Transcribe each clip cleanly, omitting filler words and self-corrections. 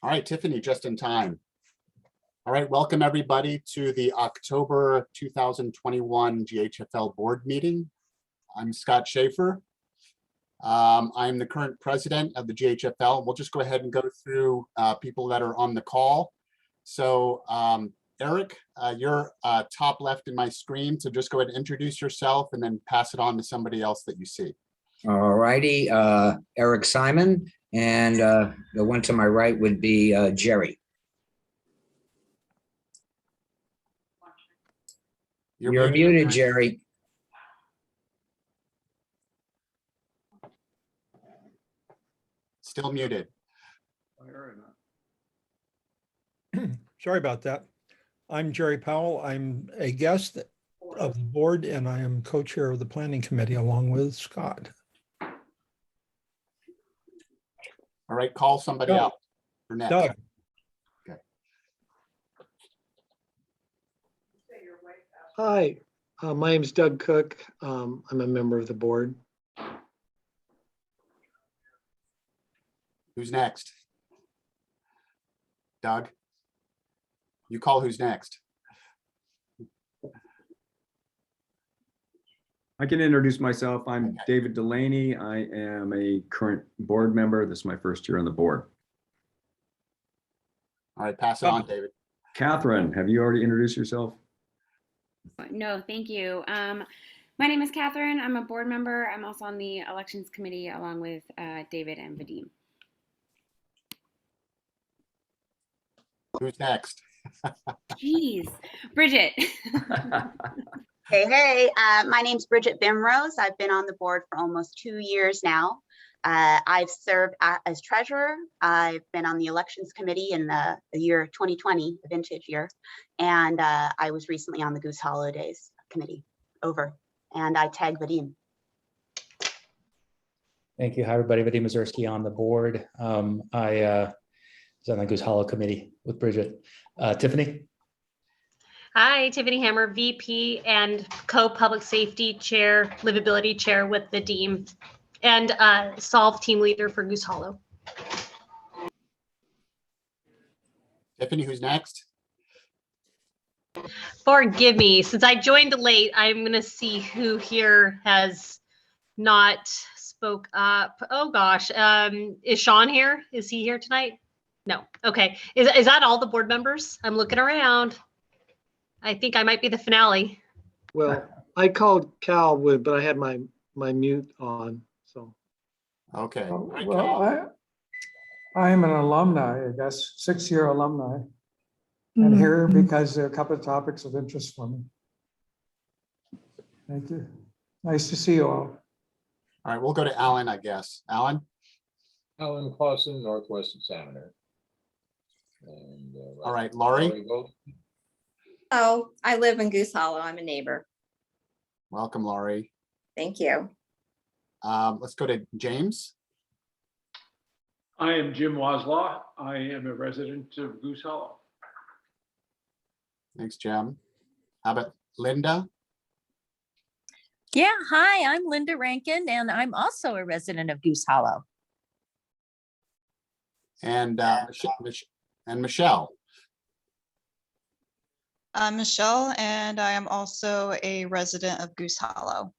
All right, Tiffany, just in time. All right, welcome everybody to the October 2021 GHFL board meeting. I'm Scott Schaefer. I'm the current president of the GHFL. We'll just go ahead and go through people that are on the call. So Eric, you're top left in my screen. So just go ahead and introduce yourself and then pass it on to somebody else that you see. All righty, Eric Simon, and the one to my right would be Jerry. You're muted, Jerry. Still muted. Sorry about that. I'm Jerry Powell. I'm a guest of the board and I am co-chair of the planning committee along with Scott. All right, call somebody Doug. else for next. Doug. Okay. Hi, my name's Doug Cook. I'm a member of the board. Who's next? Doug? You call who's next. I can introduce myself. I'm David Delaney. I am a current board member. This is my first year on the board. All right, pass it on, David. Catherine, have you already introduced yourself? No, thank you. My name is Catherine. I'm a board member. I'm also on the elections committee along with David and Vadim. Who's next? Jeez, Bridget. Hey, my name's Bridget Bimrose. I've been on the board for almost 2 years now. I've served as treasurer. I've been on the elections committee in the year 2020, the vintage year. And I was recently on the Goose Holidays committee over, and I tag Vadim. Thank you. Hi, everybody. Vadim Mazursky on the board. I was on the Goose Hollow committee with Bridget. Tiffany? Hi, Tiffany Hammer, VP and co-public safety chair, livability chair with the DEAM, and Solve team leader for Goose Hollow. Tiffany, who's next? Forgive me, since I joined late, I'm gonna see who here has not spoke up. Oh gosh, is Sean here? Is he here tonight? No, okay. Is that all the board members? I'm looking around. I think I might be the finale. Well, I called Cal but I had my mute on, so. Okay. All right, Well, Cal. I am an alumni, I guess, 6-year alumni. And here because there are a couple of topics of interest for me. Thank you. Nice to see you all. All right, we'll go to Alan, I guess. Alan? Alan Clausen, Northwest Examiner. And, All right, Laurie? Oh, I live in Goose Hollow. I'm a neighbor. Welcome, Laurie. Thank you. Let's go to James. I am Jim Waslaw. I am a resident of Goose Hollow. Thanks, Jim. How about Linda? Yeah, hi, I'm Linda Rankin, and I'm also a resident of Goose Hollow. And Michelle. I'm Michelle, and I am also a resident of Goose Hollow.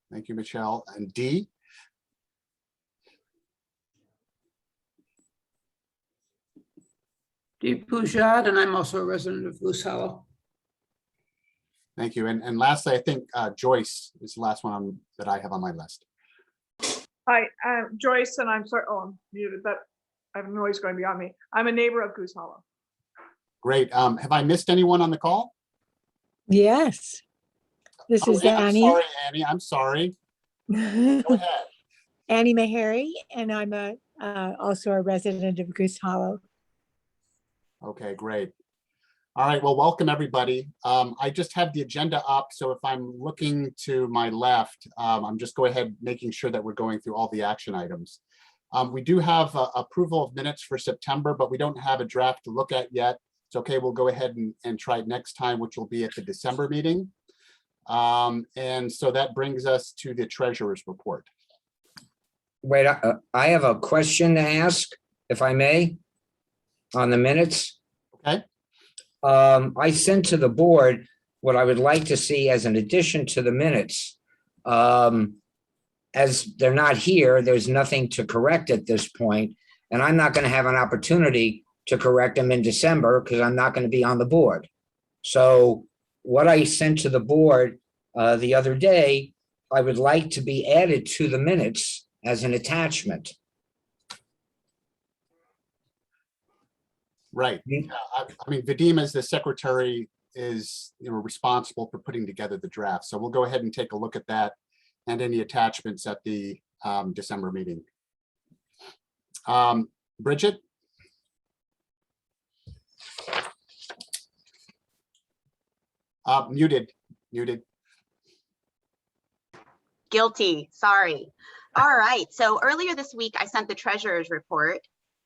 Thank you, Michelle. And Dee? Dee Pouchard, and I'm also a resident of Goose Hollow. Thank you. And lastly, I think Joyce is the last one that I have on my list. Hi, I'm Joyce, and I'm sorry. Oh, I'm muted, but I have noise going beyond me. I'm a neighbor of Goose Hollow. Great. Have I missed anyone on the call? Yes. This is Annie. I'm sorry, Annie. I'm sorry. Go ahead. Annie Meharry, and I'm also a resident of Goose Hollow. Okay, great. All right, well, welcome everybody. I just have the agenda up, so if I'm looking to my left, I'm just go ahead making sure that we're going through all the action items. We do have approval of minutes for September, but we don't have a draft to look at yet. It's okay, we'll go ahead and try it next time, which will be at the December meeting. And so that brings us to the treasurer's report. Wait, I have a question to ask, if I may. on the minutes. Okay. I sent to the board what I would like to see as an addition to the minutes. As they're not here, there's nothing to correct at this point, and I'm not going to have an opportunity to correct them in December because I'm not going to be on the board. So what I sent to the board the other day, I would like to be added to the minutes as an attachment. Right. I mean, Vadim as the secretary is, responsible for putting together the draft. So we'll go ahead and take a look at that and any attachments at the December meeting. Bridget? Muted. Guilty, sorry. All right, so earlier this week, I sent the treasurer's report,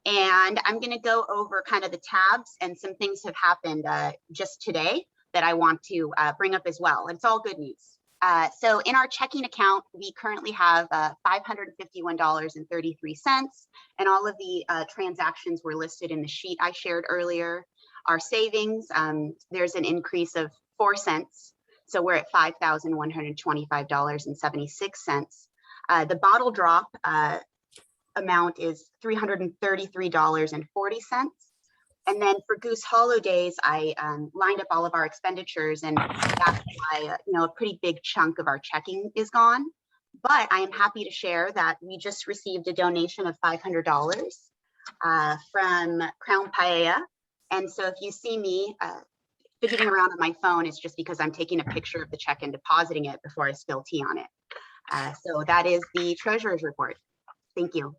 and I'm gonna go over kind of the tabs, and some things have happened just today that I want to bring up as well. And it's all good news. So in our checking account, we currently have $551.33, and all of the transactions were listed in the sheet I shared earlier. Our savings, there's an increase of 4 cents. So we're at $5,125.76. The bottle drop amount is $333.40. And then for Goose Holidays, I lined up all of our expenditures, and that's why a pretty big chunk of our checking is gone. But I am happy to share that we just received a donation of $500 from Crown Paella. And so if you see me fidgeting around on my phone, it's just because I'm taking a picture of the check and depositing it before I spill tea on it. So that is the treasurer's report. Thank you.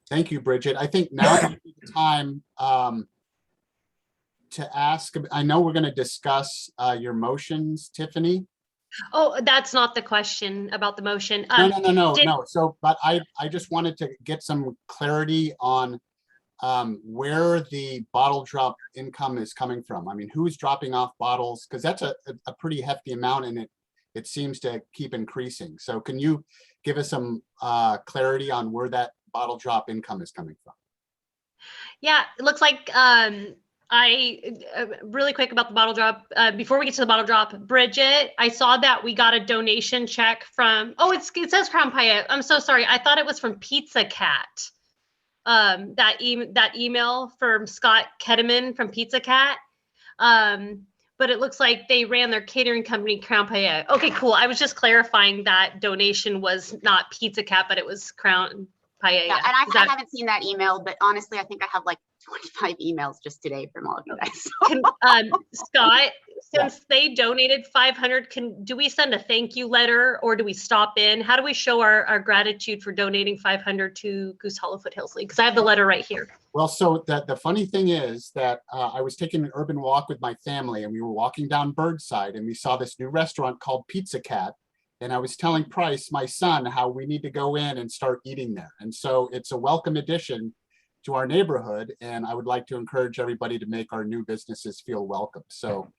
Thank you, Bridget. I think now is the time to ask. I know we're going to discuss your motions, Tiffany. Oh, that's not the question about the motion. No. So, but I just wanted to get some clarity on where the bottle drop income is coming from. I mean, who's dropping off bottles? Because that's a pretty hefty amount, and it seems to keep increasing. So can you give us some clarity on where that bottle drop income is coming from? Yeah, it looks like really quick about the bottle drop. Before we get to the bottle drop, Bridget, I saw that we got a donation check from, it says Crown Paella. I'm so sorry. I thought it was from Pizza Cat. That email from Scott Ketteman from Pizza Cat. But it looks like they ran their catering company, Crown Paella. Okay, cool. I was just clarifying that donation was not Pizza Cat, but it was Crown Paella. Yeah, and I haven't seen that email, but honestly, I think I have like 25 emails just today from all of you guys. Scott, since they donated 500, do we send a thank you letter, or do we stop in? How do we show our gratitude for donating 500 to Goose Hollow Foothills League? Because I have the letter right here. Well, so the funny thing is that I was taking an urban walk with my family, and we were walking down Birdside, and we saw this new restaurant called Pizza Cat. And I was telling Price, my son, how we need to go in and start eating there. And so it's a welcome addition to our neighborhood. And I would like to encourage everybody to make our new businesses feel welcome. So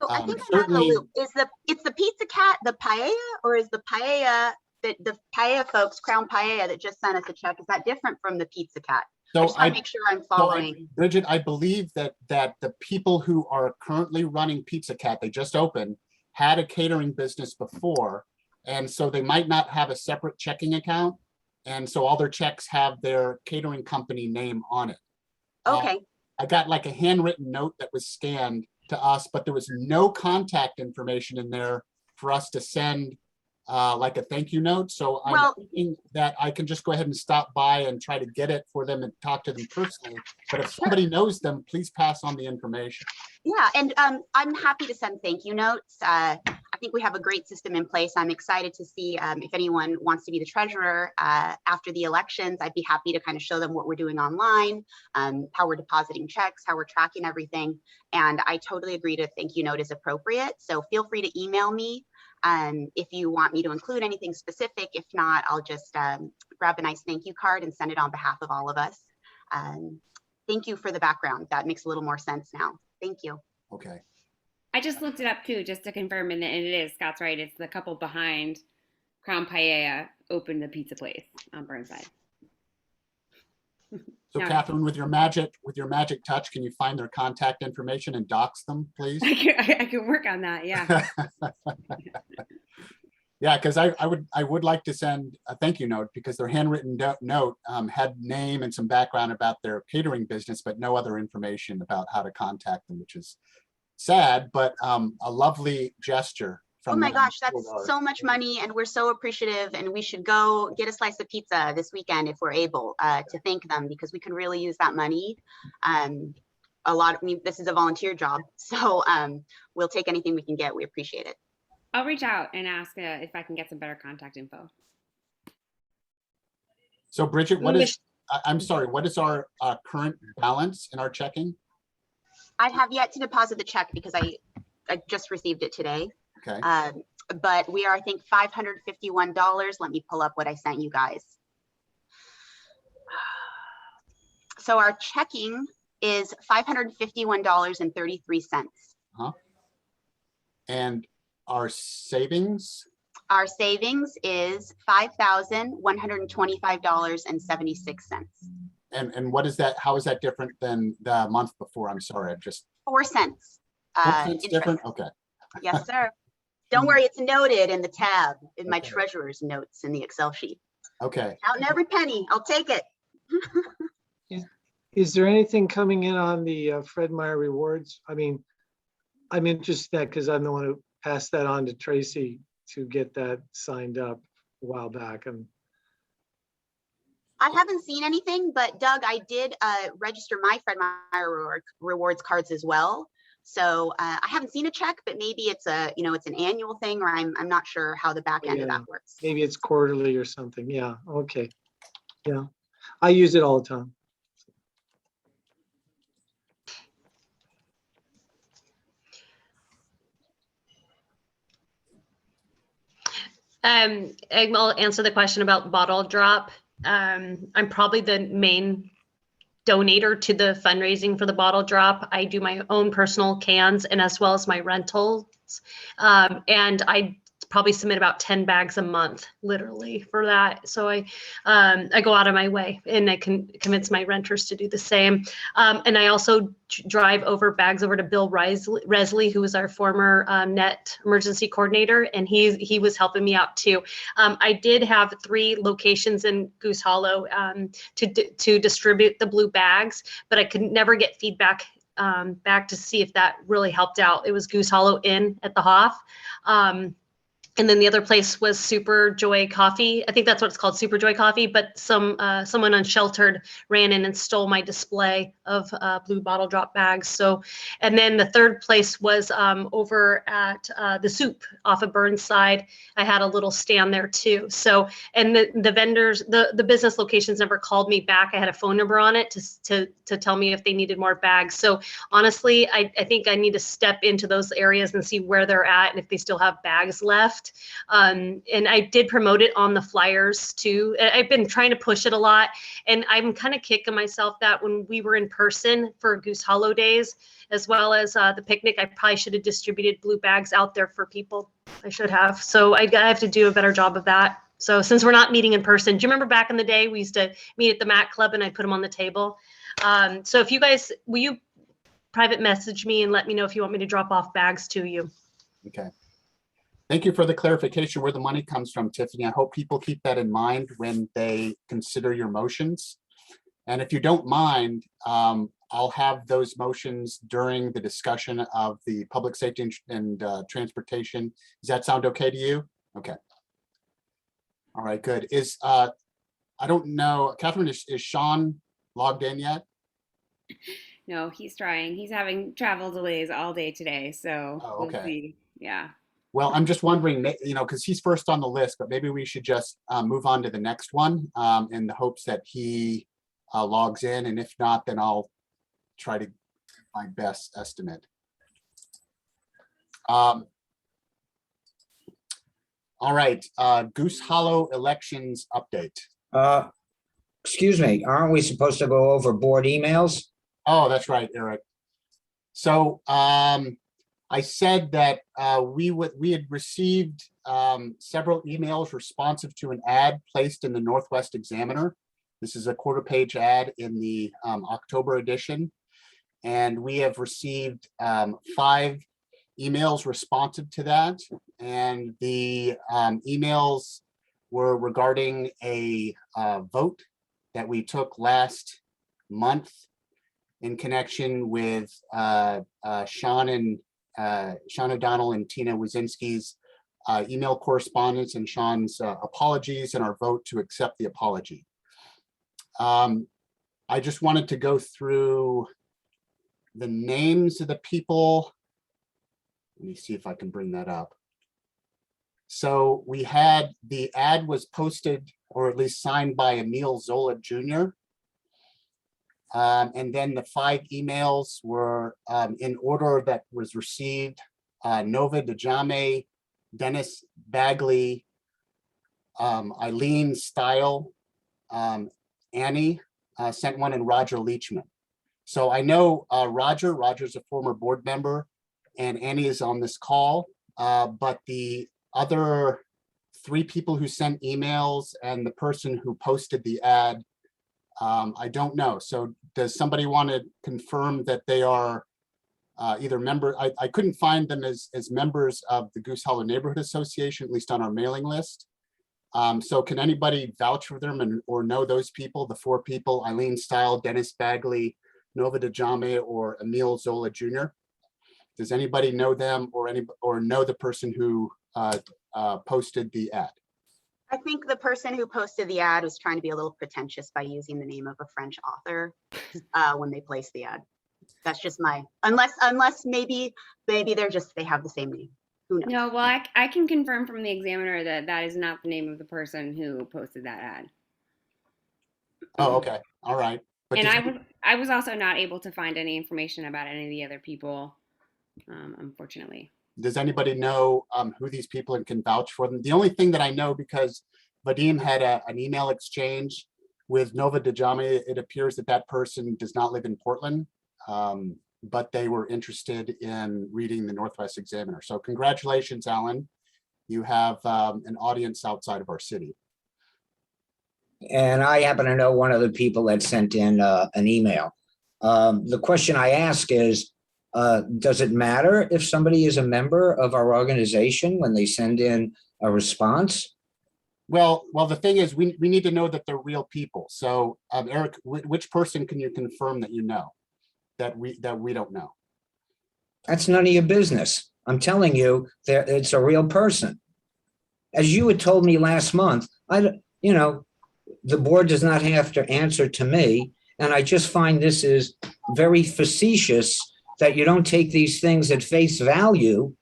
I think certainly it's the Pizza Cat, the paella, or is the paella, the paella folks, Crown Paella, that just sent us a check, is that different from the Pizza Cat? So I just want to make sure I'm following. Bridget, I believe that the people who are currently running Pizza Cat, they just opened, had a catering business before. And so they might not have a separate checking account. And so all their checks have their catering company name on it. Okay. I got like a handwritten note that was scanned to us, but there was no contact information in there for us to send like a thank you note. So I'm thinking that I can just go ahead and stop by and try to get it for them and talk to them personally. But if somebody knows them, please pass on the information. Yeah, and I'm happy to send thank you notes. I think we have a great system in place. I'm excited to see if anyone wants to be the treasurer after the elections. I'd be happy to kind of show them what we're doing online, how we're depositing checks, how we're tracking everything. And I totally agree to thank you note is appropriate. So feel free to email me if you want me to include anything specific. If not, I'll just grab a nice thank you card and send it on behalf of all of us. Thank you for the background. That makes a little more sense now. Thank you. Okay. I just looked it up too, just to confirm, and it is, Scott's right. It's the couple behind Crown Paella opened the pizza place on Burnside. So No. Catherine, with your magic touch, can you find their contact information and dox them, please? I can work on that. Yeah. Yeah, because I would like to send a thank you note, because their handwritten note had name and some background about their catering business, but no other information about how to contact them, which is sad, but a lovely gesture. Oh From my them gosh, that's toward our- so much money and we're so appreciative, and we should go get a slice of pizza this weekend if we're able to thank them, because we can really use that money. This is a volunteer job, so we'll take anything we can get. We appreciate it. I'll reach out and ask if I can get some better contact info. So Bridget, I'm sorry, what is our current balance in our checking? I have yet to deposit the check because I just received it today. Okay. But we are, I think, $551. Let me pull up what I sent you guys. So our checking is $551.33. And our savings? Our savings is $5,125.76. And what is that? How is that different than the month before? I'm sorry, I've just. 4 cents. 4 cents different? interest. Okay. Yes, sir. Don't worry, it's noted in the tab in my treasurer's notes in the Excel sheet. Okay. Counting every penny. I'll take it. Is there anything coming in on the Fred Meyer rewards? I mean, I'm interested in that because I'm the one who passed that on to Tracy to get that signed up a while back. And I haven't seen anything, but Doug, I did register my Fred Meyer rewards cards as well. So I haven't seen a check, but maybe it's it's an annual thing, or I'm not sure how the back end of that works. maybe it's quarterly or something. Yeah. Okay. Yeah. I use it all the time. I'll answer the question about bottle drop. I'm probably the main donator to the fundraising for the bottle drop. I do my own personal cans and as well as my rentals. And I probably submit about 10 bags a month, literally, for that. So I go out of my way and I can convince my renters to do the same. And I also drive bags over to Bill Resley, who was our former net emergency coordinator, and he was helping me out too. I did have 3 locations in Goose Hollow to distribute the blue bags, but I could never get feedback back to see if that really helped out. It was Goose Hollow Inn at the Hoff. And then the other place was Super Joy Coffee. I think that's what it's called, Super Joy Coffee. But someone unsheltered ran in and stole my display of blue bottle drop bags. So, and then the third place was over at the Soup off of Burnside. I had a little stand there too. So, and the vendors, the business locations never called me back. I had a phone number on it to tell me if they needed more bags. So honestly, I think I need to step into those areas and see where they're at and if they still have bags left. And I did promote it on the flyers too. I've been trying to push it a lot, and I'm kind of kicking myself that when we were in person for Goose Hollow Days, as well as the picnic, I probably should have distributed blue bags out there for people. I should have. So I have to do a better job of that. So since we're not meeting in person, do you remember back in the day, we used to meet at the Mac Club and I put them on the table? So if you guys, will you private message me and let me know if you want me to drop off bags to you? Okay. Thank you for the clarification where the money comes from, Tiffany. I hope people keep that in mind when they consider your motions. And if you don't mind, I'll have those motions during the discussion of the public safety and transportation. Does that sound okay to you? Okay. All right, good. I don't know, Catherine, is Sean logged in yet? No, he's trying. He's having travel delays all day today. So okay. We'll see. Yeah. Well, I'm just wondering, because he's first on the list, but maybe we should just move on to the next one in the hopes that he logs in. And if not, then I'll try to do my best estimate. All right, Goose Hollow elections update. Excuse me, aren't we supposed to go over board emails? Oh, that's right, Eric. So I said that we had received several emails responsive to an ad placed in the Northwest Examiner This is a quarter-page ad in the October edition. And we have received 5 emails responsive to that. And the emails were regarding a vote that we took last month in connection with Sean O'Donnell and Tina Wazinski's email correspondence and Sean's apologies and our vote to accept the apology. I just wanted to go through the names of the people. Let me see if I can bring that up. So we had, the ad was posted, or at least signed by Emil Zola Jr. And then the 5 emails were in order that was received. Nova Dejame, Dennis Bagley, Eileen Style, Annie sent one, and Roger Leachman. So I know Roger's a former board member, and Annie is on this call, but the other 3 people who sent emails and the person who posted the ad, I don't know. So does somebody want to confirm that they are either member? I couldn't find them as members of the Goose Hollow Neighborhood Association, at least on our mailing list. So can anybody vouch for them or know those people, the 4 people, Eileen Style, Dennis Bagley, Nova Dejame, or Emil Zola Jr.? Does anybody know them or know the person who posted the ad? I think the person who posted the ad was trying to be a little pretentious by using the name of a French author when they placed the ad. That's just my, unless maybe they have the same name. Who knows? No, well, I can confirm from the Examiner that that is not the name of the person who posted that ad. Oh, okay. All right. But And I was also not able to find any information about any of the other people, unfortunately. does anybody know who these people and can vouch for them? The only thing that I know, because Vadim had an email exchange with Nova Dejame, it appears that that person does not live in Portland, but they were interested in reading the Northwest Examiner. So congratulations, Alan. You have an audience outside of our city. And I happen to know one of the people that sent in an email. The question I ask is, does it matter if somebody is a member of our organization when they send in a response? Well, the thing is, we need to know that they're real people. So Eric, which person can you confirm that you know that we don't know? That's none of your business. I'm telling you, it's a real person. As you had told me last month, the board does not have to answer to me. And I just find this is very facetious that you don't take these things at face value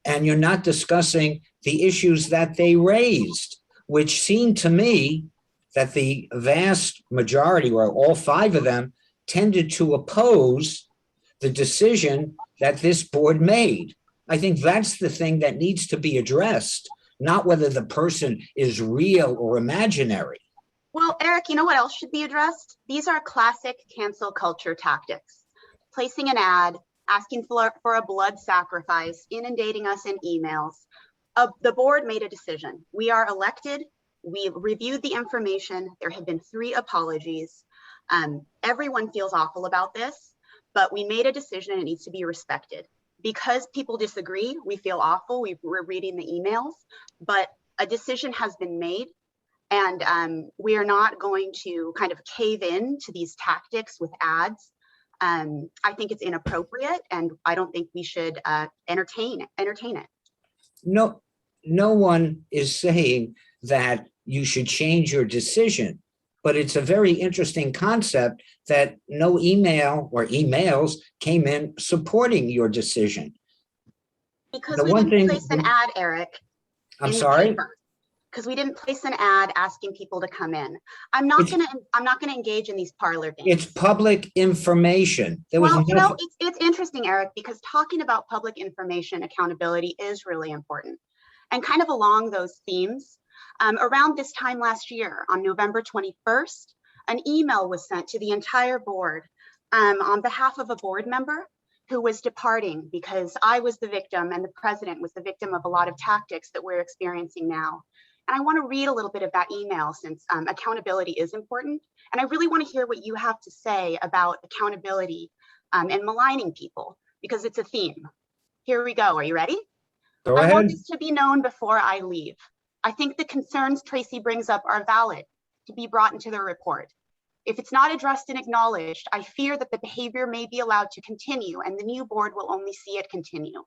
and you're not discussing the issues that they raised, which seemed to me that the vast majority, or all 5 of them, tended to oppose the decision that this board made. I think that's the thing that needs to be addressed, not whether the person is real or imaginary. Well, Eric, you know what else should be addressed? These are classic cancel culture tactics. Placing an ad, asking for a blood sacrifice, inundating us in emails. The board made a decision. We are elected. We've reviewed the information. There have been 3 apologies. Everyone feels awful about this, but we made a decision and it needs to be respected. Because people disagree, we feel awful. We're reading the emails, but a decision has been made. And we are not going to kind of cave in to these tactics with ads. I think it's inappropriate, and I don't think we should entertain it. No one is saying that you should change your decision, but it's a very interesting concept that no email or emails came in supporting your decision. Because we didn't place an ad, Eric. I'm sorry? Because we didn't place an ad asking people to come in. I'm not gonna engage in these parlor games. It's public information. It's interesting, Eric, because talking about public information accountability is really important. And kind of along those themes, around this time last year, on November 21st, an email was sent to the entire board on behalf of a board member who was departing because I was the victim and the president was the victim of a lot of tactics that we're experiencing now. And I want to read a little bit of that email since accountability is important. And I really want to hear what you have to say about accountability and maligning people, because it's a theme. Here we go. Are you ready? Go I want ahead. this to be known before I leave. I think the concerns Tracy brings up are valid to be brought into the report. If it's not addressed and acknowledged, I fear that the behavior may be allowed to continue and the new board will only see it continue.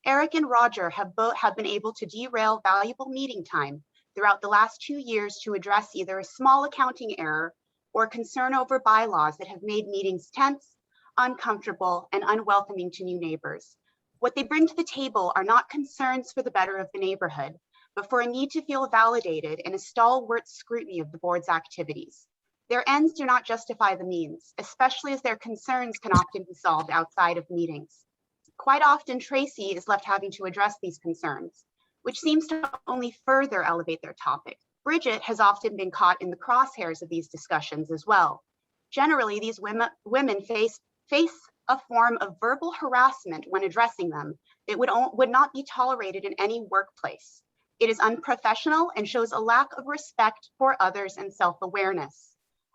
Eric and Roger have been able to derail valuable meeting time throughout the last 2 years to address either a small accounting error or concern over bylaws that have made meetings tense, uncomfortable, and unwelcoming to new neighbors. What they bring to the table are not concerns for the better of the neighborhood, but for a need to feel validated in a stalwart scrutiny of the board's activities. Their ends do not justify the means, especially as their concerns can often be solved outside of meetings. Quite often, Tracy is left having to address these concerns, which seems to only further elevate their topic. Bridget has often been caught in the crosshairs of these discussions as well. Generally, these women face a form of verbal harassment when addressing them that would not be tolerated in any workplace. It is unprofessional and shows a lack of respect for others and self-awareness.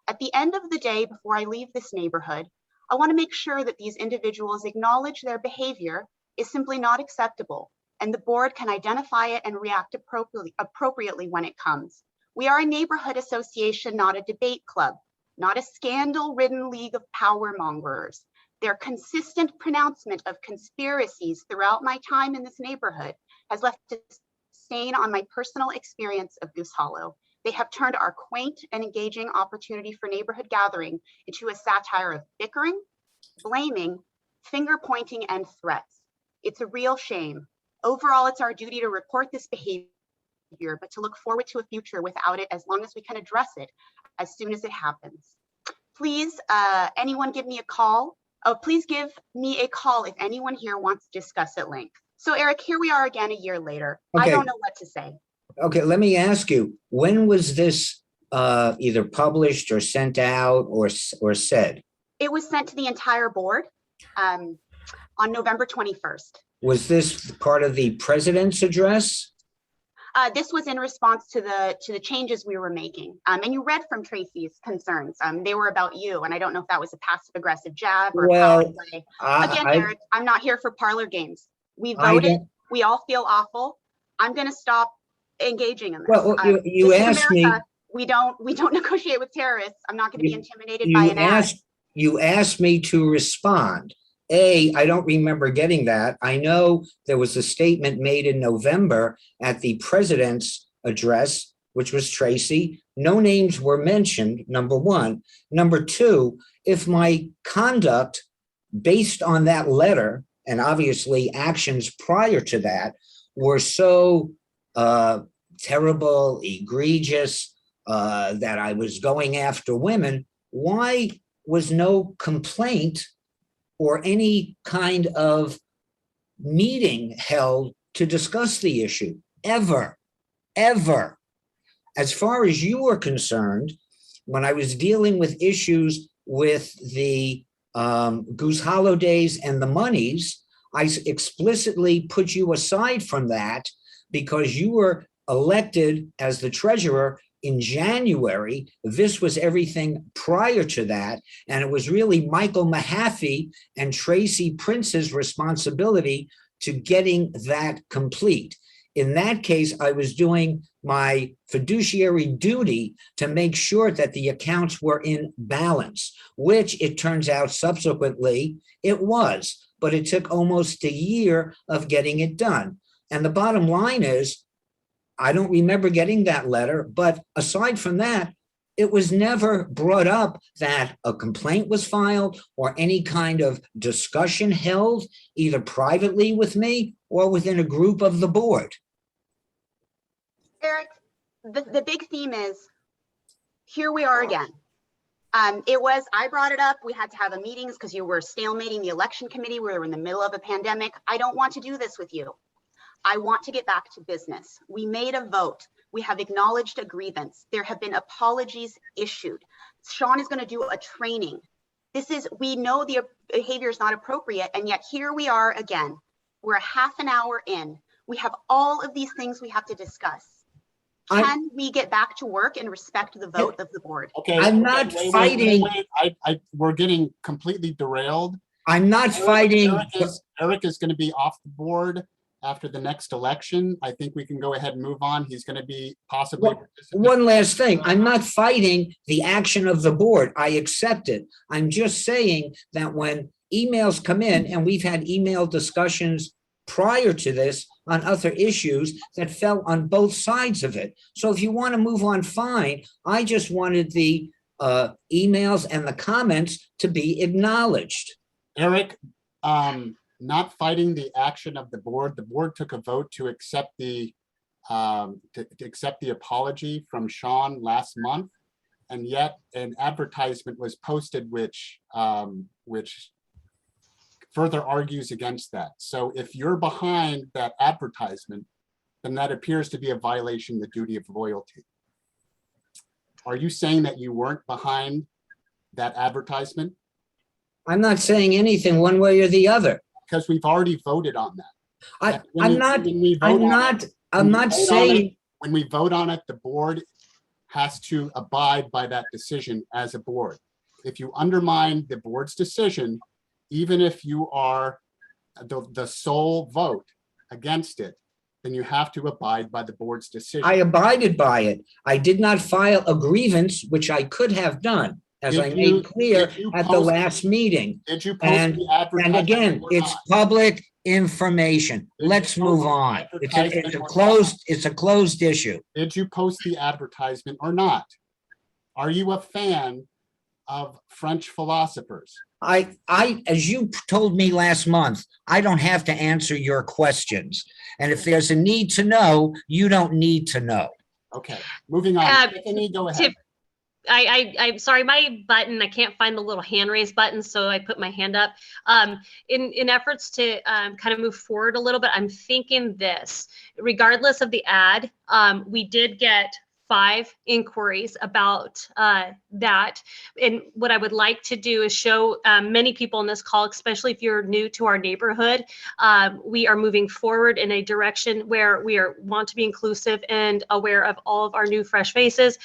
At the end of the day, before I leave this neighborhood, I want to make sure that these individuals acknowledge their behavior is simply not acceptable, and the board can identify it and react appropriately when it comes. We are a neighborhood association, not a debate club, not a scandal-ridden league of power mongers. Their consistent pronouncement of conspiracies throughout my time in this neighborhood has left a stain on my personal experience of Goose Hollow. They have turned our quaint and engaging opportunity for neighborhood gathering into a satire of bickering, blaming, finger pointing, and threats. It's a real shame. Overall, it's our duty to report this behavior, but to look forward to a future without it as long as we can address it as soon as it happens. Please, anyone give me a call. Oh, please give me a call if anyone here wants to discuss at length. So Eric, here we are again a year later. I Okay. don't know what to say. Okay, let me ask you, when was this either published or sent out or said? It was sent to the entire board on November 21st. Was this part of the president's address? This was in response to the changes we were making. And you read from Tracy's concerns. They were about you, and I don't know if that was a passive aggressive jab or a power play. Again, Eric, I'm not here for parlor games. We voted. We all feel awful. I'm going to stop engaging in this. Well, you asked me. We don't negotiate with terrorists. I'm not going to be intimidated by an ad. You asked me to respond. I don't remember getting that. I know there was a statement made in November at the president's address, which was Tracy. No names were mentioned, number one. Number two, if my conduct based on that letter, and obviously actions prior to that, were so terrible, egregious, that I was going after women, why was no complaint or any kind of meeting held to discuss the issue? Ever. As far as you were concerned, when I was dealing with issues with the Goose Hollow days and the monies, I explicitly put you aside from that because you were elected as the treasurer in January. This was everything prior to that. And it was really Michael Mahaffey and Tracy Prince's responsibility to getting that complete. In that case, I was doing my fiduciary duty to make sure that the accounts were in balance, which it turns out subsequently it was, but it took almost a year of getting it done. And the bottom line is, I don't remember getting that letter, but aside from that, it was never brought up that a complaint was filed or any kind of discussion held, either privately with me or within a group of the board. Eric, the big theme is, here we are again. I brought it up, we had to have a meetings because you were stalemating the election committee. We were in the middle of a pandemic. I don't want to do this with you. I want to get back to business. We made a vote. We have acknowledged a grievance. There have been apologies issued. Sean is going to do a training. We know the behavior is not appropriate, and yet here we are again. We're a half an hour in. We have all of these things we have to discuss. can we get back to work and respect the vote of the board? Okay. I'm not fighting. We're getting completely derailed. I'm not fighting. Eric is going to be off the board after the next election. I think we can go ahead and move on. He's going to be possibly. One last thing. I'm not fighting the action of the board. I accept it. I'm just saying that when emails come in, and we've had email discussions prior to this on other issues that fell on both sides of it. So if you want to move on, fine. I just wanted the emails and the comments to be acknowledged. Eric, not fighting the action of the board. The board took a vote to accept the apology from Sean last month, and yet an advertisement was posted which further argues against that. So if you're behind that advertisement, then that appears to be a violation of the duty of loyalty. Are you saying that you weren't behind that advertisement? I'm not saying anything one way or the other. Because we've already voted on that. I'm not saying. When we vote on it, the board has to abide by that decision as a board. If you undermine the board's decision, even if you are the sole vote against it, then you have to abide by the board's decision. I abided by it. I did not file a grievance, which I could have done, as I made clear at the last meeting. Did you post the advertisement? And again, it's public information. Let's move on. It's a closed issue. Did you post the advertisement or not? Are you a fan of French philosophers? As you told me last month, I don't have to answer your questions. And if there's a need to know, you don't need to know. Okay, moving on. Tiffany, go ahead. I'm sorry, my button, I can't find the little hand raise button, so I put my hand up. In efforts to kind of move forward a little bit, I'm thinking this, regardless of the ad, we did get 5 inquiries about that. And what I would like to do is show many people in this call, especially if you're new to our neighborhood, we are moving forward in a direction where we want to be inclusive and aware of all of our new fresh faces.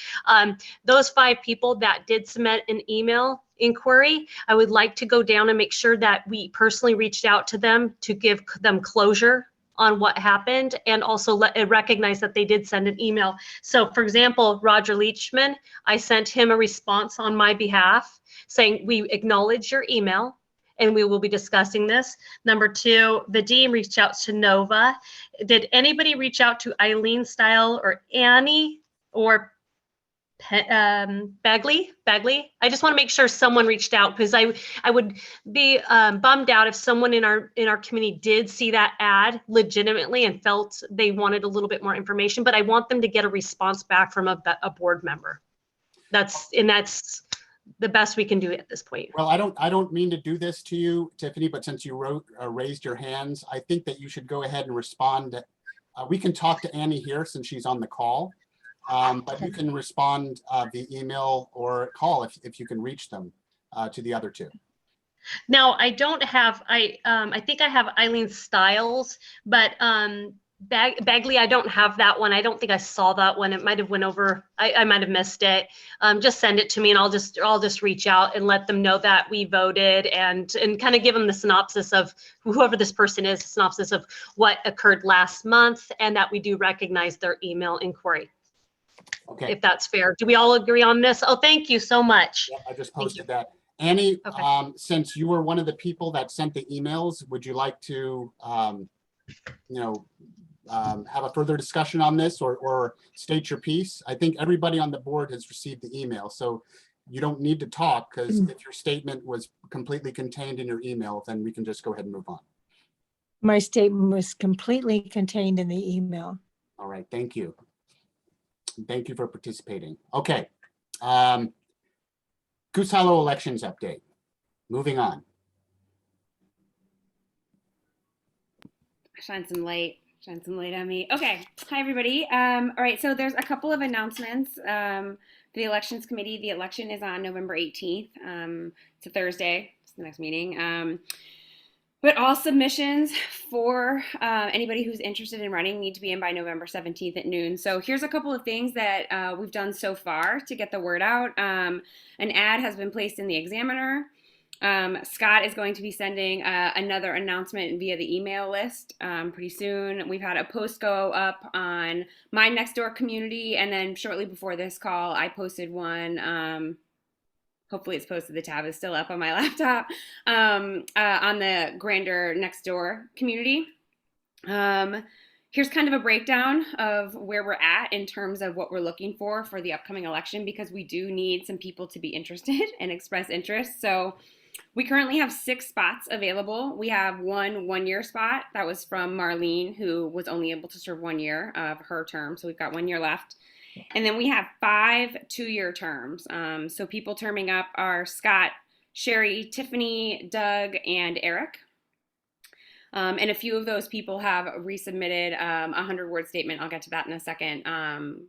Those 5 people that did submit an email inquiry, I would like to go down and make sure that we personally reached out to them to give them closure on what happened, and also recognize that they did send an email. So for example, Roger Leachman, I sent him a response on my behalf saying, we acknowledge your email and we will be discussing this. Number 2, Vadim reached out to Nova. Did anybody reach out to Eileen Style or Annie or Bagley? I just want to make sure someone reached out, because I would be bummed out if someone in our community did see that ad legitimately and felt they wanted a little bit more information, but I want them to get a response back from a board member. That's the best we can do at this point. Well, I don't mean to do this to you, Tiffany, but since you raised your hands, I think that you should go ahead and respond. We can talk to Annie here since she's on the call. But you can respond via email or call if you can reach them to the other 2. Now, I don't have, I think I have Eileen Stiles, but Bagley, I don't have that one. I don't think I saw that one. It might have went over. I might have missed it. Just send it to me and I'll just reach out and let them know that we voted and kind of give them the synopsis of whoever this person is, synopsis of what occurred last month, and that we do recognize their email inquiry. Okay. If that's fair. Do we all agree on this? Oh, thank you so much. Yeah, I just posted that. Annie, since you were one of the people that sent the emails, would you like to, have a further discussion on this or state your piece? I think everybody on the board has received the email, so you don't need to talk, because if your statement was completely contained in your email, then we can just go ahead and move on. My statement was completely contained in the email. All right, thank you. Thank you for participating. Okay. Goose Hollow elections update. Moving on. Shine some light on me. Okay. Hi, everybody. All right. So there's a couple of announcements for the elections committee. The election is on November 18th. It's a Thursday. It's the next meeting. But all submissions for anybody who's interested in running need to be in by November 17th at noon. So here's a couple of things that we've done so far to get the word out. An ad has been placed in the Examiner. Scott is going to be sending another announcement via the email list pretty soon. We've had a post go up on my Nextdoor community, and then shortly before this call, I posted one. Hopefully it's posted. The tab is still up on my laptop on the Grander Nextdoor community. Here's kind of a breakdown of where we're at in terms of what we're looking for the upcoming election, because we do need some people to be interested and express interest. So we currently have 6 spots available. We have one 1-year spot that was from Marlene, who was only able to serve 1 year of her term. So we've got 1 year left. And then we have 5 2-year terms. So people terming up are Scott, Sherry, Tiffany, Doug, and Eric. And a few of those people have resubmitted a 100-word statement. I'll get to that in a second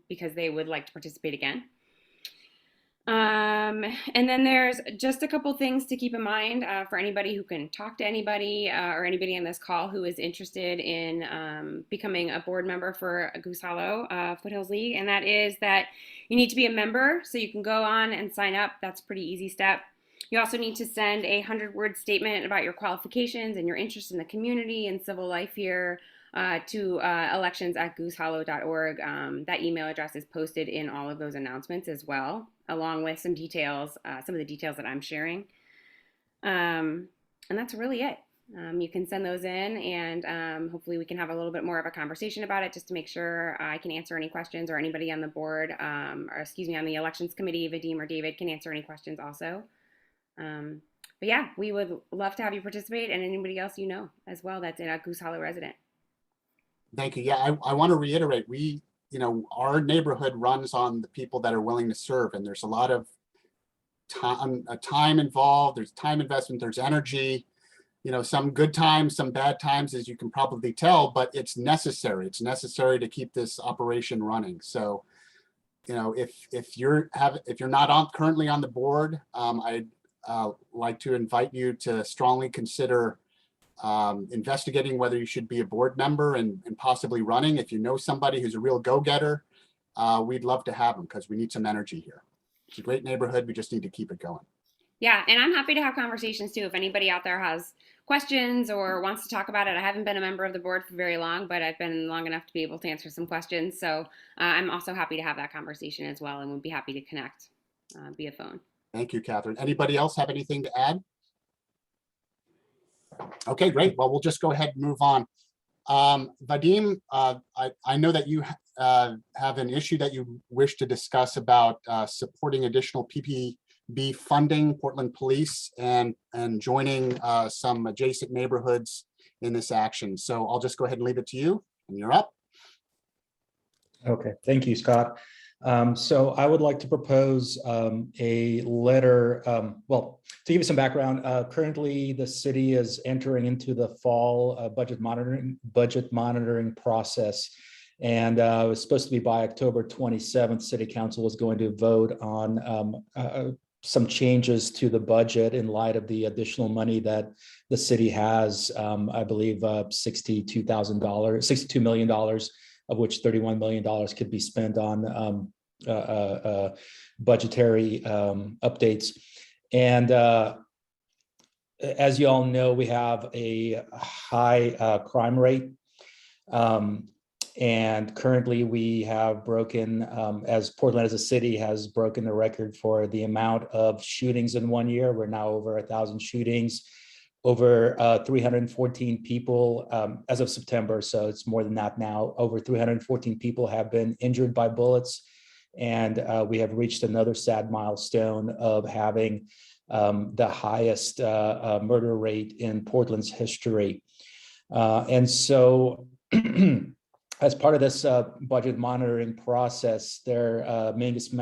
because they would like to participate again. And then there's just a couple things to keep in mind for anybody who can talk to anybody or anybody on this call who is interested in becoming a board member for Goose Hollow Foothills League. And that is that you need to be a member, so you can go on and sign up. That's a pretty easy step. You also need to send a 100-word statement about your qualifications and your interest in the community and civil life here to elections@goosehollow.org. That email address is posted in all of those announcements as well, along with some details, some of the details that I'm sharing. And that's really it. You can send those in, and hopefully we can have a little bit more of a conversation about it, just to make sure I can answer any questions, or anybody on the board, or excuse me, on the elections committee, Vadim or David, can answer any questions also. But yeah, we would love to have you participate, and anybody else you know as well that's a Goose Hollow resident. Thank you. Yeah, I want to reiterate, our neighborhood runs on the people that are willing to serve, and there's a lot of time involved. There's time investment, there's energy, some good times, some bad times, as you can probably tell, but it's necessary. It's necessary to keep this operation running. So, if you're not currently on the board, I'd like to invite you to strongly consider investigating whether you should be a board member and possibly running. If you know somebody who's a real go-getter, we'd love to have them, because we need some energy here. It's a great neighborhood. We just need to keep it going. Yeah, and I'm happy to have conversations too. If anybody out there has questions or wants to talk about it, I haven't been a member of the board for very long, but I've been long enough to be able to answer some questions. So I'm also happy to have that conversation as well, and would be happy to connect via phone. Thank you, Catherine. Anybody else have anything to add? Okay, great. Well, we'll just go ahead and move on. Vadim, I know that you have an issue that you wish to discuss about supporting additional PPB funding, Portland Police, and joining some adjacent neighborhoods in this action. So I'll just go ahead and leave it to you, and you're up. Okay, thank you, Scott. So I would like to propose a letter, well, to give you some background, currently the city is entering into the fall budget monitoring process. And it was supposed to be by October 27th, City Council was going to vote on some changes to the budget in light of the additional money that the city has, I believe $62 million, of which $31 million could be spent on budgetary updates. And as you all know, we have a high crime rate. And currently we have broken, as Portland as a city has broken the record for the amount of shootings in 1 year. We're now over 1,000 shootings, over 314 people as of September. So it's more than that now. Over 314 people have been injured by bullets. And we have reached another sad milestone of having the highest murder rate in Portland's history. And so as part of this budget monitoring process, Commissioner Mingus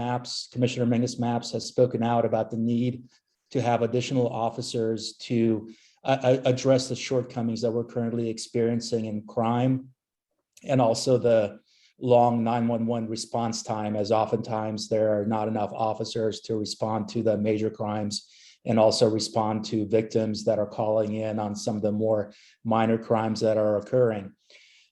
Maps has spoken out about the need to have additional officers to address the shortcomings that we're currently experiencing in crime, and also the long 911 response time, as oftentimes there are not enough officers to respond to the major crimes and also respond to victims that are calling in on some of the more minor crimes that are occurring.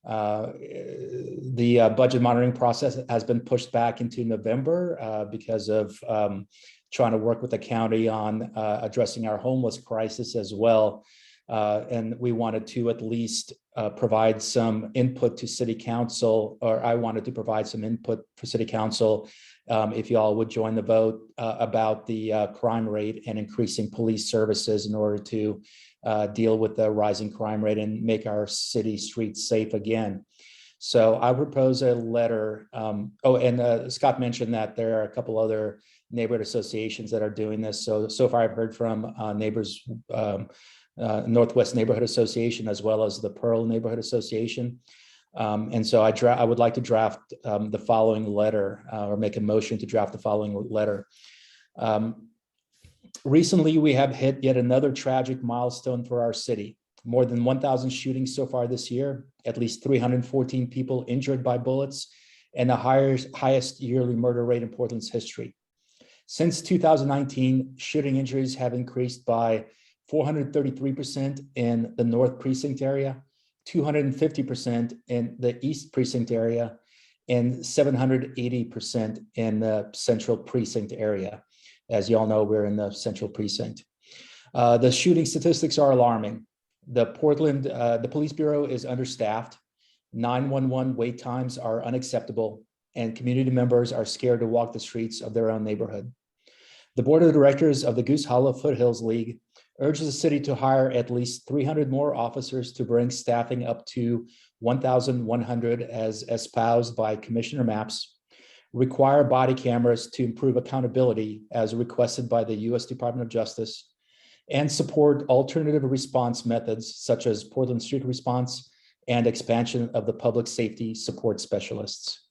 The budget monitoring process has been pushed back into November because of trying to work with the county on addressing our homeless crisis as well. And we wanted to at least provide some input to City Council, or I wanted to provide some input for City Council if you all would join the vote about the crime rate and increasing police services in order to deal with the rising crime rate and make our city streets safe again. So I propose a letter. Scott mentioned that there are a couple other neighborhood associations that are doing this. So far I've heard from neighbors, Northwest Neighborhood Association, as well as the Pearl Neighborhood Association. And so I would like to draft the following letter, or make a motion to draft the following letter. Recently, we have hit yet another tragic milestone for our city. More than 1,000 shootings so far this year, at least 314 people injured by bullets, and the highest yearly murder rate in Portland's history. Since 2019, shooting injuries have increased by 433% in the North Precinct area, 250% in the East Precinct area, and 780% in the Central Precinct area. As you all know, we're in the Central Precinct. The shooting statistics are alarming. The Police Bureau is understaffed. 911 wait times are unacceptable, and community members are scared to walk the streets of their own neighborhood. The Board of Directors of the Goose Hollow Foothills League urges the city to hire at least 300 more officers to bring staffing up to 1,100 as espoused by Commissioner Mapps, require body cameras to improve accountability as requested by the U.S. Department of Justice, and support alternative response methods such as Portland Street Response and expansion of the public safety support specialists.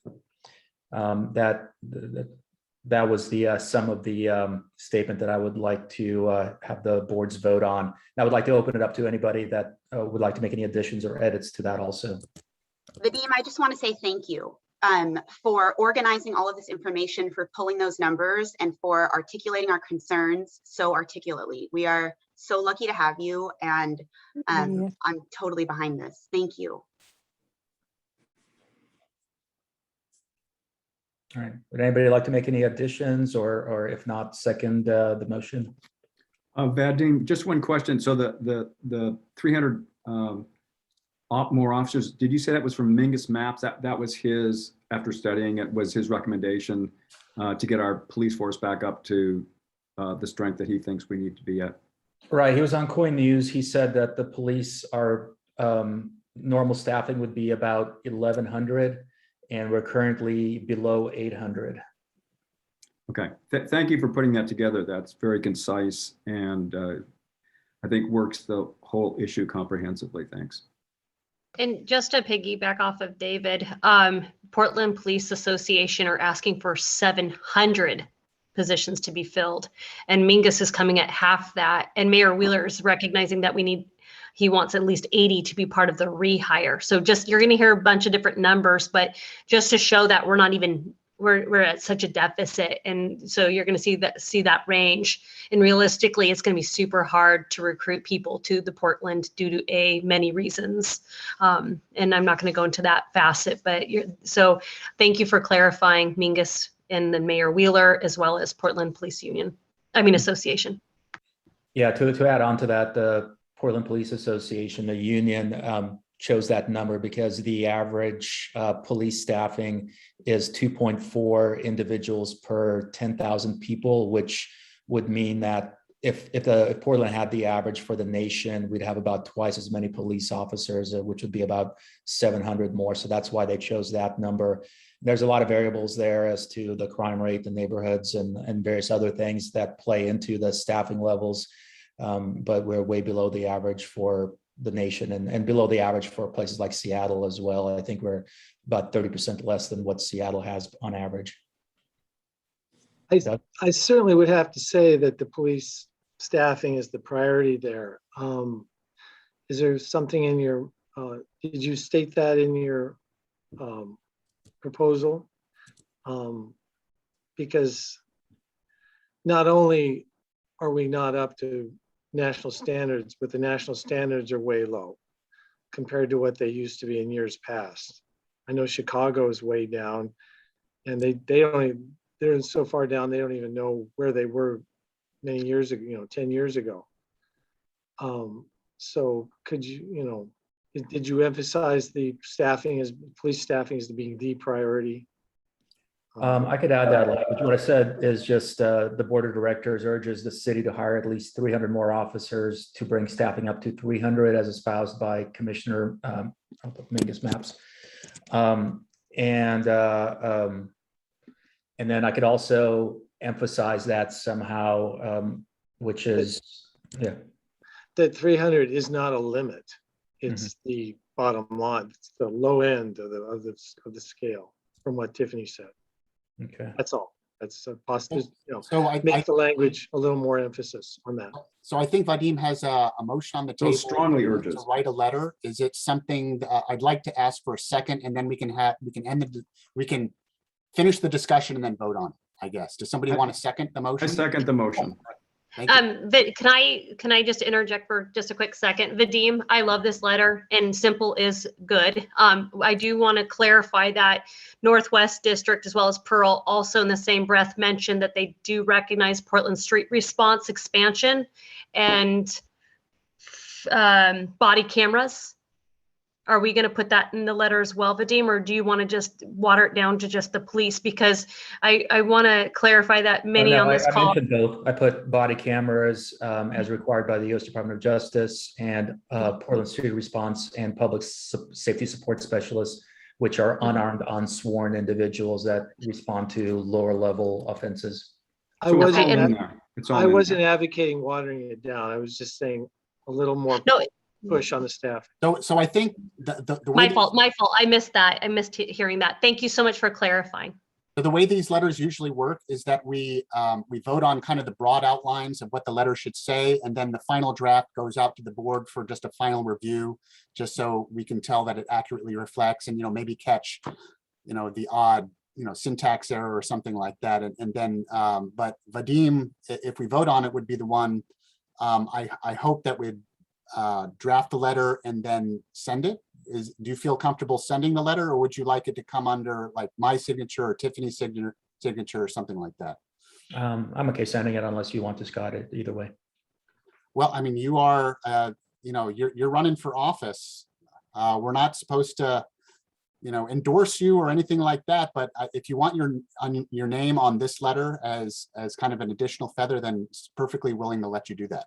That was the sum of the statement that I would like to have the board's vote on. And I would like to open it up to anybody that would like to make any additions or edits to that also. Vadim, I just want to say thank you for organizing all of this information, for pulling those numbers, and for articulating our concerns so articulately. We are so lucky to have you, and I'm totally behind this. Thank you. All right. Would anybody like to make any additions, or if not, second the motion? Vadim, just one question. So the 300 more officers, did you say that was from Mingus Mapps? That was his, after studying it, was his recommendation to get our police force back up to the strength that he thinks we need to be at? Right. He was on Coin News. He said that the police are normal staffing would be about 1,100. And we're currently below 800. Okay, thank you for putting that together. That's very concise and I think works the whole issue comprehensively. Thanks. And just to piggyback off of David, Portland Police Association are asking for 700 positions to be filled. And Mingus is coming at half that. And Mayor Wheeler is recognizing that he wants at least 80 to be part of the rehire. So you're going to hear a bunch of different numbers, but just to show that we're at such a deficit. And so you're going to see that range. And realistically, it's going to be super hard to recruit people to the Portland due to many reasons. And I'm not going to go into that facet, but so thank you for clarifying, Mingus and then Mayor Wheeler, as well as Portland Police Association. Yeah, to add on to that, the Portland Police Association, the union, chose that number because the average police staffing is 2.4 individuals per 10,000 people, which would mean that if Portland had the average for the nation, we'd have about twice as many police officers, which would be about 700 more. So that's why they chose that number. There's a lot of variables there as to the crime rate, the neighborhoods, and various other things that play into the staffing levels. But we're way below the average for the nation and below the average for places like Seattle as well. I think we're about 30% less than what Seattle has on average. I certainly would have to say that the police staffing is the priority there. Is there something in your, did you state that in your proposal? Because not only are we not up to national standards? But the national standards are way low compared to what they used to be in years past. I know Chicago is way down, and they're so far down they don't even know where they were many years ago, 10 years ago. So could you, did you emphasize the police staffing as being the priority? I could add that language. What I said is just the board of directors urges the city to hire at least 300 more officers to bring staffing up to 300 as espoused by Commissioner Mingus Maps. And then I could also emphasize that somehow, which is, yeah. That 300 is not a limit. It's the bottom line. It's the low end of the scale from what Tiffany said. Okay. That's all. That's a possibility. So I make the language a little more emphasis on that. So I think Vadim has a motion on the table. Strongly urges to write a letter. Is it something I'd like to ask for a second, and then we can finish the discussion and then vote on it, I guess. Does somebody want to second the motion? I second the motion. Thank you. Can I just interject for just a quick second? Vadim, I love this letter, and simple is good. I do want to clarify that Northwest District as well as Pearl also in the same breath mentioned that they do recognize Portland street response expansion and body cameras. Are we going to put that in the letter as well, Vadim, or do you want to just water it down to just the police? Because I want to clarify that many on this call. I mentioned both. I put body cameras as required by the U.S. Department of Justice and Portland Street Response and public safety support specialists, which are unarmed, unsworn individuals that respond to lower level offenses. I wasn't advocating watering it down. I was just saying a little more push on the staff. So I think the way my fault. I missed that. I missed hearing that. Thank you so much for clarifying. The way these letters usually work is that we vote on kind of the broad outlines of what the letter should say, and then the final draft goes out to the board for just a final review, just so we can tell that it accurately reflects and maybe catch the odd syntax error or something like that. And then but Vadim, if we vote on it, would be the one. I hope that we'd draft the letter and then send it. Do you feel comfortable sending the letter, or would you like it to come under like my signature or Tiffany's signature or something like that? I'm okay sending it unless you want to, Scott, either way. Well, I mean, you are, you're running for office. We're not supposed to, endorse you or anything like that. But if you want your name on this letter as kind of an additional feather, then it's perfectly willing to let you do that.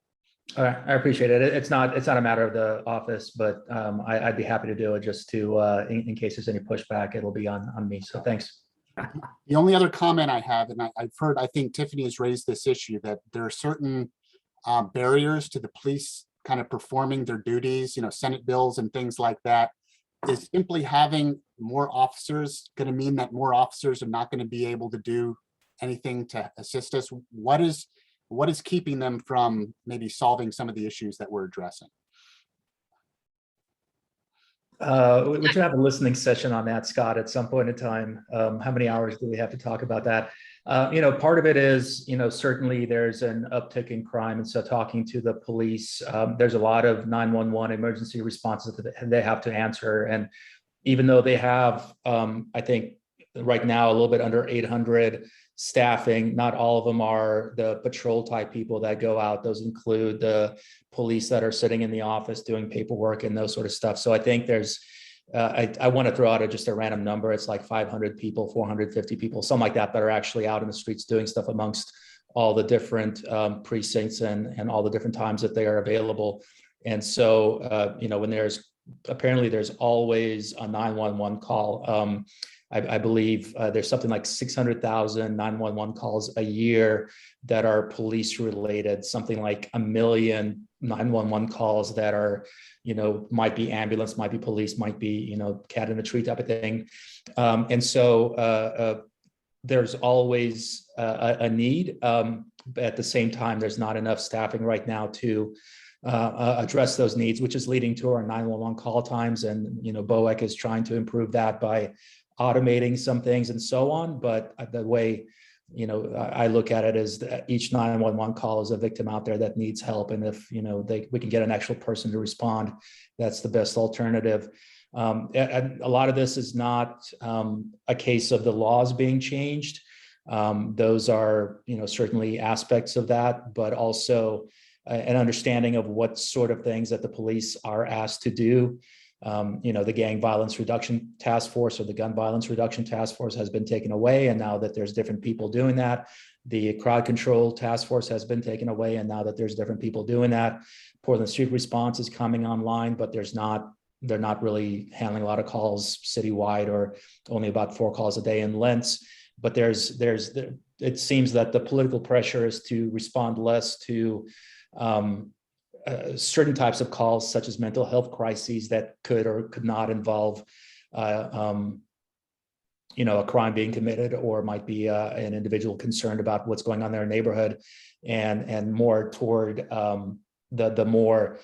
All right, I appreciate it. It's not a matter of the office, but I'd be happy to do it just to, in case there's any pushback, it'll be on me. So thanks. The only other comment I have, and I think Tiffany has raised this issue, that there are certain barriers to the police kind of performing their duties, Senate bills and things like that. Is simply having more officers going to mean that more officers are not going to be able to do anything to assist us? What is keeping them from maybe solving some of the issues that we're addressing? We should have a listening session on that, Scott, at some point in time. How many hours do we have to talk about that? Part of it is, certainly there's an uptick in crime. And so talking to the police, there's a lot of 911 emergency responses that they have to answer. And even though they have, I think right now, a little bit under 800 staffing, not all of them are the patrol type people that go out. Those include the police that are sitting in the office doing paperwork and those sort of stuff. So I think there's, I want to throw out just a random number. It's like 500 people, 450 people, something like that are actually out in the streets doing stuff amongst all the different precincts and all the different times that they are available. And so, when there's always a 911 call. I believe there's something like 600,000 911 calls a year that are police related, something like 1 million 911 calls that are, might be ambulance, might be police, might be, cat in the tree type of thing. And so there's always a need. But at the same time, there's not enough staffing right now to address those needs, which is leading to our 911 call times. And, BOEC is trying to improve that by automating some things and so on. But the way you know, I look at it as that each 911 call is a victim out there that needs help. And if, you know, we can get an actual person to respond, that's the best alternative. And a lot of this is not a case of the laws being changed. Those are, you know, certainly aspects of that, but also an understanding of what sort of things that the police are asked to do. You know, the Gang Violence Reduction Task Force or the Gun Violence Reduction Task Force has been taken away. And now that there's different people doing that, the Crowd Control Task Force has been taken away. And now that there's different people doing that, Portland Street Response is coming online, but they're not really handling a lot of calls citywide, or only about 4 calls a day in Lents. But it seems that the political pressure is to respond less to certain types of calls, such as mental health crises that could or could not involve, you know, a crime being committed, or might be an individual concerned about what's going on in their neighborhood, and more toward the more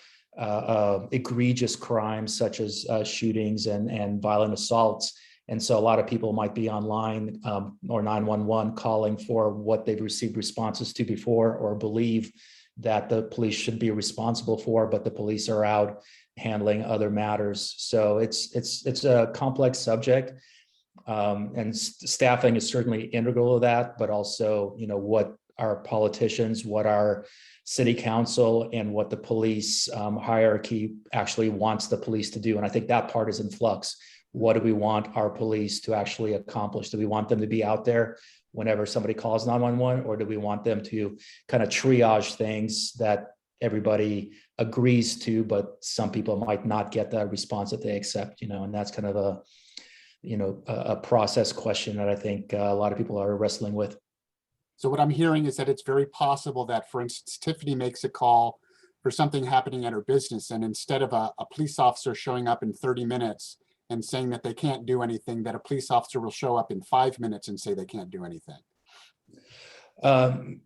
egregious crimes, such as shootings and violent assaults. And so a lot of people might be online or 911 calling for what they've received responses to before, or believe that the police should be responsible for, but the police are out handling other matters. So it's a complex subject, and staffing is certainly integral to that, but also, you know, what our politicians, what our city council, and what the police hierarchy actually wants the police to do. And I think that part is in flux. What do we want our police to actually accomplish? Do we want them to be out there whenever somebody calls 911, or do we want them to kind of triage things that everybody agrees to, but some people might not get that response that they accept, you know? And that's kind of a process question that I think a lot of people are wrestling with. So what I'm hearing is that it's very possible that, for instance, Tiffany makes a call for something happening at her business, and instead of a police officer showing up in 30 minutes and saying that they can't do anything, that a police officer will show up in 5 minutes and say they can't do anything.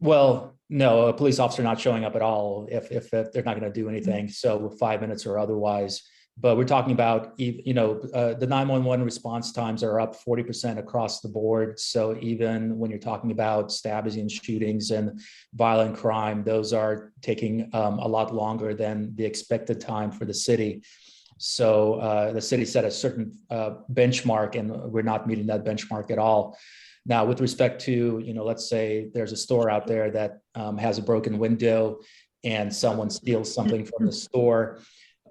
Well, no, a police officer not showing up at all if they're not going to do anything. So 5 minutes or otherwise. But we're talking about, you know, the 911 response times are up 40% across the board. So even when you're talking about stabbings and shootings and violent crime, those are taking a lot longer than the expected time for the city. So the city set a certain benchmark, and we're not meeting that benchmark at all. Now, with respect to, you know, let's say there's a store out there that has a broken window and someone steals something from the store,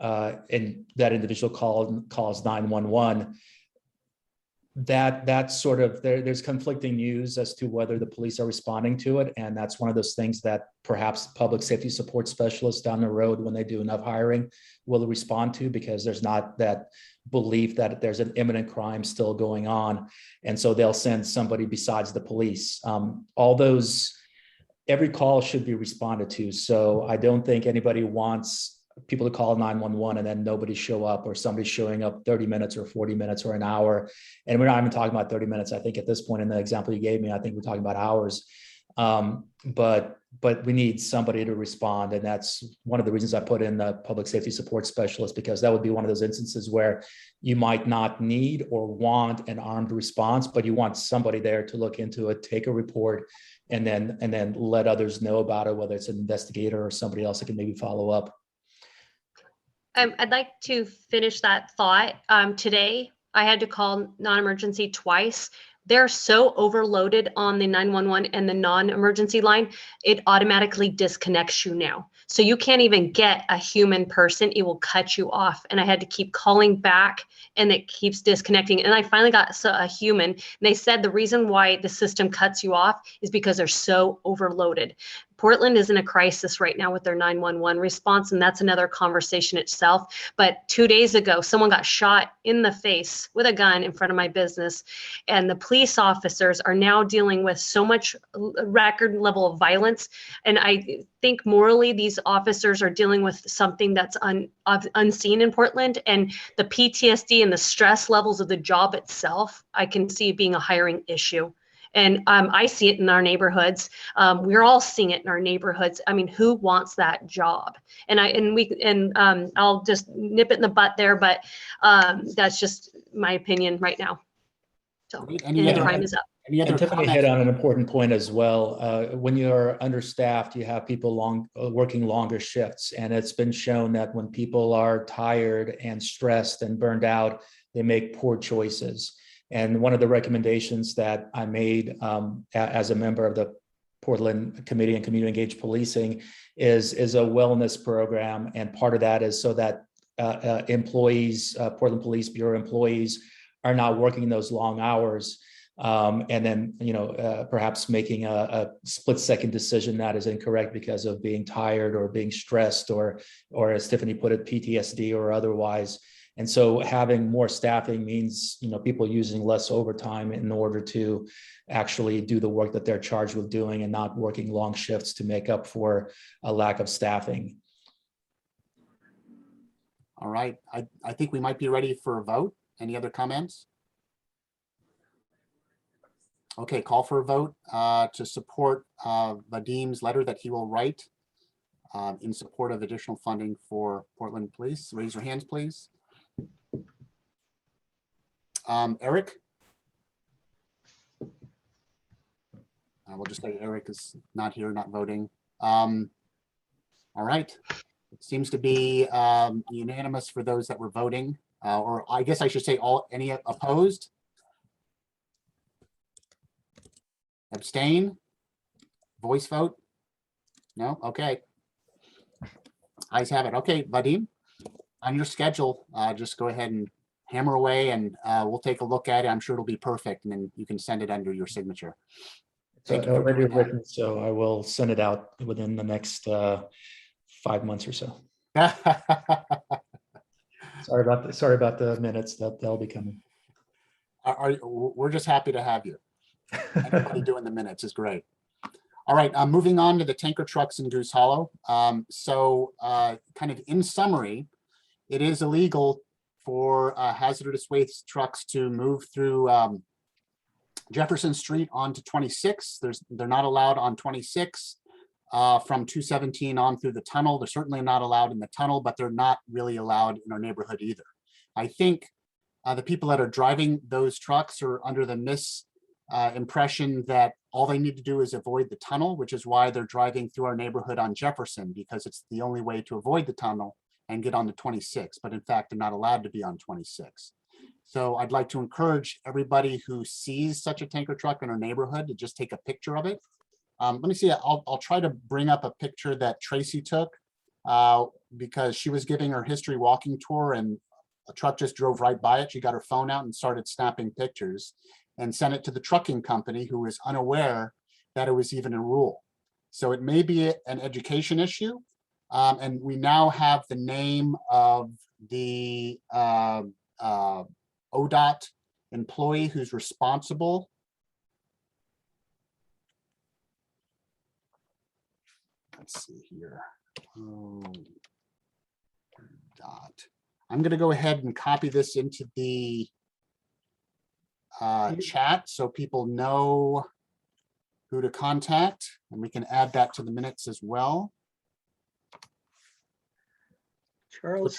and that individual calls 911. That sort of, there's conflicting news as to whether the police are responding to it. And that's one of those things that perhaps public safety support specialists down the road, when they do enough hiring, will respond to, because there's not that belief that there's an imminent crime still going on. And so they'll send somebody besides the police. Every call should be responded to. So I don't think anybody wants people to call 911 and then nobody show up, or somebody showing up 30 minutes or 40 minutes or an hour. And we're not even talking about 30 minutes. I think at this point in the example you gave me, I think we're talking about hours. But we need somebody to respond. And that's one of the reasons I put in the public safety support specialist, because that would be one of those instances where you might not need or want an armed response, but you want somebody there to look into it, take a report, and then let others know about it, whether it's an investigator or somebody else that can maybe follow up. I'd like to finish that thought. Today, I had to call non-emergency twice. They're so overloaded on the 911 and the non-emergency line, it automatically disconnects you now. So you can't even get a human person, it will cut you off. And I had to keep calling back, and it keeps disconnecting. And I finally got a human, and they said the reason why the system cuts you off is because they're so overloaded. Portland is in a crisis right now with their 911 response, and that's another conversation itself. But 2 days ago, someone got shot in the face with a gun in front of my business, and the police officers are now dealing with so much record level of violence. And I think morally, these officers are dealing with something that's unseen in Portland, and the PTSD and the stress levels of the job itself, I can see being a hiring issue. And I see it in our neighborhoods. We're all seeing it in our neighborhoods. I mean, who wants that job? And I'll just nip it in the butt there, but that's just my opinion right now. So, and the time is up. Any other And Tiffany comments? hit on an important point as well. When you're understaffed, you have people working longer shifts. And it's been shown that when people are tired and stressed and burned out, they make poor choices. And one of the recommendations that I made as a member of the Portland Committee on Community Engaged Policing is a wellness program. And part of that is so that employees, Portland Police Bureau employees, are not working those long hours. And then, perhaps making a split-second decision that is incorrect because of being tired or being stressed or as Tiffany put it, PTSD or otherwise. And so having more staffing means, people using less overtime in order to actually do the work that they're charged with doing and not working long shifts to make up for a lack of staffing. All right, I think we might be ready for a vote. Any other comments? Okay, call for a vote to support Vadim's letter that he will write in support of additional funding for Portland Police. Raise your hands, please. Eric? We'll just say Eric is not here, not voting. All right. It seems to be unanimous for those that were voting, or I guess I should say any opposed? Abstain? Voice vote? No? Okay. Ayes have it. Okay, Vadim, on your schedule, just go ahead and hammer away and we'll take a look at it. I'm sure it'll be perfect and then you can send it under your signature. It's already written, so I will send it out within the next 5 months or so. Sorry about the minutes they'll be coming. We're just happy to have you. Anybody doing the minutes is great. All right, moving on to the tanker trucks in Goose Hollow. Kind of in summary, it is illegal for hazardous waste trucks to move through Jefferson Street onto 26. They're not allowed on 26 from 217 on through the tunnel. They're certainly not allowed in the tunnel, but they're not really allowed in our neighborhood either. I think the people that are driving those trucks are under the impression that all they need to do is avoid the tunnel, which is why they're driving through our neighborhood on Jefferson, because it's the only way to avoid the tunnel and get on to 26. But in fact, they're not allowed to be on 26. So I'd like to encourage everybody who sees such a tanker truck in our neighborhood to just take a picture of it. Let me see, I'll try to bring up a picture that Tracy took because she was giving her history walking tour and a truck just drove right by it. She got her phone out and started snapping pictures and sent it to the trucking company, who was unaware that it was even a rule. So it may be an education issue. And we now have the name of the ODOT employee who's responsible. Let's see here. ODOT. I'm going to go ahead and copy this into the chat so people know who to contact, and we can add that to the minutes as well. Charles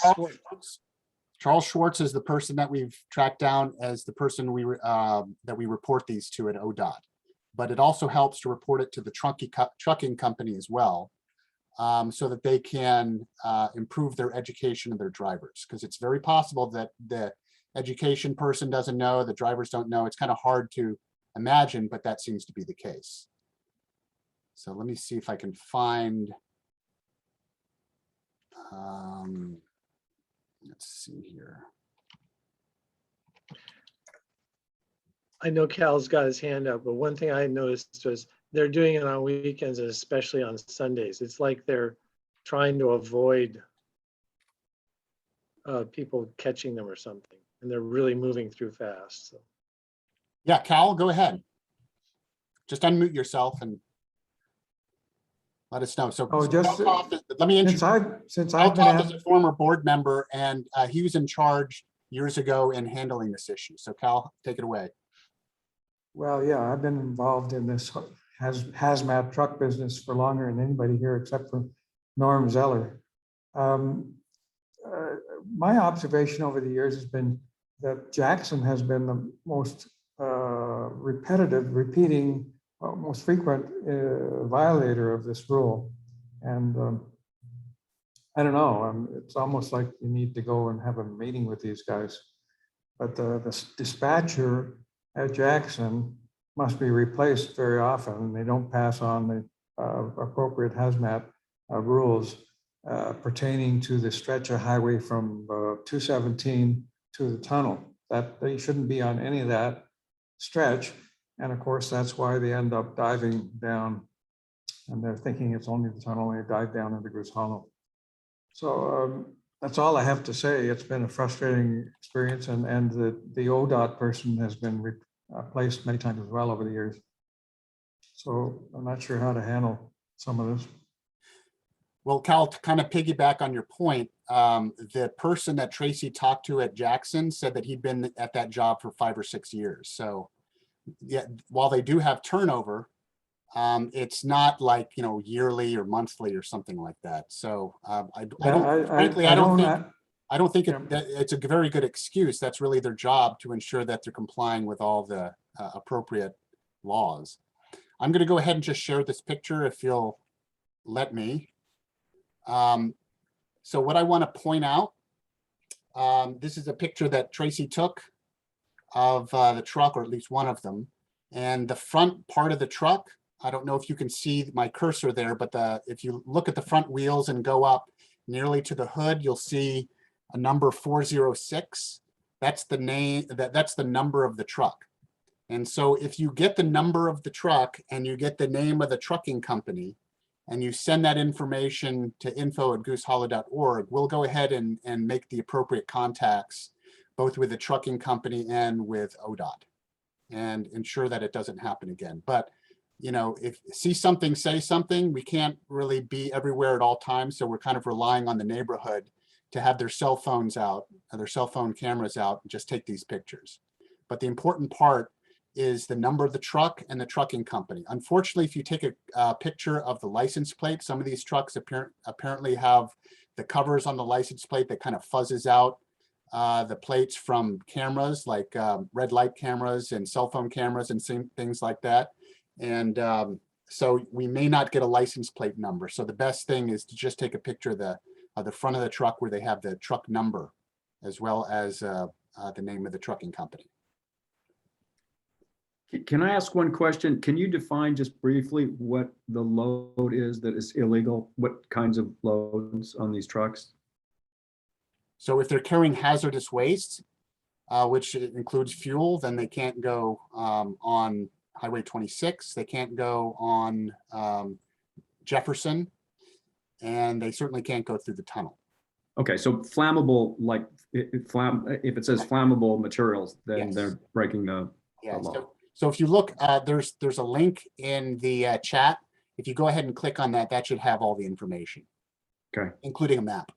Schwartz is the person that we've tracked down as the person that we report these to at ODOT, but it also helps to report it to the trucking company as well, so that they can improve their education of their drivers, because it's very possible that the education person doesn't know, the drivers don't know. It's kind of hard to imagine, but that seems to be the case. So let me see if I can find, let's see here. I know Cal's got his hand up, but one thing I noticed was they're doing it on weekends, and especially on Sundays. It's like they're trying to avoid people catching them or something, and they're really moving through fast. So. Yeah, Cal, go ahead. Just unmute yourself and let us know. So, let me introduce. Since I've been as a former board member, and he was in charge years ago in handling this issue. So, Cal, take it away. Well, yeah, I've been involved in this hazmat truck business for longer than anybody here except for Norm Zeller. My observation over the years has been that Jackson has been the most repetitive, repeating, most frequent violator of this rule. And I don't know, it's almost like you need to go and have a meeting with these guys. But the dispatcher at Jackson must be replaced very often. They don't pass on the appropriate hazmat rules pertaining to the stretch of highway from 217 to the tunnel. That they shouldn't be on any of that stretch. And of course, that's why they end up diving down, and they're thinking it's only the tunnel, and they dive down into Goose Hollow. So that's all I have to say. It's been a frustrating experience, and the ODOT person has been replaced many times as well over the years. So I'm not sure how to handle some of this. Well, Cal, to kind of piggyback on your point, the person that Tracy talked to at Jackson said that he'd been at that job for 5 or 6 years. So yeah, while they do have turnover, it's not like, you know, yearly or monthly or something like that. So I don't think it's a very good excuse. That's really their job, to ensure that they're complying with all the appropriate laws. I'm going to go ahead and just share this picture if you'll let me. So what I want to point out, this is a picture that Tracy took of the truck, or at least one of them. And the front part of the truck, I don't know if you can see my cursor there, but if you look at the front wheels and go up nearly to the hood, you'll see a number 406. That's the name, that's the number of the truck. And so if you get the number of the truck and you get the name of the trucking company, and you send that information to info@goosehollow.org, we'll go ahead and make the appropriate contacts, both with the trucking company and with ODOT, and ensure that it doesn't happen again. But, you know, if see something, say something, we can't really be everywhere at all times. So we're kind of relying on the neighborhood to have their cell phones out, their cell phone cameras out, and just take these pictures. But the important part is the number of the truck and the trucking company. Unfortunately, if you take a picture of the license plate, some of these trucks apparently have the covers on the license plate that kind of fuzzes out the plates from cameras, like red light cameras and cell phone cameras and things like that. And so we may not get a license plate number. So the best thing is to just take a picture of the front of the truck where they have the truck number, as well as the name of the trucking company. Can I ask one question? Can you define just briefly what the load is that is illegal? What kinds of loads on these trucks? So if they're carrying hazardous waste, which includes fuel, then they can't go on Highway 26. They can't go on Jefferson, and they certainly can't go through the tunnel. Okay, so flammable, like if it says flammable materials, then Yes. they're breaking the law. So if you look, there's a link in the chat. If you go ahead and click on that, that should have all the information, okay, including a map.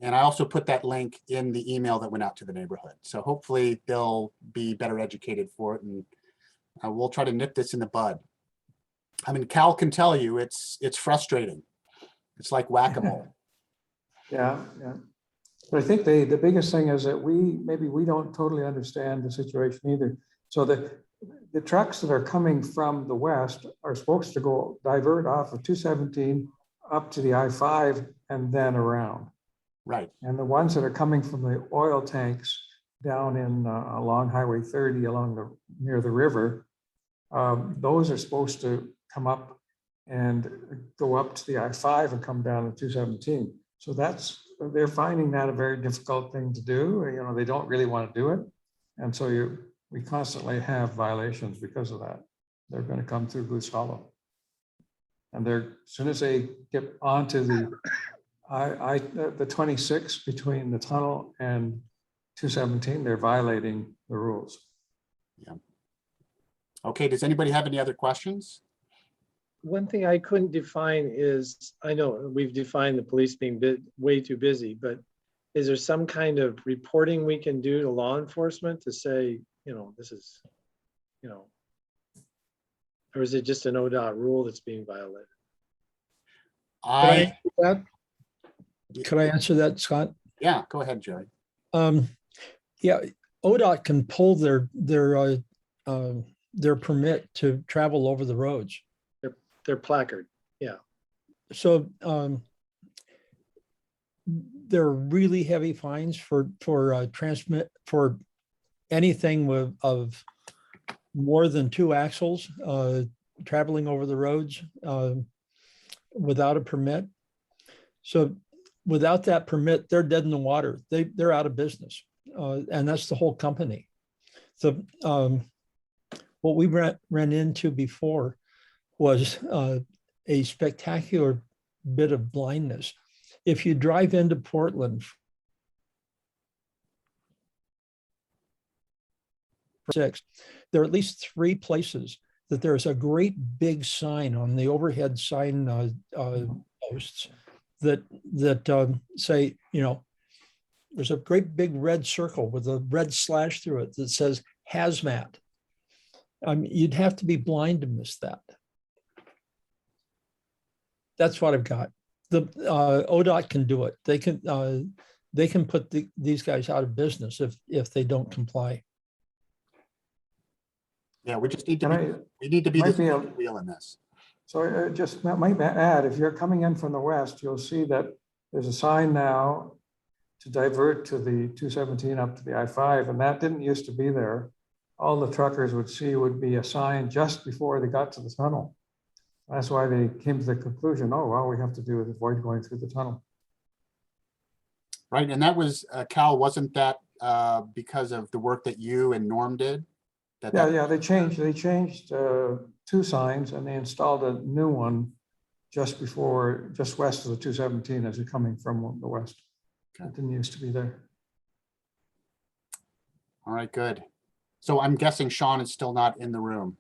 And I also put that link in the email that went out to the neighborhood. So hopefully they'll be better educated for it, and we'll try to nip this in the bud. I mean, Cal can tell you it's frustrating. It's like whack-a-mole. Yeah. But I think the biggest thing is that maybe we don't totally understand the situation either. So the trucks that are coming from the west are supposed to divert off of 217 up to the I-5 and then around. Right. And the ones that are coming from the oil tanks down in along Highway 30 near the river, those are supposed to come up and go up to the I-5 and come down to 217. So they're finding that a very difficult thing to do. You know, they don't really want to do it. And so we constantly have violations because of that. They're going to come through Goose Hollow. And as soon as they get onto the 26 between the tunnel and 217, they're violating the rules. Yeah. Okay, does anybody have any other questions? One thing I couldn't define is, I know we've defined the police being way too busy, but is there some kind of reporting we can do to law enforcement to say, you know, this is, you know, or is it just an ODOT rule that's being violated? Could I answer that, Scott? Yeah, go ahead, Jerry. Yeah, ODOT can pull their their permit to travel over the roads. Their placard, yeah. So there are really heavy fines for anything of more than 2 axles traveling over the roads without a permit. So without that permit, they're dead in the water. They're out of business, and that's the whole company. So what we ran into before was a spectacular bit of blindness. If you drive into Portland there are at least 3 places that there's a great big sign on the overhead sign posts that say, there's a great big red circle with a red slash through it that says hazmat. You'd have to be blind to miss that. That's what I've got. The ODOT can do it. They can put these guys out of business if they don't comply. Yeah, we just need to be the wheel in this. So just might add, if you're coming in from the west, you'll see that there's a sign now to divert to the 217 up to the I-5, and that didn't used to be there. All the truckers would see would be a sign just before they got to the tunnel. That's why they came to the conclusion, oh, well, we have to avoid going through the tunnel. Right, and that was, Cal, wasn't that because of the work that you and Norm did? Yeah, they changed 2 signs and they installed a new one just west of the 217 as you're coming from the west. Okay. It didn't used to be there. All right, good. So I'm guessing Sean is still not in the room.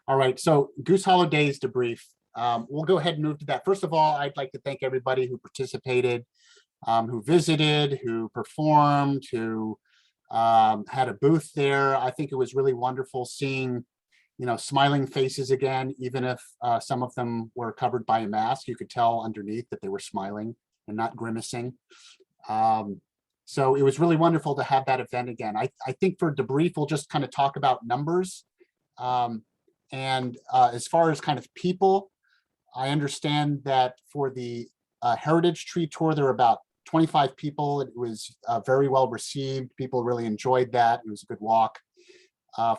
All right, so Goose Hollow Days debrief. We'll go ahead and move to that. First of all, I'd like to thank everybody who participated, who visited, who performed, who had a booth there. I think it was really wonderful seeing, smiling faces again, even if some of them were covered by a mask. You could tell underneath that they were smiling and not grimacing. So it was really wonderful to have that event again. I think for debrief, we'll just kind of talk about numbers. As far as kind of people, I understand that for the Heritage Tree Tour, there were about 25 people. It was very well received. People really enjoyed that. It was a good walk.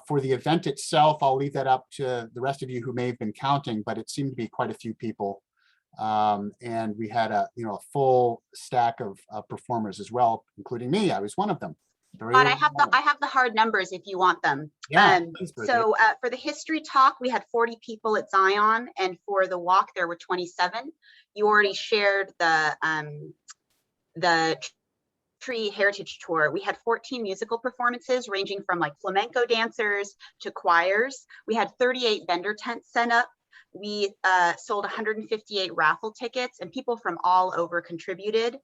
For the event itself, I'll leave that up to the rest of you who may have been counting, but it seemed to be quite a few people. And we had a full stack of performers as well, including me. I was one of them. But I have the hard numbers if you want them. Yeah. So for the history talk, we had 40 people at Zion, and for the walk, there were 27. You already shared the Tree Heritage Tour. We had 14 musical performances ranging from like flamenco dancers to choirs. We had 38 vendor tents set up. We sold 158 raffle tickets, and people from all over contributed.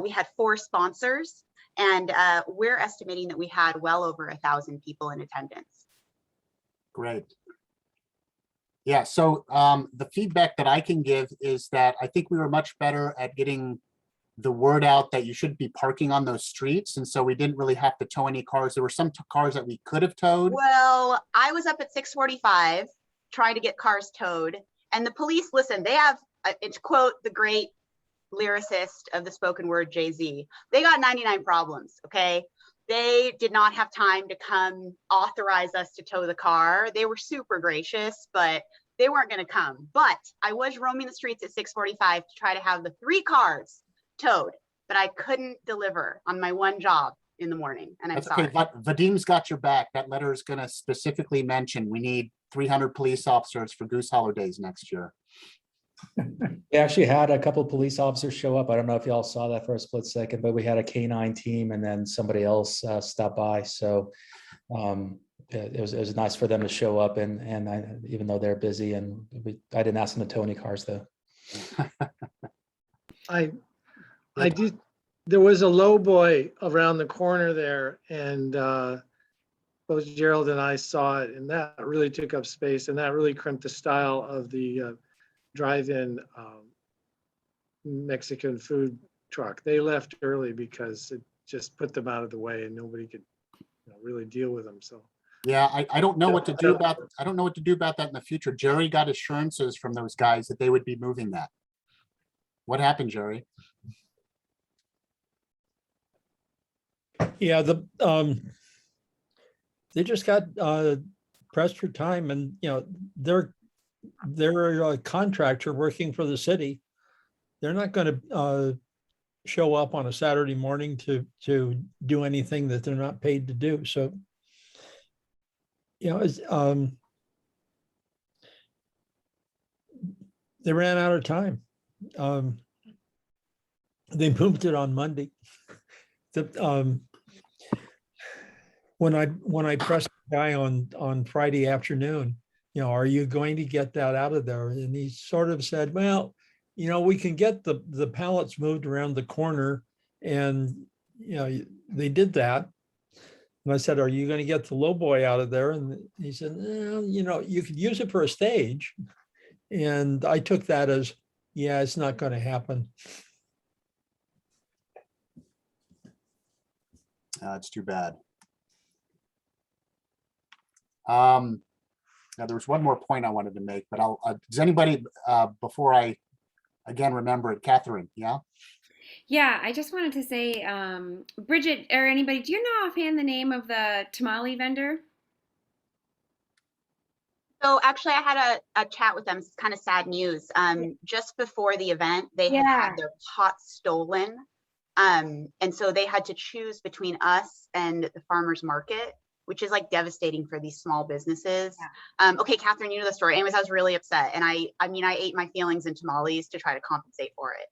We had 4 sponsors, and we're estimating that we had well over 1,000 people in attendance. Great. Yeah, so the feedback that I can give is that I think we were much better at getting the word out that you shouldn't be parking on those streets. And so we didn't really have to tow any cars. There were some cars that we could have towed. Well, I was up at 6:45 trying to get cars towed. And the police, listen, they have, to quote the great lyricist of the spoken word, Jay-Z, they got 99 problems, okay? They did not have time to come authorize us to tow the car. They were super gracious, but they weren't gonna come. But I was roaming the streets at 6:45 to try to have the 3 cars towed, but I couldn't deliver on my one job in the morning, and I'm sorry. Okay, Vadim's got your back. That letter is going to specifically mention we need 300 police officers for Goose Hollow Days next year. We actually had a couple of police officers show up. I don't know if y'all saw that for a split second, but we had a K9 team and then somebody else stop by. So it was nice for them to show up, and even though they're busy, and I didn't ask them to tow any cars though. I did. There was a low boy around the corner there, and both Gerald and I saw it, and that really took up space, and that really crimped the style of the drive-in Mexican food truck. They left early because it just put them out of the way, and nobody could really deal with them. So Yeah, I don't know what to do about, I don't know what to do about that in the future. Jerry got assurances from those guys that they would be moving that. What happened, Jerry? Yeah, they just got pressed for time, and they're a contractor working for the city. They're not going to show up on a Saturday morning to do anything that they're not paid to do. So, it's, they ran out of time. They moved it on Monday. When I pressed the guy on Friday afternoon, are you going to get that out of there? And he sort of said, well, we can get the pallets moved around the corner, and they did that. And I said, are you going to get the low boy out of there? And he said, you could use it for a stage. And I took that as, yeah, it's not going to happen. It's too bad. Now there was one more point I wanted to make, but does anybody, before I again remember it, Catherine, yeah? Yeah, I just wanted to say, Bridget or anybody, do you know offhand the name of the tamale vendor? So actually I had a chat with them. It's kind of sad news. Just before the event, they had their pots stolen. And so they had to choose between us and the farmer's market, which is like devastating for these small businesses. Okay, Catherine, you know the story. Anyways, I was really upset. And I mean, I ate my feelings in tamales to try to compensate for it.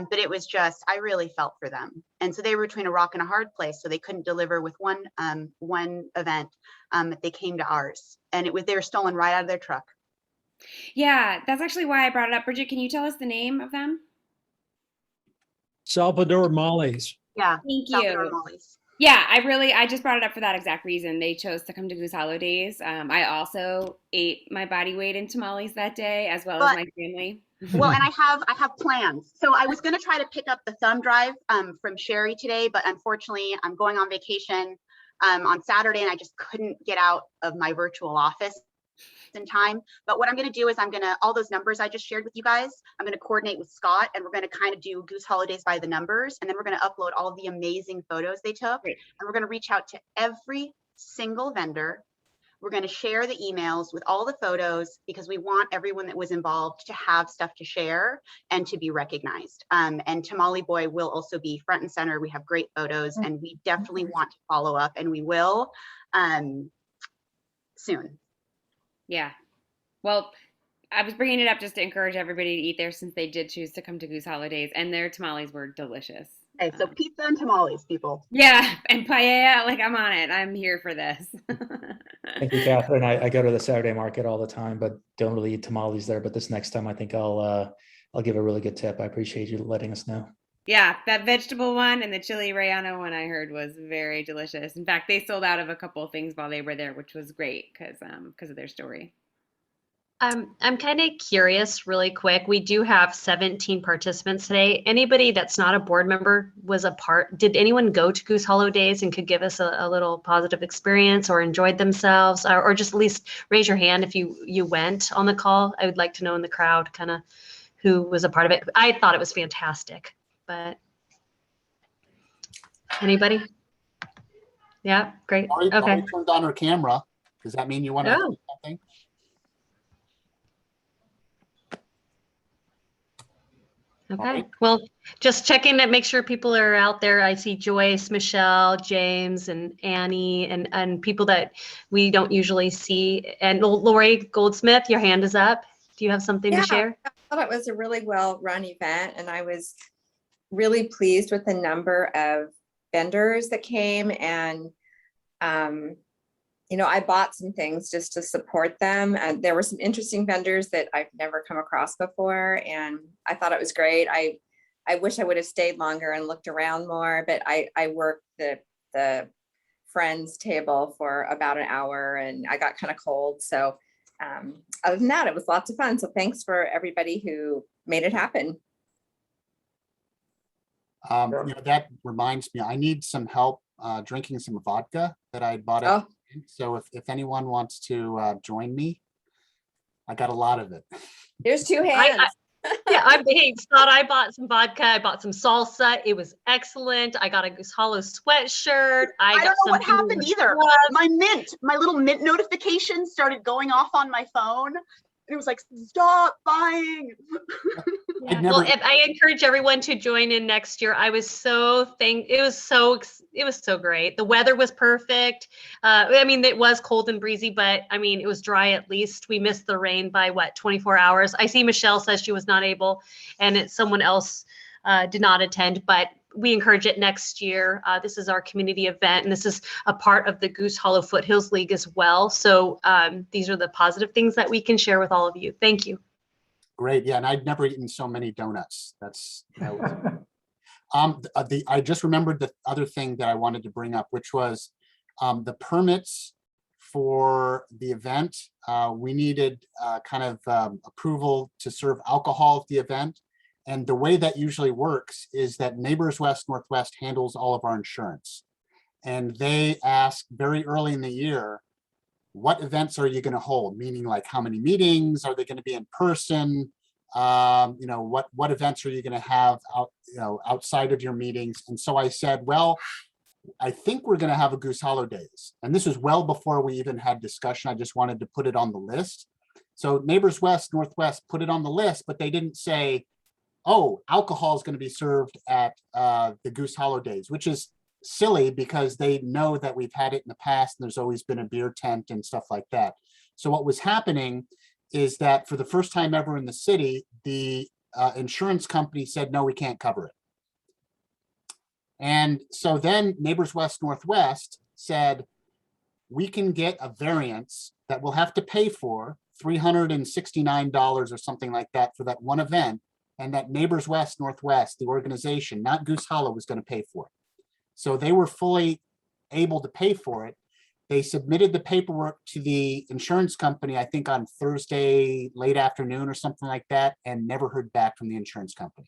But it was just, I really felt for them. And so they were between a rock and a hard place. So they couldn't deliver with one event, but they came to ours, and they were stolen right out of their truck. Yeah, that's actually why I brought it up. Bridget, can you tell us the name of them? Salvador Molly's. Yeah, thank Salvador you. Molly's. Yeah, I just brought it up for that exact reason. They chose to come to Goose Hollow Days. I also ate my body weight in tamales that day, as well as my family. Well, and I have plans. So I was going to try to pick up the thumb drive from Sherry today, but unfortunately I'm going on vacation on Saturday, and I just couldn't get out of my virtual office in time. But what I'm going to do is all those numbers I just shared with you guys, I'm going to coordinate with Scott, and we're going to kind of do Goose Holidays by the numbers. And then we're going to upload all the amazing photos they took. Great. And we're going to reach out to every single vendor. We're going to share the emails with all the photos, because we want everyone that was involved to have stuff to share and to be recognized. And Tamale Boy will also be front and center. We have great photos, and we definitely want to follow up, and we will soon. Yeah. Well, I was bringing it up just to encourage everybody to eat there, since they did choose to come to Goose Holidays, and their tamales were delicious. Okay, so pizza and tamales, people. Yeah, and paella, like I'm on it. I'm here for this. Thank you, Catherine. I go to the Saturday market all the time, but don't really eat tamales there. But this next time, I think I'll give a really good tip. I appreciate you letting us know. Yeah, that vegetable one and the chili relleno one I heard was very delicious. In fact, they sold out of a couple of things while they were there, which was great because of their story. I'm kind of curious really quick. We do have 17 participants today. Anybody that's not a board member was a part. Did anyone go to Goose Hollow Days and could give us a little positive experience or enjoyed themselves, or just at least raise your hand if you went on the call? I would like to know in the crowd kind of who was a part of it. I thought it was fantastic, but anybody? Yeah, great. Laurie Okay. turned on her camera. Does that mean you want to say something? Okay, well, just checking to make sure people are out there. I see Joyce, Michelle, James, and Annie, and people that we don't usually see. And Lori Goldsmith, your hand is up. Do you have something to share? I thought it was a really well-run event, and I was really pleased with the number of vendors that came, and I bought some things just to support them. And there were some interesting vendors that I've never come across before, and I thought it was great. I wish I would have stayed longer and looked around more, but I worked the friends table for about an hour, and I got kind of cold. So other than that, it was lots of fun. So thanks for everybody who made it happen. That reminds me, I need some help drinking some vodka that I bought. Oh. So if anyone wants to join me, I got a lot of it. There's two hands. Yeah, hey, Scott, I bought some vodka. I bought some salsa. It was excellent. I got a Goose Hollow sweatshirt. I don't know what happened either. My little mint notification started going off on my phone. And it was like, stop buying. Yeah. Well, I encourage everyone to join in next year. I was it was so great. The weather was perfect. I mean, it was cold and breezy, but I mean, it was dry at least. We missed the rain by 24 hours. I see Michelle says she was not able, and someone else did not attend, but we encourage it next year. This is our community event, and this is a part of the Goose Hollow Foothills League as well. So these are the positive things that we can share with all of you. Thank you. Great. Yeah, and I'd never eaten so many donuts. That was I just remembered the other thing that I wanted to bring up, which was the permits for the event. We needed kind of approval to serve alcohol at the event. And the way that usually works is that Neighbors West Northwest handles all of our insurance. And they ask very early in the year, what events are you going to hold? Meaning, like, how many meetings are they going to be in person? What events are you going to have outside of your meetings? And so I said, well, I think we're going to have a Goose Hollow Days. And this was well before we even had discussion. I just wanted to put it on the list. So Neighbors West Northwest put it on the list, but they didn't say, oh, alcohol is going to be served at the Goose Hollow Days, which is silly because they know that we've had it in the past and there's always been a beer tent and stuff like that. So what was happening is that for the first time ever in the city, the insurance company said, no, we can't cover it. And so then Neighbors West Northwest said, we can get a variance that we'll have to pay for $369 or something like that for that one event. And that Neighbors West Northwest, the organization, not Goose Hollow, was going to pay for it. So they were fully able to pay for it. They submitted the paperwork to the insurance company, I think on Thursday, late afternoon or something like that, and never heard back from the insurance company.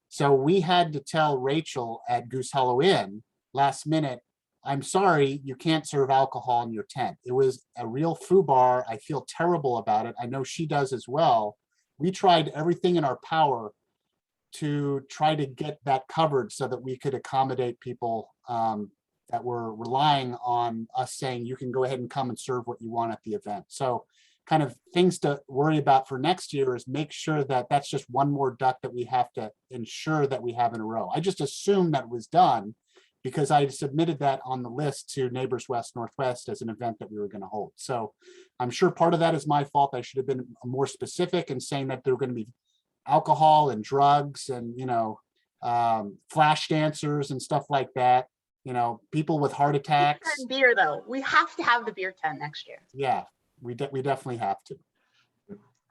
So we had to tell Rachel at Goose Hollow Inn last minute, I'm sorry, you can't serve alcohol in your tent. It was a real foobar. I feel terrible about it. I know she does as well. We tried everything in our power to try to get that covered so that we could accommodate people that were relying on us saying, you can go ahead and come and serve what you want at the event. So kind of things to worry about for next year is make sure that that's just one more duck that we have to ensure that we have in a row. I just assumed that was done because I submitted that on the list to Neighbors West Northwest as an event that we were going to hold. So I'm sure part of that is my fault. I should have been more specific in saying that there were going to be alcohol and drugs and, flash dancers and stuff like that. People with heart attacks. Beer, though. We have to have the beer tent next year. Yeah, we definitely have to.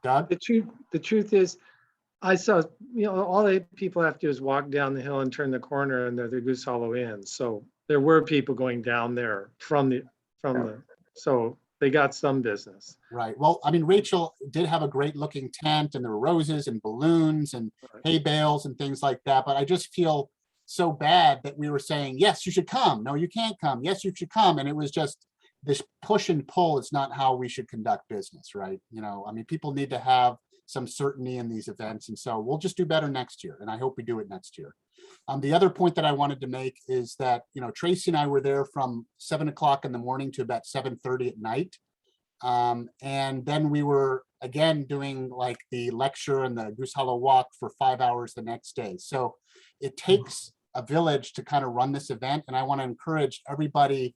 Doug? The truth is, I saw, all the people have to do is walk down the hill and turn the corner and they're the Goose Hollow Inn. So there were people going down there so they got some business. Right. Well, I mean, Rachel did have a great looking tent and there were roses and balloons and hay bales and things like that. But I just feel so bad that we were saying, yes, you should come. No, you can't come. Yes, you should come. And it was just this push and pull. It's not how we should conduct business, right? I mean, people need to have some certainty in these events. And so we'll just do better next year. And I hope we do it next year. The other point that I wanted to make is that, Tracy and I were there from 7 o'clock in the morning to about 7:30 at night. And then we were again doing like the lecture and the Goose Hollow Walk for 5 hours the next day. So it takes a village to kind of run this event. And I want to encourage everybody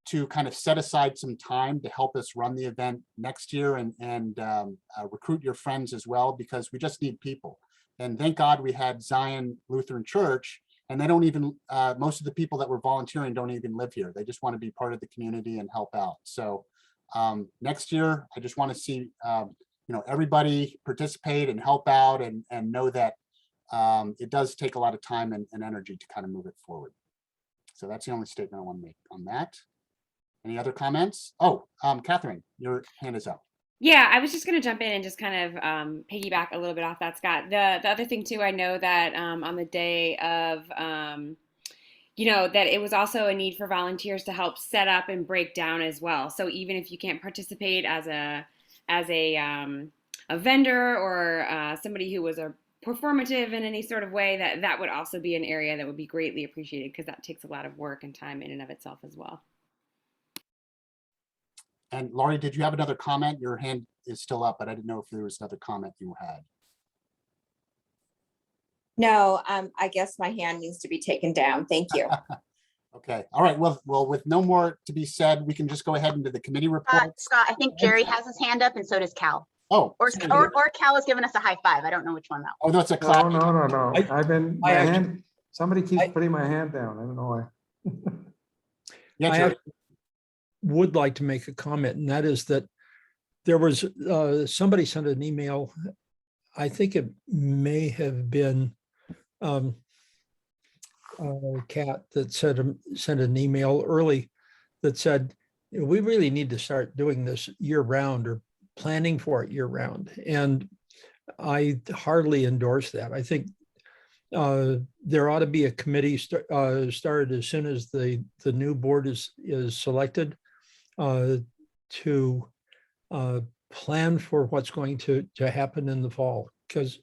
to kind of set aside some time to help us run the event next year and recruit your friends as well, because we just need people. And thank God we had Zion Lutheran Church, and they don't even, most of the people that were volunteering don't even live here. They just want to be part of the community and help out. So next year, I just want to see, everybody participate and help out and know that it does take a lot of time and energy to kind of move it forward. So that's the only statement I want to make on that. Any other comments? Oh, Catherine, your hand is up. Yeah, I was just going to jump in and just kind of piggyback a little bit off that, Scott. The other thing too, I know that on the day of, that it was also a need for volunteers to help set up and break down as well. So even if you can't participate as a vendor or somebody who was a performative in any sort of way, that would also be an area that would be greatly appreciated, because that takes a lot of work and time in and of itself as well. And Laurie, did you have another comment? Your hand is still up, but I didn't know if there was another comment you had. No, I guess my hand needs to be taken down. Thank you. Okay. All right. Well, with no more to be said, we can just go ahead into the committee reports. Scott, I think Jerry has his hand up and so does Cal. Oh, Or Cal has given us a high five. I don't know which one though. oh, no, it's a No, clap. no. I've been, my actually- hand, somebody keeps putting my hand down. I don't know why. Yeah, I Jerry. actually would like to make a comment, and that is that there was somebody sent an email. I think it may have been Kat that sent an email early that said, we really need to start doing this year round or planning for it year round. And I hardly endorse that. I think there ought to be a committee started as soon as the new board is selected to plan for what's going to happen in the fall, because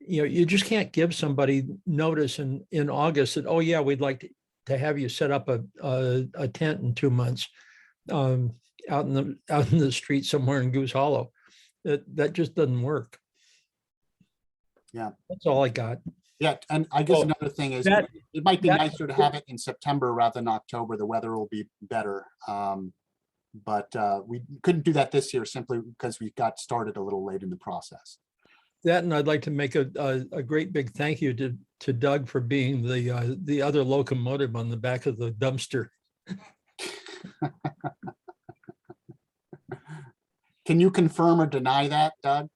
you just can't give somebody notice in August that, oh yeah, we'd like to have you set up a tent in 2 months out in the street somewhere in Goose Hollow. That just doesn't work. Yeah, that's all I got. Yeah, and I guess Oh, another thing is that- it might be that- nicer to have it in September rather than October. The weather will be better. But we couldn't do that this year simply because we got started a little late in the process. That, and I'd like to make a great big thank you to Doug for being the other locomotive on the back of the dumpster. Can you confirm or deny that, Doug?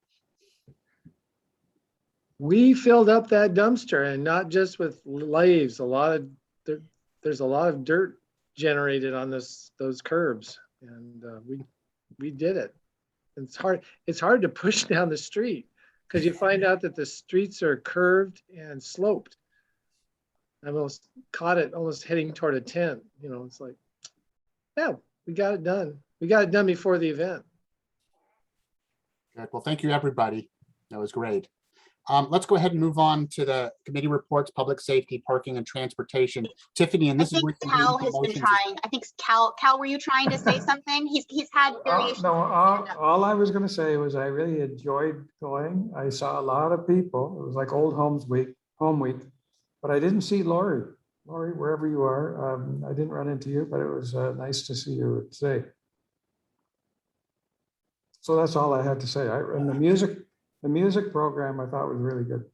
We filled up that dumpster, and not just with leaves. There's a lot of dirt generated on those curbs, and we did it. It's hard to push down the street because you find out that the streets are curved and sloped. I almost caught it almost heading toward a tent. It's like, yeah, we got it done. We got it done before the event. Good. Well, thank you, everybody. That was great. Let's go ahead and move on to the committee reports, public safety, parking, and transportation. Tiffany, and this is where Cal has been trying. I think Cal, were you trying to say something? He's had variations. No, all I was going to say was I really enjoyed going. I saw a lot of people. It was like old home week, but I didn't see Laurie. Laurie, wherever you are, I didn't run into you, but it was nice to see you today. So that's all I had to say. And the music program I thought was really good.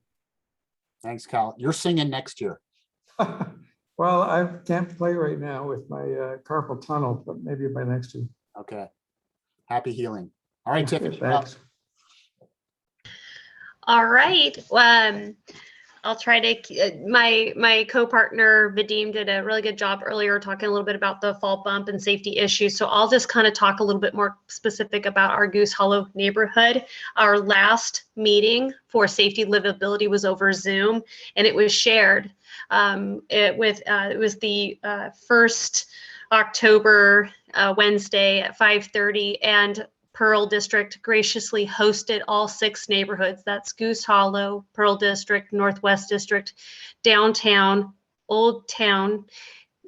Thanks, Cal. You're singing next year. Well, I can't play right now with my carpal tunnel, but maybe by next year. Okay. Happy healing. All right, Tiffany. Thanks. All right. I'll try to, my co-partner Vadim did a really good job earlier talking a little bit about the fall bump and safety issues. So I'll just kind of talk a little bit more specific about our Goose Hollow neighborhood. Our last meeting for safety livability was over Zoom, and it was shared. It was the first October Wednesday at 5:30, and Pearl District graciously hosted all 6 neighborhoods. That's Goose Hollow, Pearl District, Northwest District, Downtown, Old Town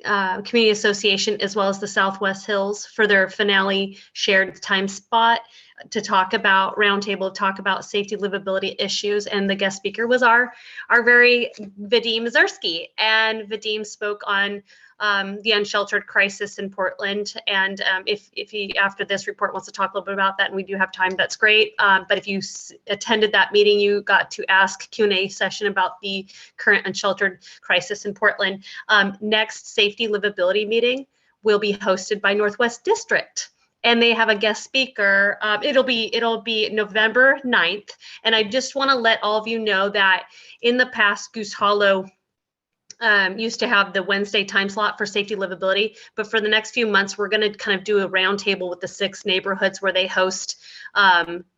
Community Association, as well as the Southwest Hills for their finale shared time spot to talk about roundtable, talk about safety livability issues. And the guest speaker was our very Vadim Zerski. And Vadim spoke on the unsheltered crisis in Portland. And if he, after this report, wants to talk a little bit about that, and we do have time, that's great. But if you attended that meeting, you got to ask Q&A session about the current unsheltered crisis in Portland. Next safety livability meeting will be hosted by Northwest District, and they have a guest speaker. It'll be November 9th. And I just want to let all of you know that in the past, Goose Hollow used to have the Wednesday time slot for safety livability, but for the next few months, we're going to kind of do a roundtable with the 6 neighborhoods where they host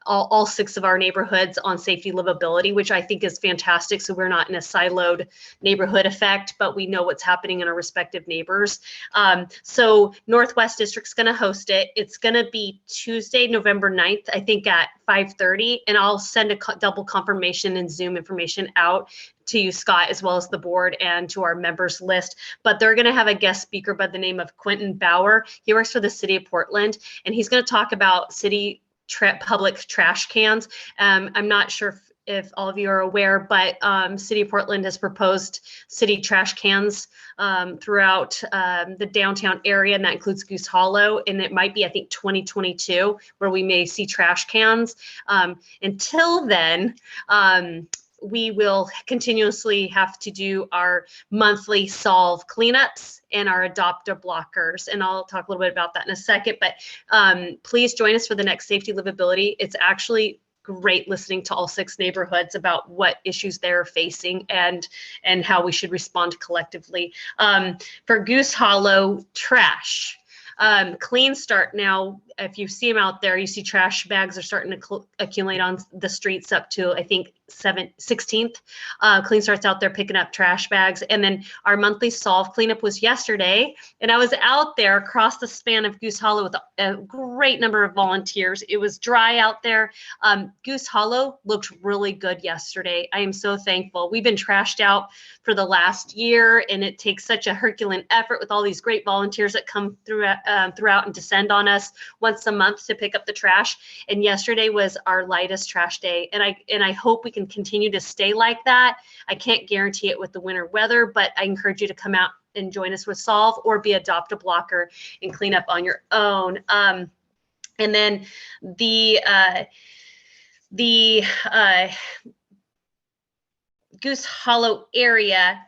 all 6 of our neighborhoods on safety livability, which I think is fantastic. So we're not in a siloed neighborhood effect, but we know what's happening in our respective neighbors. So Northwest District's going to host it. It's going to be Tuesday, November 9th, I think at 5:30, and I'll send a double confirmation and Zoom information out to you, Scott, as well as the board and to our members list. But they're going to have a guest speaker by the name of Quentin Bauer. He works for the city of Portland, and he's going to talk about city public trash cans. I'm not sure if all of you are aware, but City of Portland has proposed city trash cans throughout the downtown area, and that includes Goose Hollow. And it might be, I think, 2022 where we may see trash cans. Until then, we will continuously have to do our monthly solve cleanups and our adopter blockers. And I'll talk a little bit about that in a second, but please join us for the next safety livability. It's actually great listening to all 6 neighborhoods about what issues they're facing and how we should respond collectively. For Goose Hollow trash, clean start now. If you see them out there, you see trash bags are starting to accumulate on the streets up to, I think, 16th. Clean Start's out there picking up trash bags. And then our monthly solve cleanup was yesterday. And I was out there across the span of Goose Hollow with a great number of volunteers. It was dry out there. Goose Hollow looked really good yesterday. I am so thankful. We've been trashed out for the last year, and it takes such a Herculean effort with all these great volunteers that come throughout and descend on us once a month to pick up the trash. And yesterday was our lightest trash day. And I hope we can continue to stay like that. I can't guarantee it with the winter weather, but I encourage you to come out and join us with Solve or be adopt a blocker and clean up on your own. And then the Goose Hollow area,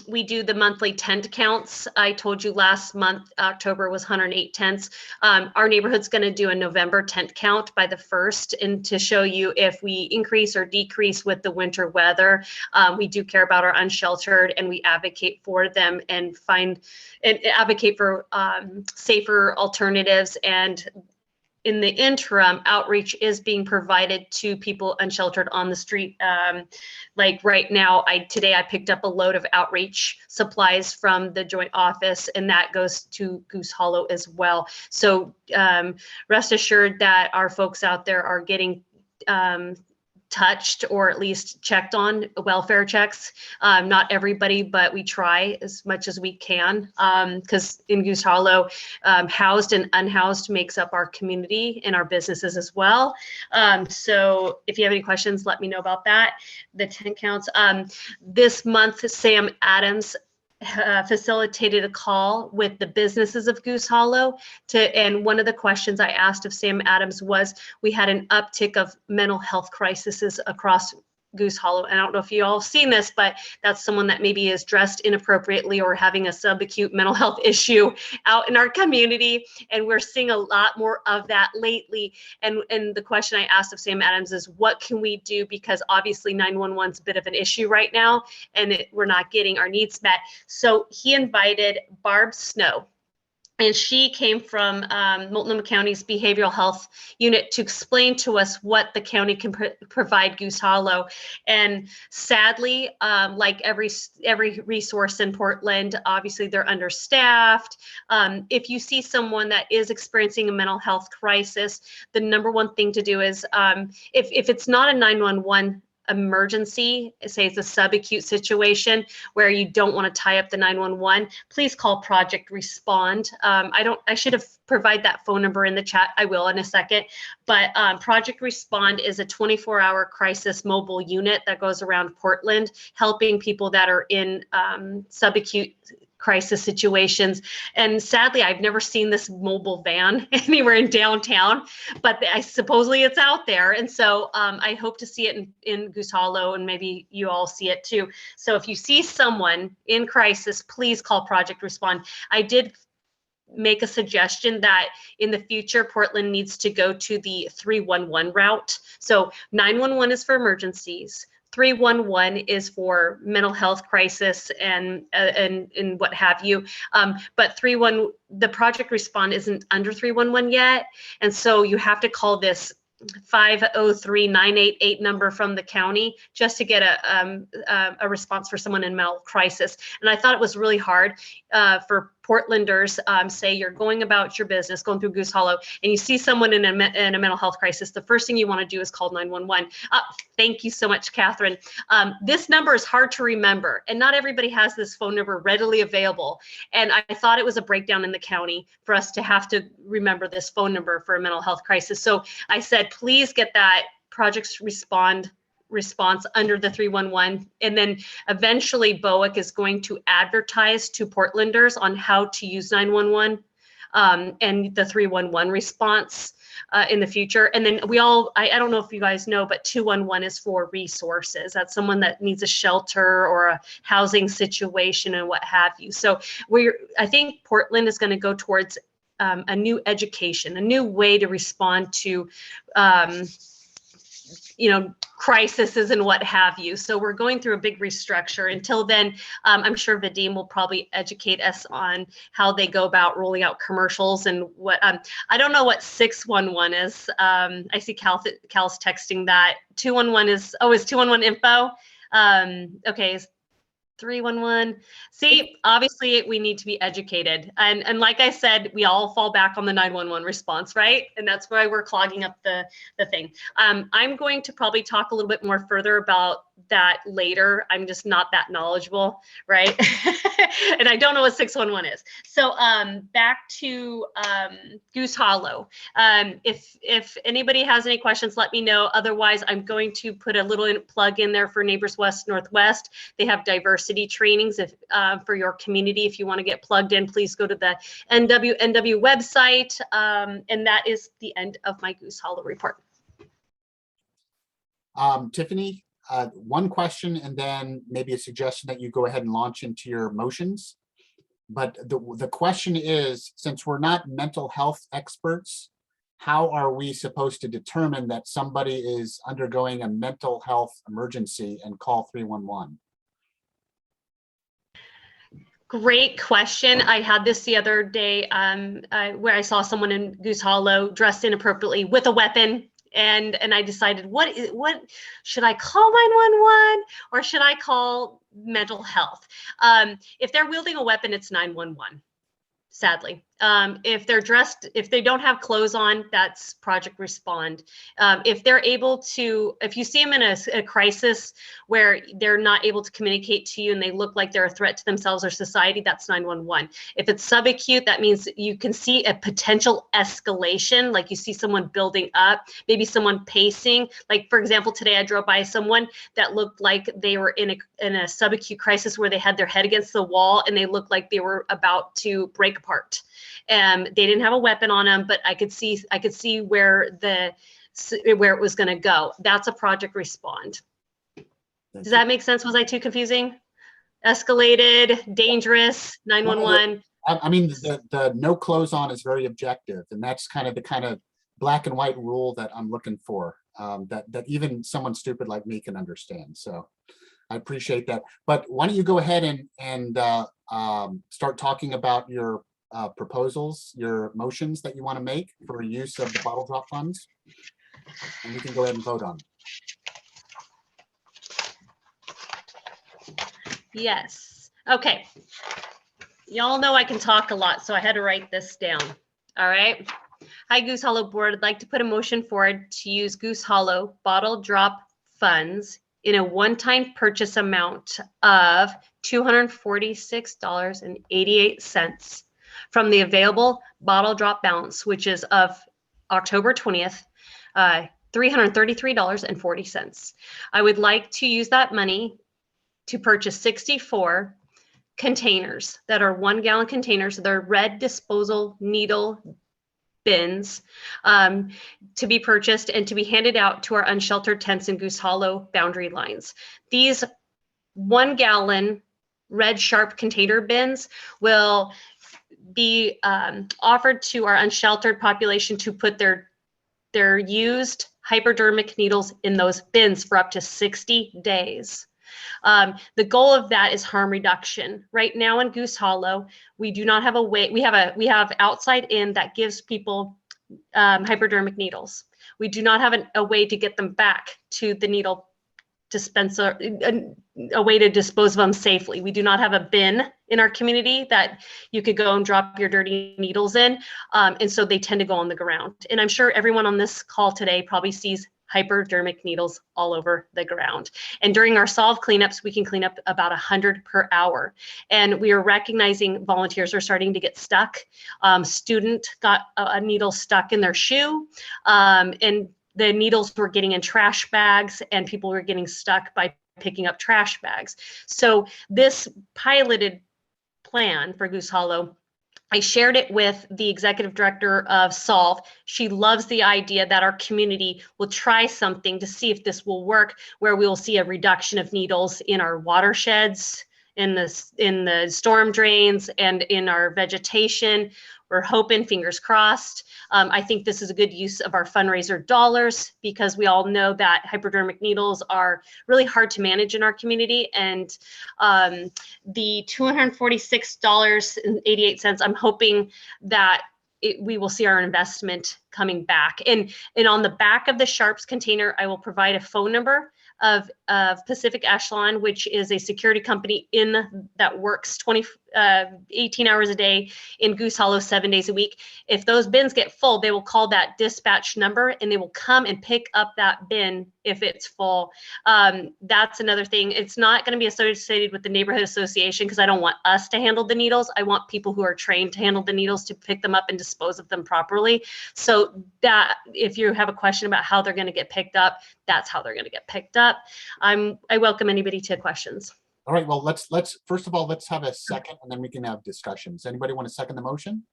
we do the monthly tent counts. I told you last month, October was 108 tents. Our neighborhood's going to do a November tent count by the 1st, and to show you if we increase or decrease with the winter weather. We do care about our unsheltered, and we advocate for them and advocate for safer alternatives. And in the interim, outreach is being provided to people unsheltered on the street. Like right now, today I picked up a load of outreach supplies from the joint office, and that goes to Goose Hollow as well. So rest assured that our folks out there are getting touched or at least checked on, welfare checks. Not everybody, but we try as much as we can, because in Goose Hollow, housed and unhoused makes up our community and our businesses as well. So if you have any questions, let me know about that. The tent counts. This month, Sam Adams facilitated a call with the businesses of Goose Hollow and one of the questions I asked of Sam Adams was, we had an uptick of mental health crises across Goose Hollow. And I don't know if you all have seen this, but that's someone that maybe is dressed inappropriately or having a subacute mental health issue out in our community. And we're seeing a lot more of that lately. And the question I asked of Sam Adams is, what can we do? Because obviously 911 is a bit of an issue right now, and we're not getting our needs met. So he invited Barb Snow, and she came from Multnomah County's behavioral health unit to explain to us what the county can provide Goose Hollow. And sadly, like every resource in Portland, obviously they're understaffed. If you see someone that is experiencing a mental health crisis, the number one thing to do is, if it's not a 911 emergency, say it's a subacute situation where you don't want to tie up the 911, please call Project Respond. I should have provided that phone number in the chat. I will in a second. But Project Respond is a 24-hour crisis mobile unit that goes around Portland, helping people that are in subacute crisis situations. And sadly, I've never seen this mobile van anywhere in downtown, but supposedly it's out there. And so I hope to see it in Goose Hollow, and maybe you all see it too. So if you see someone in crisis, please call Project Respond. I did make a suggestion that in the future, Portland needs to go to the 311 route. So 911 is for emergencies. 311 is for mental health crisis and what have you. But the project respond isn't under 311 yet. And so you have to call this 503-988 number from the county just to get a response for someone in mental crisis. And I thought it was really hard for Portlanders. Say you're going about your business, going through Goose Hollow, and you see someone in a mental health crisis. The first thing you want to do is call 911. Thank you so much, Catherine. This number is hard to remember, and not everybody has this phone number readily available. And I thought it was a breakdown in the county for us to have to remember this phone number for a mental health crisis. So I said, please get that project response under the 311. And then eventually BOIC is going to advertise to Portlanders on how to use 911 and the 311 response in the future. And then I don't know if you guys know, but 211 is for resources. That's someone that needs a shelter or a housing situation and what have you. So I think Portland is going to go towards a new education, a new way to respond to crises and what have you. So we're going through a big restructure. Until then, I'm sure Vadim will probably educate us on how they go about rolling out commercials and what. I don't know what 611 is. I see Cal's texting that. 211 is 211 info. Okay. 311. See, obviously we need to be educated. And like I said, we all fall back on the 911 response, right? And that's why we're clogging up the thing. I'm going to probably talk a little bit more further about that later. I'm just not that knowledgeable, right? And I don't know what 611 is. So back to Goose Hollow. If anybody has any questions, let me know. Otherwise, I'm going to put a little plug in there for Neighbors West Northwest. They have diversity trainings for your community. If you want to get plugged in, please go to the NWNW website. And that is the end of my Goose Hollow report. Tiffany, one question and then maybe a suggestion that you go ahead and launch into your motions. But the question is, since we're not mental health experts, how are we supposed to determine that somebody is undergoing a mental health emergency and call 311? Great question. I had this the other day where I saw someone in Goose Hollow dressed inappropriately with a weapon. And I decided, what should I call 911 or should I call mental health? If they're wielding a weapon, it's 911, sadly. If they're dressed, if they don't have clothes on, that's project respond. If they're able to, if you see them in a crisis where they're not able to communicate to you and they look like they're a threat to themselves or society, that's 911. If it's subacute, that means you can see a potential escalation, like you see someone building up, maybe someone pacing. Like for example, today I drove by someone that looked like they were in a subacute crisis where they had their head against the wall and they looked like they were about to break apart. They didn't have a weapon on them, but I could see where it was going to go. That's a project respond. Does that make sense? Was I too confusing? Escalated, dangerous, 911. I mean, the no clothes on is very objective, and that's the kind of black and white rule that I'm looking for, that even someone stupid like me can understand. So I appreciate that. But why don't you go ahead and start talking about your proposals, your motions that you want to make for use of the bottle drop funds, and we can go ahead and vote on them. Yes. Okay. Y'all know I can talk a lot, so I had to write this down. All right. Hi, Goose Hollow Board. I'd like to put a motion forward to use Goose Hollow bottle drop funds in a one-time purchase amount of $246.88 from the available bottle drop balance, which is of October 20th, $333.40. I would like to use that money to purchase 64 containers that are 1 gallon containers. They're red disposal needle bins to be purchased and to be handed out to our unsheltered tents in Goose Hollow boundary lines. These 1 gallon red sharp container bins will be offered to our unsheltered population to put their used hypodermic needles in those bins for up to 60 days. The goal of that is harm reduction. Right now in Goose Hollow, we do not have a way. We have outside in that gives people hypodermic needles. We do not have a way to get them back to the needle dispenser, a way to dispose of them safely. We do not have a bin in our community that you could go and drop your dirty needles in. And so they tend to go on the ground. And I'm sure everyone on this call today probably sees hypodermic needles all over the ground. And during our solve cleanups, we can clean up about 100 per hour. And we are recognizing volunteers are starting to get stuck. Student got a needle stuck in their shoe, and the needles were getting in trash bags, and people were getting stuck by picking up trash bags. So this piloted plan for Goose Hollow, I shared it with the executive director of Solve. She loves the idea that our community will try something to see if this will work, where we will see a reduction of needles in our watersheds, in the storm drains, and in our vegetation. We're hoping, fingers crossed. I think this is a good use of our fundraiser dollars, because we all know that hypodermic needles are really hard to manage in our community. And the $246.88, I'm hoping that we will see our investment coming back. And on the back of the Sharps container, I will provide a phone number of Pacific Echelon, which is a security company that works 18 hours a day in Goose Hollow 7 days a week. If those bins get full, they will call that dispatch number and they will come and pick up that bin if it's full. That's another thing. It's not going to be associated with the neighborhood association, because I don't want us to handle the needles. I want people who are trained to handle the needles to pick them up and dispose of them properly. So that if you have a question about how they're going to get picked up, that's how they're going to get picked up. I welcome anybody to questions. All right, well, let's first of all, let's have a second and then we can have discussions. Anybody want to second the motion?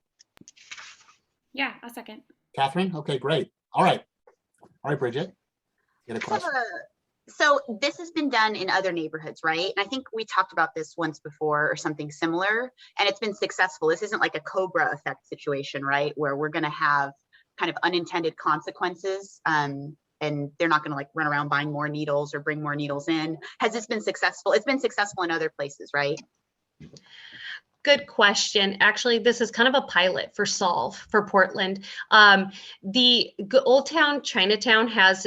Yeah, I'll second. Catherine? Okay, great. All right, Bridget, you had a question? So this has been done in other neighborhoods, right? And I think we talked about this once before or something similar, and it's been successful. This isn't like a Cobra effect situation, right? Where we're going to have kind of unintended consequences. And they're not going to like run around buying more needles or bring more needles in. Has this been successful? It's been successful in other places, right? Good question. Actually, this is kind of a pilot for Solve for Portland. The Old Town Chinatown has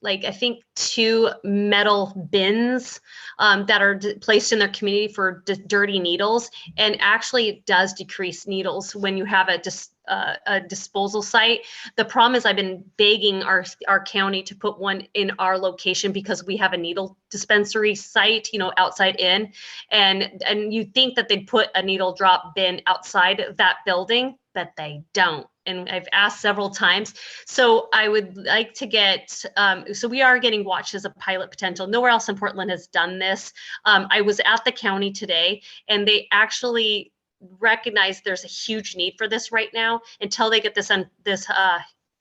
I think 2 metal bins that are placed in their community for dirty needles, and actually it does decrease needles when you have a disposal site. The problem is I've been begging our county to put one in our location, because we have a needle dispensary site, outside in, and you think that they'd put a needle drop bin outside of that building, but they don't. And I've asked several times. So I would like to get, so we are getting watched as a pilot potential. Nowhere else in Portland has done this. I was at the county today, and they actually recognize there's a huge need for this right now. Until they get this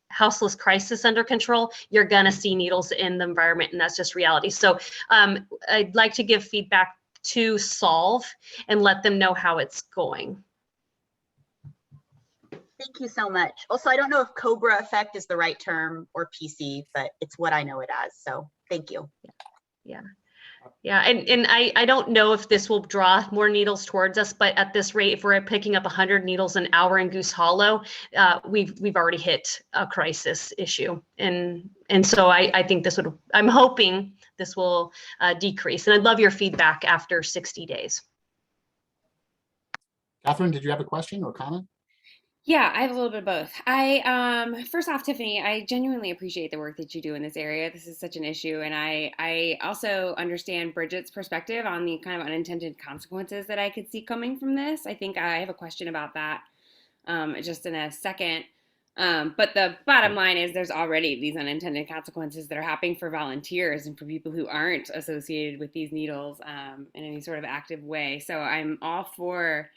houseless crisis under control, you're gonna see needles in the environment, and that's just reality. So I'd like to give feedback to Solve and let them know how it's going. Thank you so much. Also, I don't know if Cobra effect is the right term or PC, but it's what I know it as. So thank you. Yeah, and I don't know if this will draw more needles towards us, but at this rate, if we're picking up 100 needles an hour in Goose Hollow, we've already hit a crisis issue, and so I think I'm hoping this will decrease. And I'd love your feedback after 60 days. Catherine, did you have a question or comment? Yeah, I have a little bit of both. First off, Tiffany, I genuinely appreciate the work that you do in this area. This is such an issue. And I also understand Bridget's perspective on the kind of unintended consequences that I could see coming from this. I think I have a question about that just in a second. But the bottom line is there's already these unintended consequences that are happening for volunteers and for people who aren't associated with these needles in any sort of active way. So I'm all for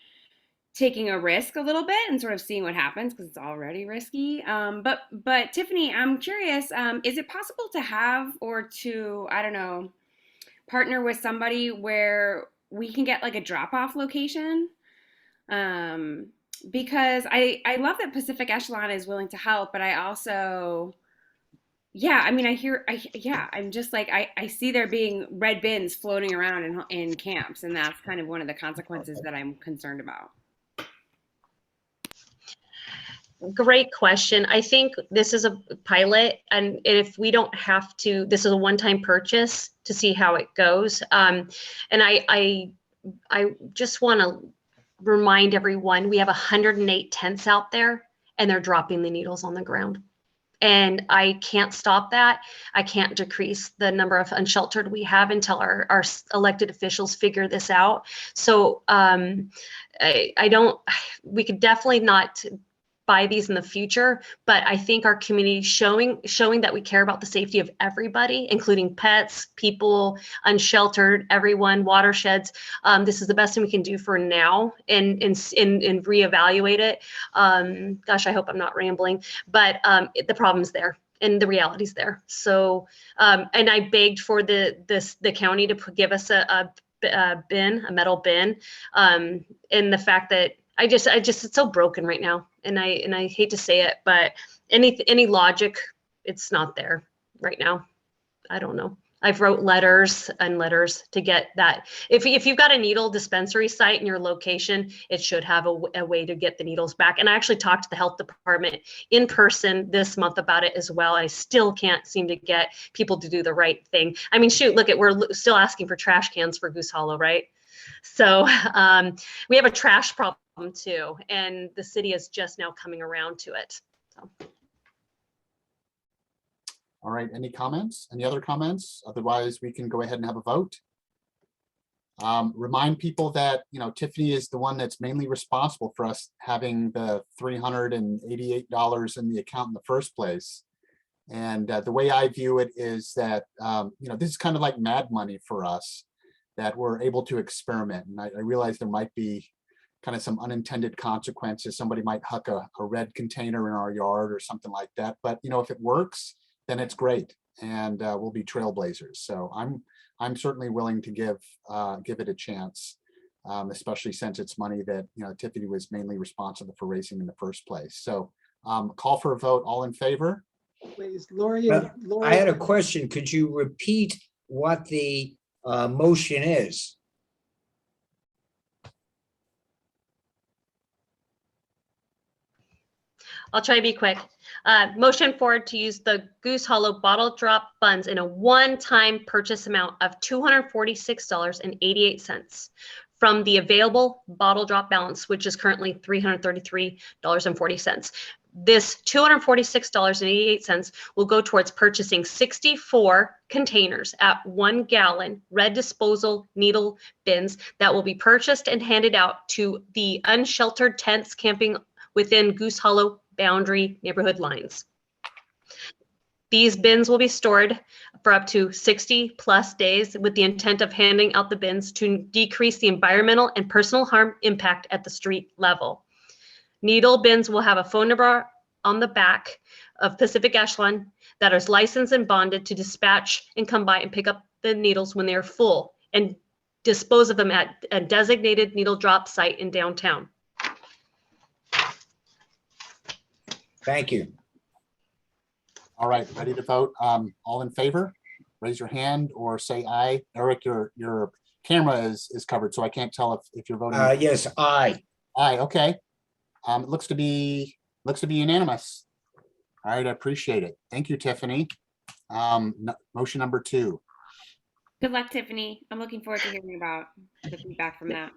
taking a risk a little bit and sort of seeing what happens, because it's already risky. But Tiffany, I'm curious, is it possible to have or to, I don't know, partner with somebody where we can get like a drop-off location? Because I love that Pacific Echelon is willing to help, but I also Yeah, I mean, yeah, I'm just like, I see there being red bins floating around in camps, and that's kind of one of the consequences that I'm concerned about. Great question. I think this is a pilot, and if we don't have to, this is a one-time purchase to see how it goes. And I just want to remind everyone, we have 108 tents out there, and they're dropping the needles on the ground. And I can't stop that. I can't decrease the number of unsheltered we have until our elected officials figure this out. So I don't, we could definitely not buy these in the future, but I think our community showing that we care about the safety of everybody, including pets, people, unsheltered, everyone, watersheds. This is the best thing we can do for now, and reevaluate it. Gosh, I hope I'm not rambling, but the problem's there and the reality's there. So, and I begged for the county to give us a metal bin, and the fact that I just it's so broken right now, and I hate to say it, but any logic, it's not there right now. I don't know. I've wrote letters and letters to get that. If you've got a needle dispensary site in your location, it should have a way to get the needles back. And I actually talked to the health department in person this month about it as well. I still can't seem to get people to do the right thing. I mean, shoot, look at, we're still asking for trash cans for Goose Hollow, right? So we have a trash problem too, and the city is just now coming around to it. So. All right, any comments? Any other comments? Otherwise, we can go ahead and have a vote. Remind people that, you know, Tiffany is the one that's mainly responsible for us having the $388 in the account in the first place. And the way I view it is that, you know, this is kind of like mad money for us, that we're able to experiment. And I realize there might be kind of some unintended consequences. Somebody might huck a red container in our yard or something like that. But, you know, if it works, then it's great, and we'll be trailblazers. So I'm certainly willing to give it a chance, especially since it's money that, you know, Tiffany was mainly responsible for raising in the first place. So call for a vote. All in favor? Please, Lori. I had a question. Could you repeat what the motion is? I'll try to be quick. Motion forward to use the Goose Hollow bottle drop funds in a one-time purchase amount of $246.88 from the available bottle drop balance, which is currently $333.40. This $246.88 will go towards purchasing 64 containers at 1 gallon red disposal needle bins that will be purchased and handed out to the unsheltered tents camping within Goose Hollow boundary neighborhood lines. These bins will be stored for up to 60 plus days with the intent of handing out the bins to decrease the environmental and personal harm impact at the street level. Needle bins will have a phone number on the back of Pacific Echelon that is licensed and bonded to dispatch and come by and pick up the needles when they are full and dispose of them at a designated needle drop site in downtown. Thank you. All right, ready to vote? All in favor? Raise your hand or say aye. Eric, your camera is covered, so I can't tell if you're voting. Yes, aye. Aye, okay. It looks to be unanimous. All right, I appreciate it. Thank you, Tiffany. Motion number 2. Good luck, Tiffany. I'm looking forward to hearing about the feedback from that.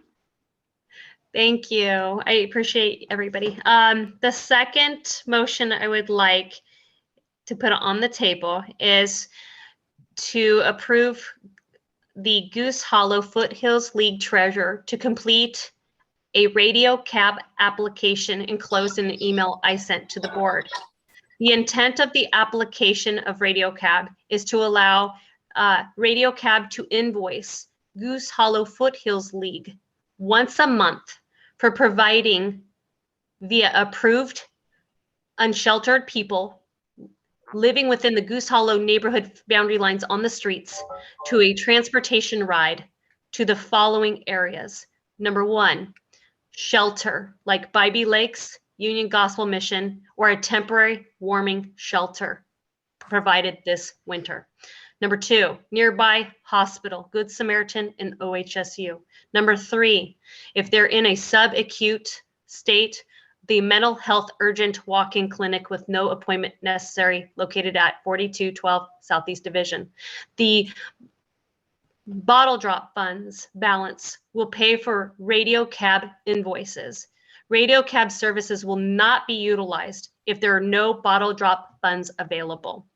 Thank you. I appreciate everybody. The second motion I would like to put on the table is to approve the Goose Hollow Foothills League treasurer to complete a radio cab application enclosed in the email I sent to the board. The intent of the application of radio cab is to allow radio cab to invoice Goose Hollow Foothills League once a month for providing via approved unsheltered people living within the Goose Hollow neighborhood boundary lines on the streets to a transportation ride to the following areas. Number 1, shelter like Bybee Lakes, Union Gospel Mission, or a temporary warming shelter. provided this winter. Number 2, nearby hospital, Good Samaritan and OHSU. Number 3, if they're in a subacute state, the mental health urgent walk-in clinic with no appointment necessary located at 4212 Southeast Division. The bottle drop funds balance will pay for radio cab invoices. Radio cab services will not be utilized if there are no bottle drop funds available.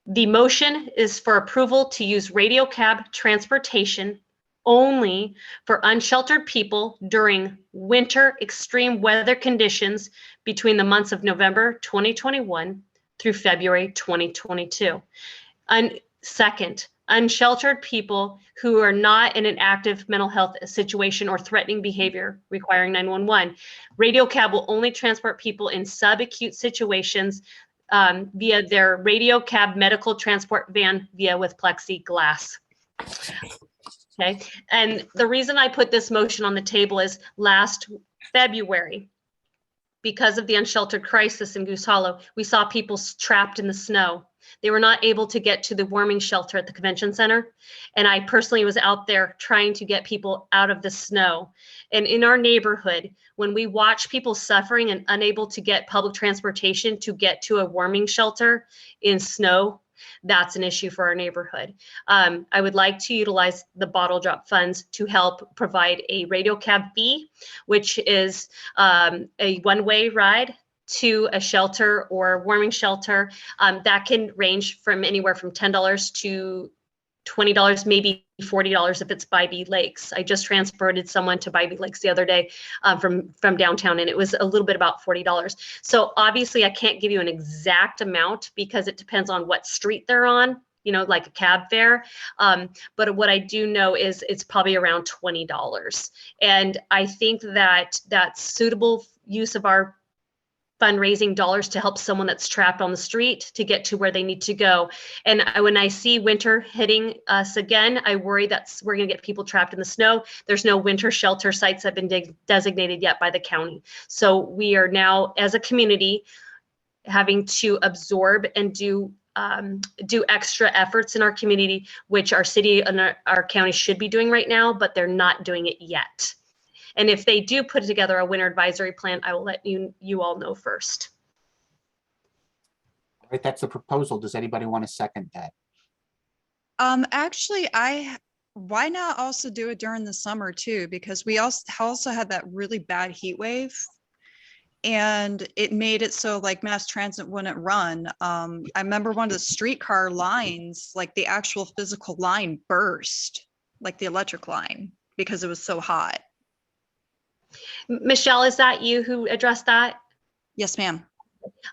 The motion is for approval to use radio cab transportation only for unsheltered people during winter extreme weather conditions between the months of November 2021 through February 2022. And second, unsheltered people who are not in an active mental health situation or threatening behavior requiring 911. Radio cab will only transport people in subacute situations via their radio cab medical transport van via with plexiglass. Okay, and the reason I put this motion on the table is last February, because of the unsheltered crisis in Goose Hollow, we saw people trapped in the snow. They were not able to get to the warming shelter at the convention center. And I personally was out there trying to get people out of the snow. And in our neighborhood, when we watch people suffering and unable to get public transportation to get to a warming shelter in snow, that's an issue for our neighborhood. I would like to utilize the bottle drop funds to help provide a radio cab fee, which is a one-way ride to a shelter or warming shelter. That can range from anywhere from $10 to $20, maybe $40 if it's Bybee Lakes. I just transported someone to Bybee Lakes the other day from downtown, and it was a little bit about $40. So obviously I can't give you an exact amount because it depends on what street they're on, you know, like a cab fare. But what I do know is it's probably around $20. And I think that that's suitable use of our fundraising dollars to help someone that's trapped on the street to get to where they need to go. And when I see winter hitting us again, I worry that we're going to get people trapped in the snow. There's no winter shelter sites that have been designated yet by the county. So we are now, as a community, having to absorb and do extra efforts in our community, which our city and our county should be doing right now, but they're not doing it yet. And if they do put together a winter advisory plan, I will let you all know first. All right, that's the proposal. Does anybody want to second that? Actually, why not also do it during the summer too? Because we also had that really bad heat wave, and it made it so like mass transit wouldn't run. I remember one of the streetcar lines, like the actual physical line burst, like the electric line, because it was so hot. Michelle, is that you who addressed that? Yes, ma'am.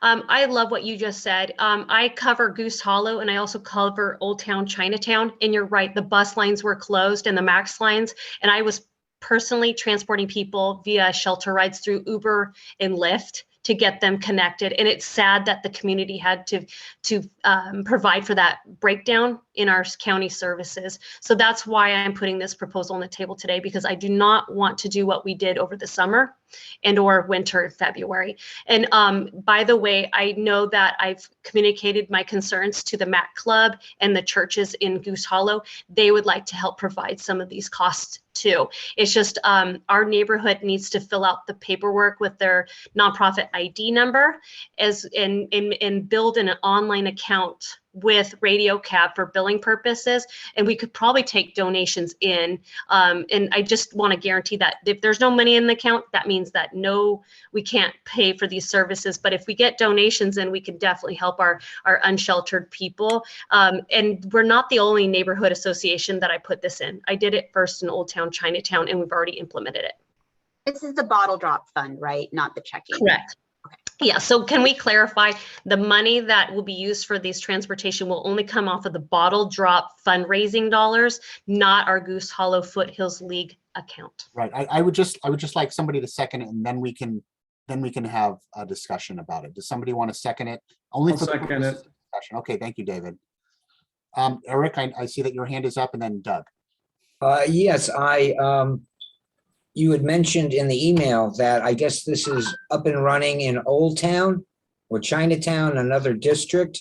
I love what you just said. I cover Goose Hollow and I also cover Old Town Chinatown. And you're right, the bus lines were closed and the MAX lines. And I was personally transporting people via shelter rides through Uber and Lyft to get them connected. And it's sad that the community had to provide for that breakdown in our county services. So that's why I'm putting this proposal on the table today, because I do not want to do what we did over the summer and or winter in February. And by the way, I know that I've communicated my concerns to the MAC Club and the churches in Goose Hollow. They would like to help provide some of these costs too. It's just our neighborhood needs to fill out the paperwork with their nonprofit ID number and build an online account with Radio Cab for billing purposes. And we could probably take donations in. And I just want to guarantee that if there's no money in the account, that means that we can't pay for these services. But if we get donations in, we can definitely help our unsheltered people. And we're not the only neighborhood association that I put this in. I did it first in Old Town Chinatown, and we've already implemented it. This is the bottle drop fund, right? Not the checking. Correct. Yeah, so can we clarify, the money that will be used for these transportation will only come off of the bottle drop fundraising dollars, not our Goose Hollow Foothills League account. Right. I would just like somebody to second it, and then we can have a discussion about it. Does somebody want to second it? Only I'll for the second purpose it. of discussion. Okay, thank you, David. Eric, I see that your hand is up, and then Doug. Yes, you had mentioned in the email that I guess this is up and running in Old Town or Chinatown, another district.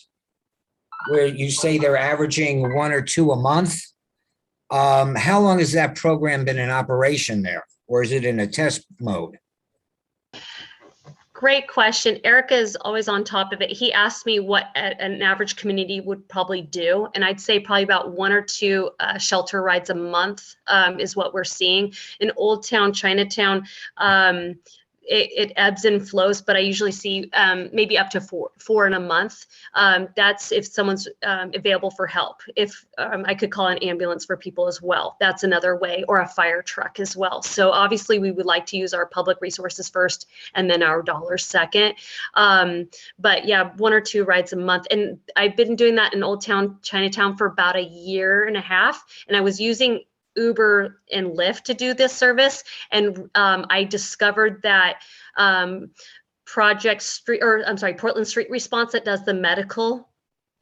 where you say they're averaging 1 or 2 a month. How long has that program been in operation there? Or is it in a test mode? Great question. Erica is always on top of it. He asked me what an average community would probably do. And I'd say probably about 1 or 2 shelter rides a month is what we're seeing. In Old Town, Chinatown, it ebbs and flows, but I usually see maybe up to four in a month. That's if someone's available for help. If I could call an ambulance for people as well, that's another way, or a fire truck as well. So obviously we would like to use our public resources first and then our dollars second. But yeah, 1 or 2 rides a month. And I've been doing that in Old Town, Chinatown for about 1.5 years. And I was using Uber and Lyft to do this service. And I discovered that Portland Street Response that does the medical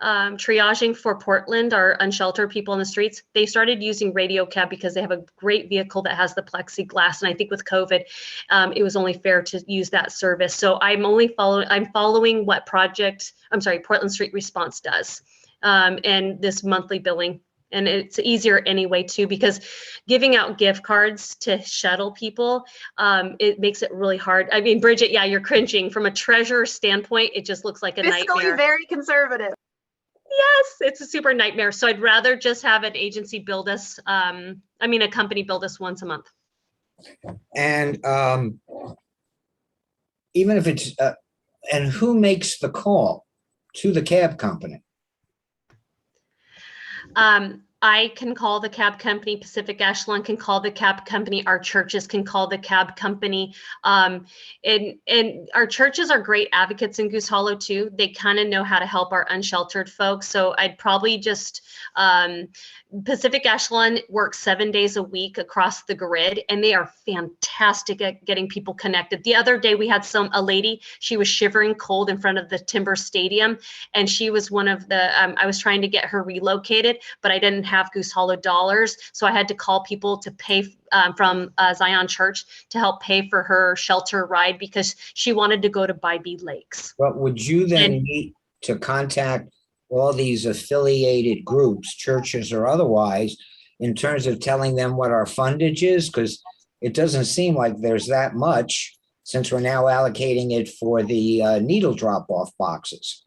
triaging for Portland, our unsheltered people in the streets, they started using Radio Cab because they have a great vehicle that has the plexiglass. And I think with COVID, it was only fair to use that service. So I'm following what Portland Street Response does, and this monthly billing. And it's easier anyway, too, because giving out gift cards to shuttle people, it makes it really hard. I mean, Bridget, yeah, you're cringing. From a treasurer standpoint, it just looks like a nightmare. Very conservative. Yes, it's a super nightmare. So I'd rather just have an agency build us, a company build us once a month. And even if it's, and who makes the call to the cab company? I can call the cab company, Pacific Echelon can call the cab company, our churches can call the cab company. And our churches are great advocates in Goose Hollow too. They kind of know how to help our unsheltered folks. So I'd probably just, Pacific Echelon works 7 days a week across the grid, and they are fantastic at getting people connected. The other day we had a lady, she was shivering cold in front of the Timber Stadium, and she was one of the, I was trying to get her relocated, but I didn't have Goose Hollow dollars. So I had to call people to pay from Zion Church to help pay for her shelter ride because she wanted to go to Bybee Lakes. But would you then need to contact all these affiliated groups, churches or otherwise, in terms of telling them what our fundage is? Because it doesn't seem like there's that much, since we're now allocating it for the needle drop-off boxes.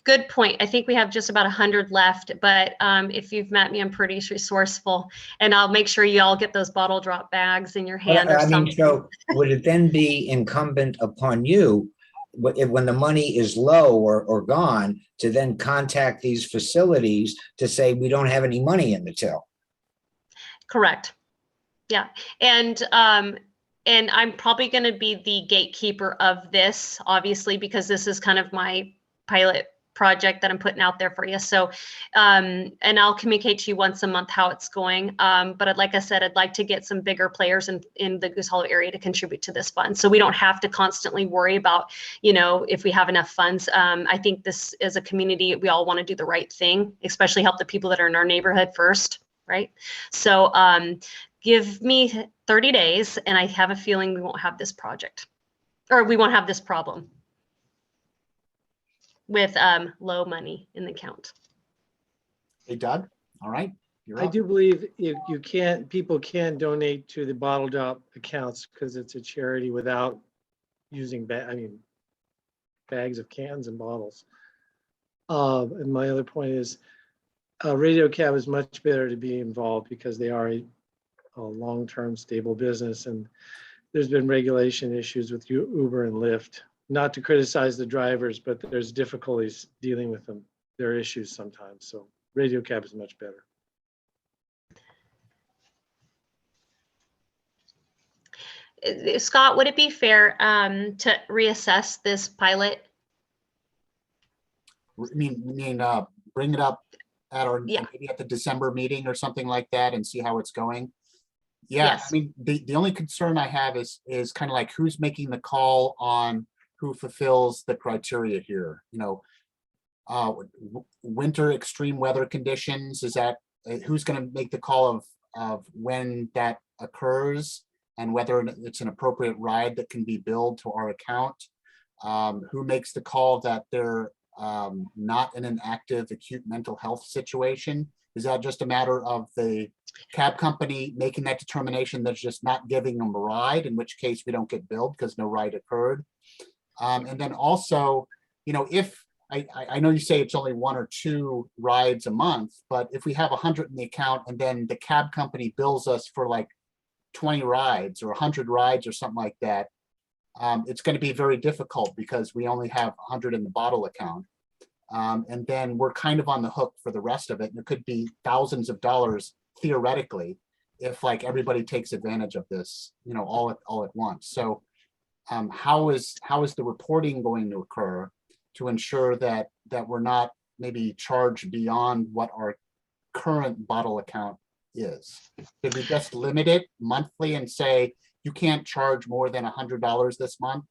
Good point. I think we have just about 100 left, but if you've met me, I'm pretty resourceful, and I'll make sure you all get those bottle drop bags in your hand or something. So would it then be incumbent upon you, when the money is low or gone, to then contact these facilities to say, we don't have any money in the till? Correct. Yeah. And I'm probably going to be the gatekeeper of this, obviously, because this is kind of my pilot project that I'm putting out there for you. So, and I'll communicate to you once a month how it's going. But like I said, I'd like to get some bigger players in the Goose Hollow area to contribute to this fund. So we don't have to constantly worry about, if we have enough funds. I think this as a community, we all want to do the right thing, especially help the people that are in our neighborhood first, right? So give me 30 days and I have a feeling we won't have this project, or we won't have this problem with low money in the account. Hey, Doug. All right. I do believe if you can't, people can donate to the bottle drop accounts because it's a charity without using bags of cans and bottles. And my other point is Radio Cab is much better to be involved because they are a long-term stable business, and there's been regulation issues with Uber and Lyft. Not to criticize the drivers, but there's difficulties dealing with them. There are issues sometimes. So Radio Cab is much better. Scott, would it be fair to reassess this pilot? Bring it up at maybe at the December meeting or something like that and see how it's going. Yeah, yes. I mean, the only concern I have is kind of like who's making the call on who fulfills the criteria here. Winter extreme weather conditions, is that who's going to make the call of when that occurs and whether it's an appropriate ride that can be billed to our account? Who makes the call that they're not in an active acute mental health situation? Is that just a matter of the cab company making that determination that's just not giving them a ride, in which case we don't get billed because no ride occurred? And then also, you know, if I know you say it's only 1 or 2 rides a month, but if we have 100 in the account and then the cab company bills us for like 20 rides or 100 rides or something like that, it's going to be very difficult because we only have 100 in the bottle account. And then we're kind of on the hook for the rest of it. And it could be thousands of dollars theoretically if like everybody takes advantage of this, you know, all at once. So how is the reporting going to occur to ensure that we're not maybe charged beyond what our current bottle account is? Did we just limit it monthly and say you can't charge more than $100 this month,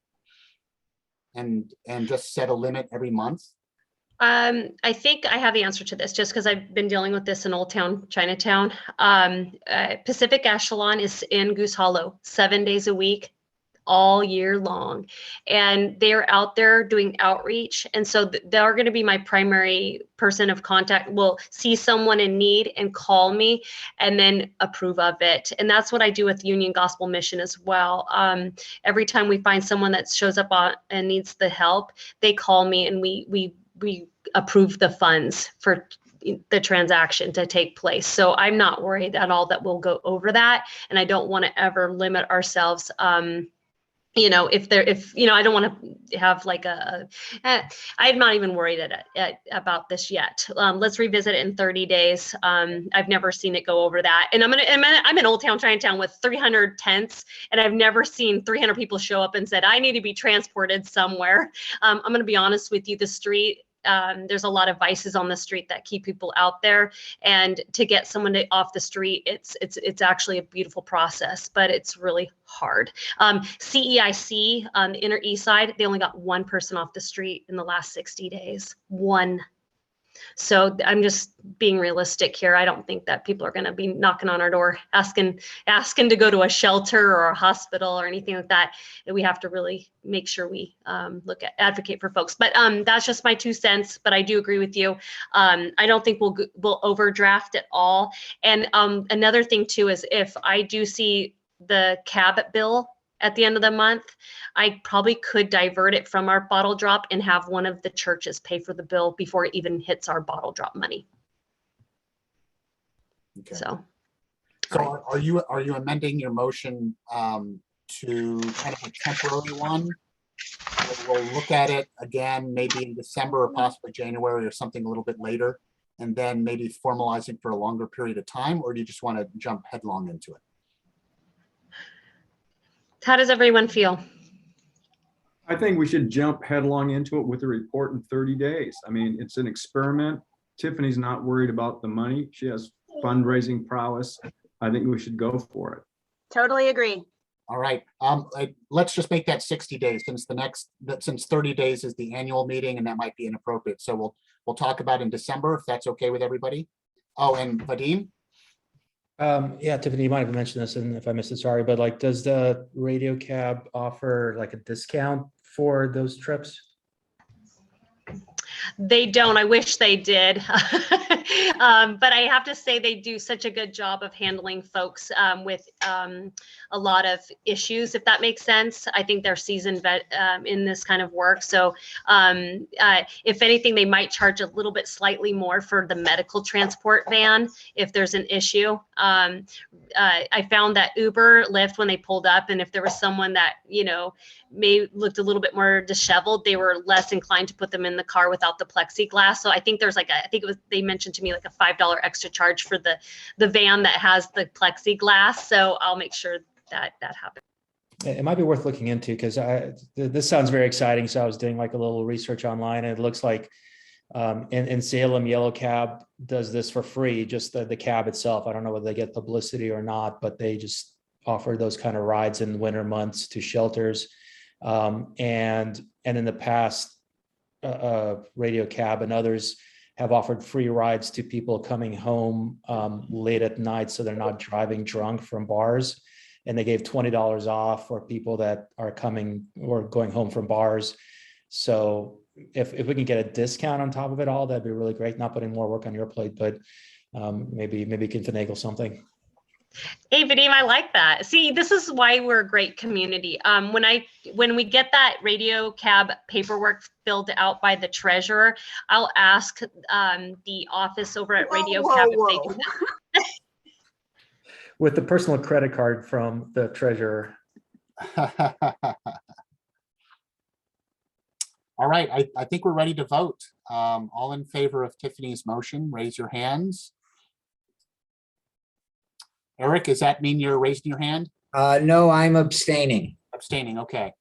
and just set a limit every month? I think I have the answer to this just because I've been dealing with this in Old Town, Chinatown. Pacific Echelon is in Goose Hollow 7 days a week, all year long. And they're out there doing outreach. And so they're going to be my primary person of contact. Will see someone in need and call me and then approve of it. And that's what I do with Union Gospel Mission as well. Every time we find someone that shows up and needs the help, they call me and we approve the funds for the transaction to take place. So I'm not worried at all that we'll go over that. And I don't want to ever limit ourselves. You know, if you know, I don't want to have like I'm not even worried about this yet. Let's revisit it in 30 days. I've never seen it go over that. And I'm in Old Town Chinatown with 300 tents, and I've never seen 300 people show up and said, I need to be transported somewhere. I'm going to be honest with you, the street, there's a lot of vices on the street that keep people out there, and to get someone off the street, it's actually a beautiful process, but it's really hard. CEIC on the Inner East Side, they only got 1 person off the street in the last 60 days. 1. So I'm just being realistic here. I don't think that people are going to be knocking on our door asking to go to a shelter or a hospital or anything like that. We have to really make sure we advocate for folks. But that's just my 2 cents. But I do agree with you. I don't think we'll overdraft at all. And another thing too is if I do see the cab bill at the end of the month, I probably could divert it from our bottle drop and have one of the churches pay for the bill before it even hits our bottle drop money. Okay. So are you amending your motion to kind of a temporary one? We'll look at it again, maybe in December or possibly January or something a little bit later, and then maybe formalizing for a longer period of time, or do you just want to jump headlong into it? how does everyone feel? I think we should jump headlong into it with the report in 30 days. I mean, it's an experiment. Tiffany's not worried about the money. She has fundraising prowess. I think we should go for it. Totally agree. All right. Let's just make that 60 days since 30 days is the annual meeting, and that might be inappropriate. So we'll talk about in December if that's okay with everybody. Oh, and Vadim? Yeah, Tiffany, you might have mentioned this, and if I missed it, sorry, but like, does the radio cab offer like a discount for those trips? They don't. I wish they did. But I have to say they do such a good job of handling folks with a lot of issues, if that makes sense. I think they're seasoned in this kind of work. So if anything, they might charge a little bit slightly more for the medical transport van if there's an issue. I found that Uber, Lyft, when they pulled up, and if there was someone that, you know, may looked a little bit more disheveled, they were less inclined to put them in the car without the plexiglass. So I think there's like they mentioned to me like a $5 extra charge for the van that has the plexiglass. So I'll make sure that happens. It might be worth looking into, because this sounds very exciting. So I was doing like a little research online, and it looks like in Salem, Yellow Cab does this for free, just the cab itself. I don't know whether they get publicity or not, but they just offer those kind of rides in winter months to shelters. And in the past, Radio Cab and others have offered free rides to people coming home late at night, so they're not driving drunk from bars. And they gave $20 off for people that are coming or going home from bars. So if we can get a discount on top of it all, that'd be really great. Not putting more work on your plate, but maybe you can finagle something. Hey, Vadim, I like that. See, this is why we're a great community. When we get that radio cab paperwork filled out by the treasurer, I'll ask the office over at Radio Cab if they can. With the personal credit card from the treasurer. All right, I think we're ready to vote. All in favor of Tiffany's motion, raise your hands. Eric, does that mean you're raising your hand? No, I'm abstaining. Abstaining, okay.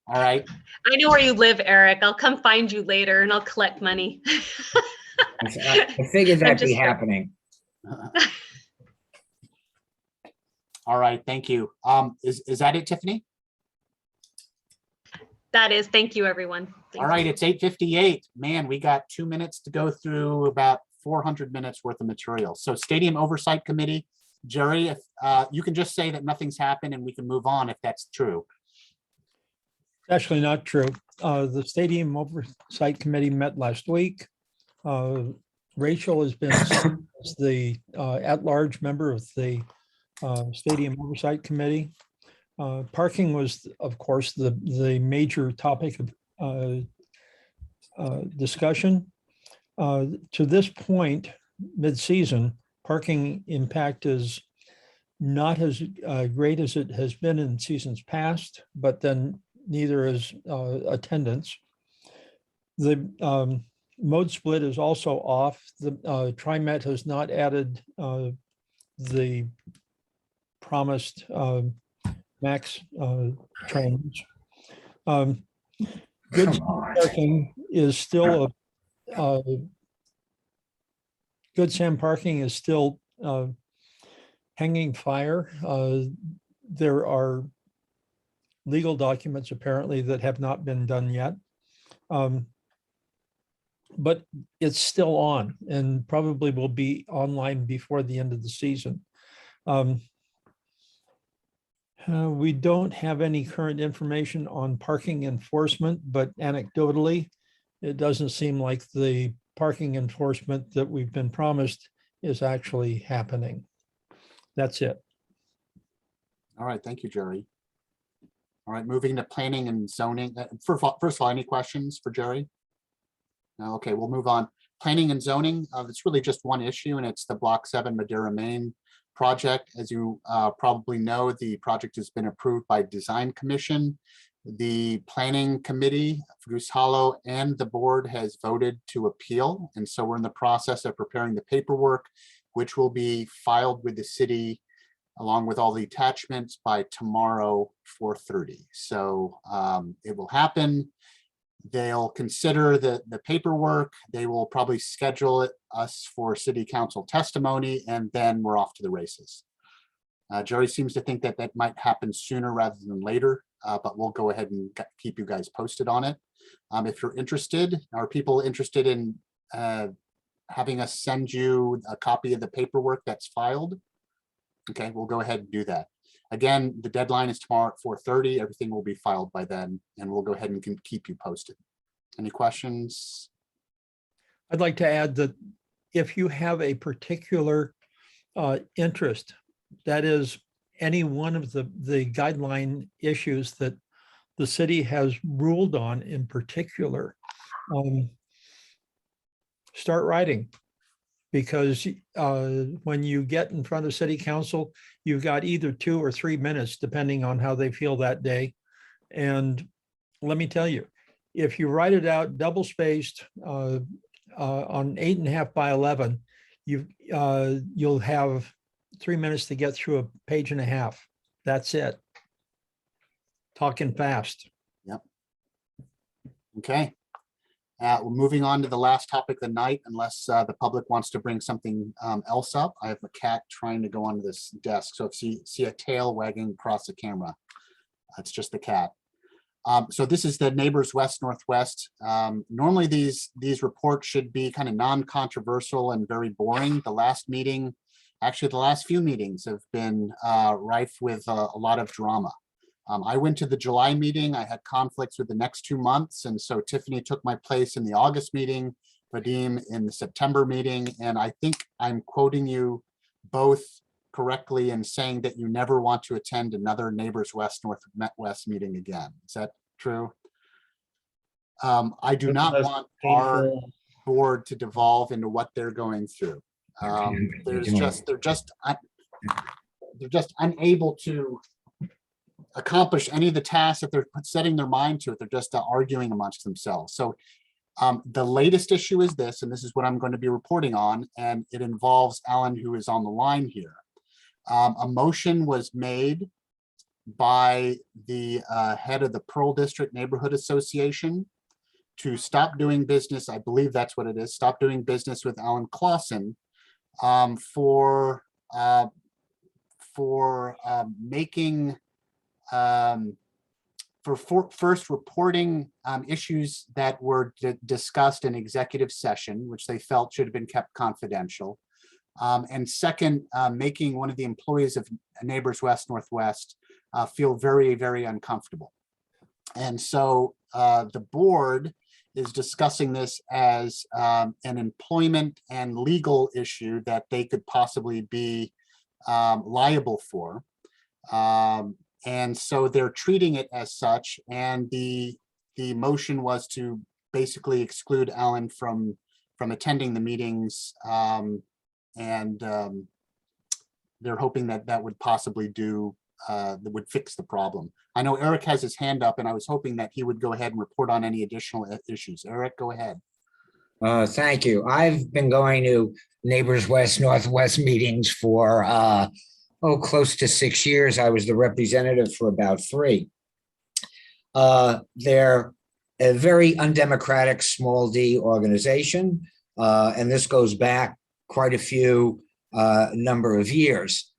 All right. I know where you live, Eric. I'll come find you later and I'll collect money. I figured that'd be happening. All right, thank you. Is that it, Tiffany? That is, thank you, everyone. All right, it's 8:58. Man, we got 2 minutes to go through about 400 minutes worth of material. So Stadium Oversight Committee, Jerry, if you can just say that nothing's happened and we can move on if that's true. Actually not true. The Stadium Oversight Committee met last week. Rachel has been as the at-large member of the Stadium Oversight Committee. Parking was, of course, the major topic of discussion. To this point, mid-season, parking impact is not as great as it has been in seasons past, but then neither is attendance. The mode split is also off. The TriMet has not added the promised max trains. Good parking is still Good Sam parking is still hanging fire. There are legal documents apparently that have not been done yet. But it's still on and probably will be online before the end of the season. We don't have any current information on parking enforcement, but anecdotally, it doesn't seem like the parking enforcement that we've been promised is actually happening. That's it. All right, thank you, Jerry. All right, moving to planning and zoning. First of all, any questions for Jerry? No, okay, we'll move on. Planning and zoning, it's really just one issue, and it's the Block 7 Madeira, Maine project. As you probably know, the project has been approved by Design Commission. The Planning Committee, Goose Hollow, and the board has voted to appeal. And so we're in the process of preparing the paperwork, which will be filed with the city along with all the attachments by tomorrow, 4:30. So it will happen. They'll consider the paperwork. They will probably schedule us for city council testimony, and then we're off to the races. Jerry seems to think that that might happen sooner rather than later, but we'll go ahead and keep you guys posted on it. If you're interested, are people interested in having us send you a copy of the paperwork that's filed? Okay, we'll go ahead and do that. Again, the deadline is tomorrow at 4:30. Everything will be filed by then, and we'll go ahead and keep you posted. Any questions? I'd like to add that if you have a particular interest, that is any one of the guideline issues that the city has ruled on in particular, start writing. Because when you get in front of city council, you've got either 2 or 3 minutes, depending on how they feel that day. And let me tell you, if you write it out double spaced on 8.5 by 11, you'll have 3 minutes to get through a page and a half. That's it. Talking fast. Yep. Okay. Moving on to the last topic of the night, unless the public wants to bring something else up. I have a cat trying to go onto this desk. So if you see a tail wagging across the camera, it's just the cat. So this is the Neighbors West Northwest. Normally these reports should be kind of non-controversial and very boring. The last meeting, actually the last few meetings have been rife with a lot of drama. I went to the July meeting. I had conflicts with the next 2 months. And so Tiffany took my place in the August meeting, Vadim in the September meeting. And I think I'm quoting you both correctly in saying that you never want to attend another Neighbors West West meeting again. Is that true? I do not want our board to devolve into what they're going through. They're just unable to accomplish any of the tasks that they're setting their mind to. They're just arguing amongst themselves. So the latest issue is this, and this is what I'm going to be reporting on, and it involves Alan, who is on the line here. A motion was made by the head of the Pearl District Neighborhood Association to stop doing business. I believe that's what it is. Stop doing business with Alan Clausen for making first reporting issues that were discussed in executive session, which they felt should have been kept confidential. And second, making one of the employees of Neighbors West Northwest feel very, very uncomfortable. And so the board is discussing this as an employment and legal issue that they could possibly be liable for. And so they're treating it as such. And the motion was to basically exclude Alan from attending the meetings. They're hoping that that would possibly that would fix the problem. I know Eric has his hand up, and I was hoping that he would go ahead and report on any additional issues. Eric, go ahead. Thank you. I've been going to Neighbors West Northwest meetings for close to 6 years. I was the representative for about 3. They're a very undemocratic small d organization, and this goes back quite a few number of years.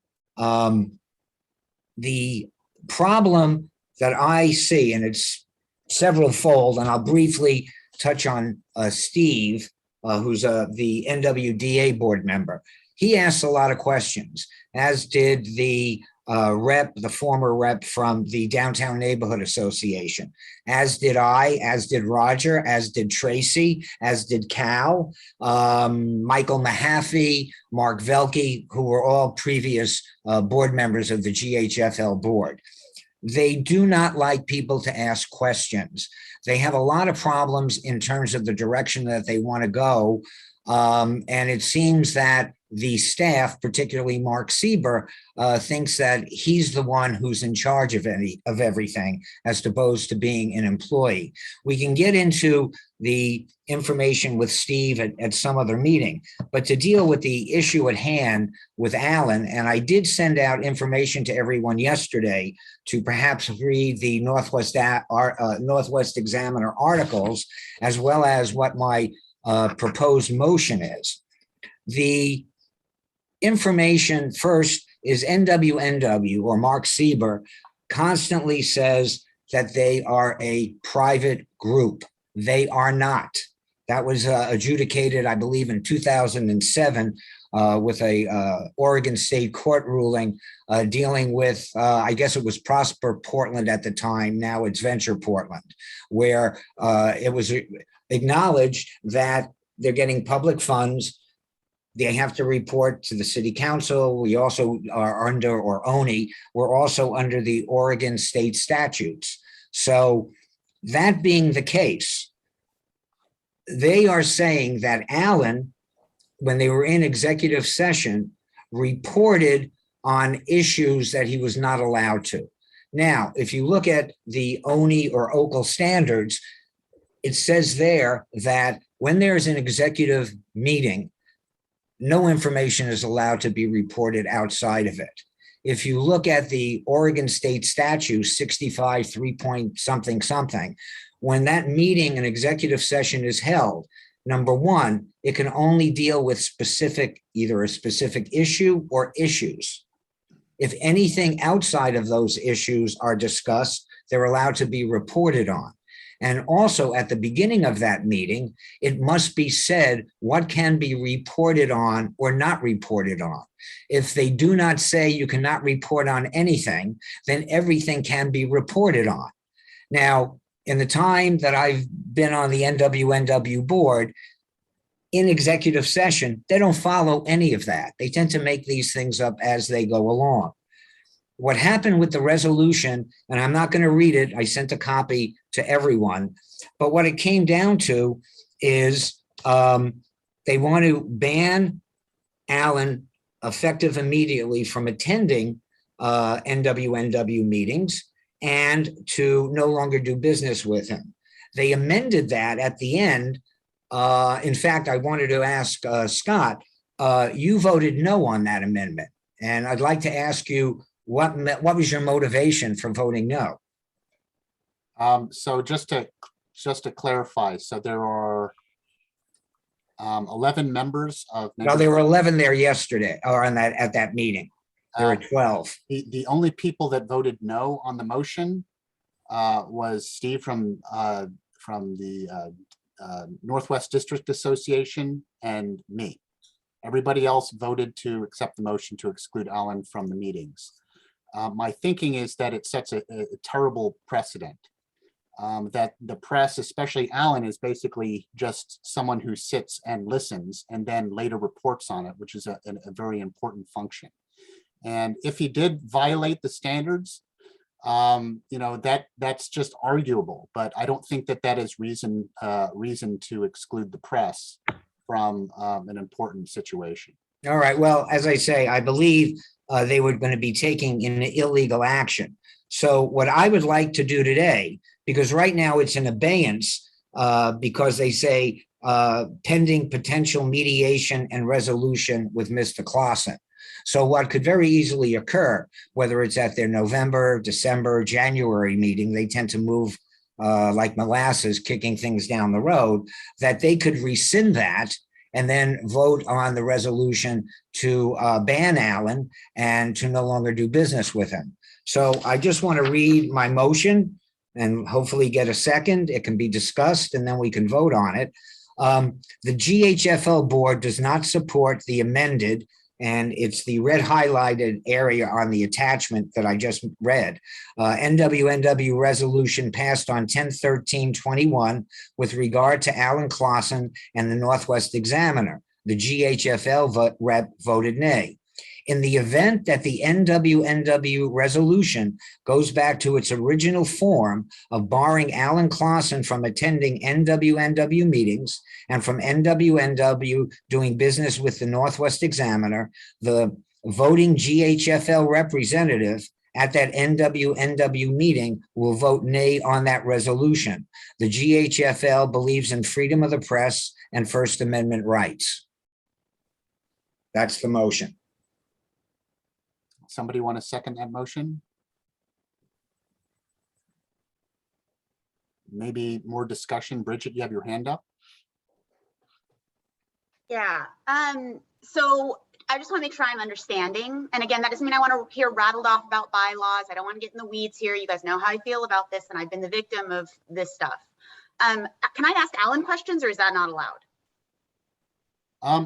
The problem that I see, and it's several fold, and I'll briefly touch on Steve, who's the NWDA board member. He asked a lot of questions, as did the former rep from the Downtown Neighborhood Association, as did I, as did Roger, as did Tracy, as did Cal, Michael Mahaffey, Mark Velke, who were all previous board members of the GHFL board. They do not like people to ask questions. They have a lot of problems in terms of the direction that they want to go. And it seems that the staff, particularly Mark Sieber, thinks that he's the one who's in charge of everything, as opposed to being an employee. We can get into the information with Steve at some other meeting, but to deal with the issue at hand with Alan, and I did send out information to everyone yesterday to perhaps read the Northwest Examiner articles, as well as what my proposed motion is. The information first is NWNW, or Mark Sieber, constantly says that they are a private group. They are not. That was adjudicated, I believe, in 2007 with a Oregon State court ruling dealing with, I guess it was Prosper Portland at the time, now it's Venture Portland, where it was acknowledged that they're getting public funds. They have to report to the city council. We also are under, or ONI, we're also under the Oregon state statutes. So that being the case, they are saying that Alan, when they were in executive session, reported on issues that he was not allowed to. Now, if you look at the ONI or OCL standards, it says there that when there's an executive meeting, no information is allowed to be reported outside of it. If you look at the Oregon state statute 65 3.something, when that meeting, an executive session is held, number one, it can only deal with either a specific issue or issues. If anything outside of those issues are discussed, they're allowed to be reported on. And also at the beginning of that meeting, it must be said what can be reported on or not reported on. If they do not say you cannot report on anything, then everything can be reported on. Now, in the time that I've been on the NWNW board, in executive session, they don't follow any of that. They tend to make these things up as they go along. What happened with the resolution, and I'm not going to read it, I sent a copy to everyone, but what it came down to is they want to ban Alan effective immediately from attending NWNW meetings and to no longer do business with him. They amended that at the end. In fact, I wanted to ask Scott, you voted no on that amendment. And I'd like to ask you, what was your motivation for voting no? So just to clarify, so there are 11 members of. No, there were 11 there yesterday, or on that at that meeting. There were 12. The only people that voted no on the motion was Steve from the Northwest District Association and me. Everybody else voted to accept the motion to exclude Alan from the meetings. My thinking is that it sets a terrible precedent. That the press, especially Alan, is basically just someone who sits and listens and then later reports on it, which is a very important function. And if he did violate the standards, that's just arguable, but I don't think that is reason to exclude the press from an important situation. All right. Well, as I say, I believe they were going to be taking an illegal action. So what I would like to do today, because right now it's in abeyance because they say pending potential mediation and resolution with Mr. Clausen. So what could very easily occur, whether it's at their November, December, January meeting, they tend to move like molasses, kicking things down the road, that they could rescind that and then vote on the resolution to ban Alan and to no longer do business with him. So I just want to read my motion and hopefully get a second. It can be discussed and then we can vote on it. The GHFL board does not support the amended, and it's the red highlighted area on the attachment that I just read. NWNW resolution passed on 10/13/21 with regard to Alan Clausen and the Northwest Examiner. The GHFL rep voted nay. In the event that the NWNW resolution goes back to its original form of barring Alan Clausen from attending NWNW meetings and from NWNW doing business with the Northwest Examiner, the voting GHFL representative at that NWNW meeting will vote nay on that resolution. The GHFL believes in freedom of the press and First Amendment rights. That's the motion. Somebody want to second that motion? Maybe more discussion. Bridget, you have your hand up. Yeah. So I just want to make sure I'm understanding. And again, that doesn't mean I want to hear rattled off about bylaws. I don't want to get in the weeds here. You guys know how I feel about this, and I've been the victim of this stuff. Can I ask Alan questions, or is that not allowed?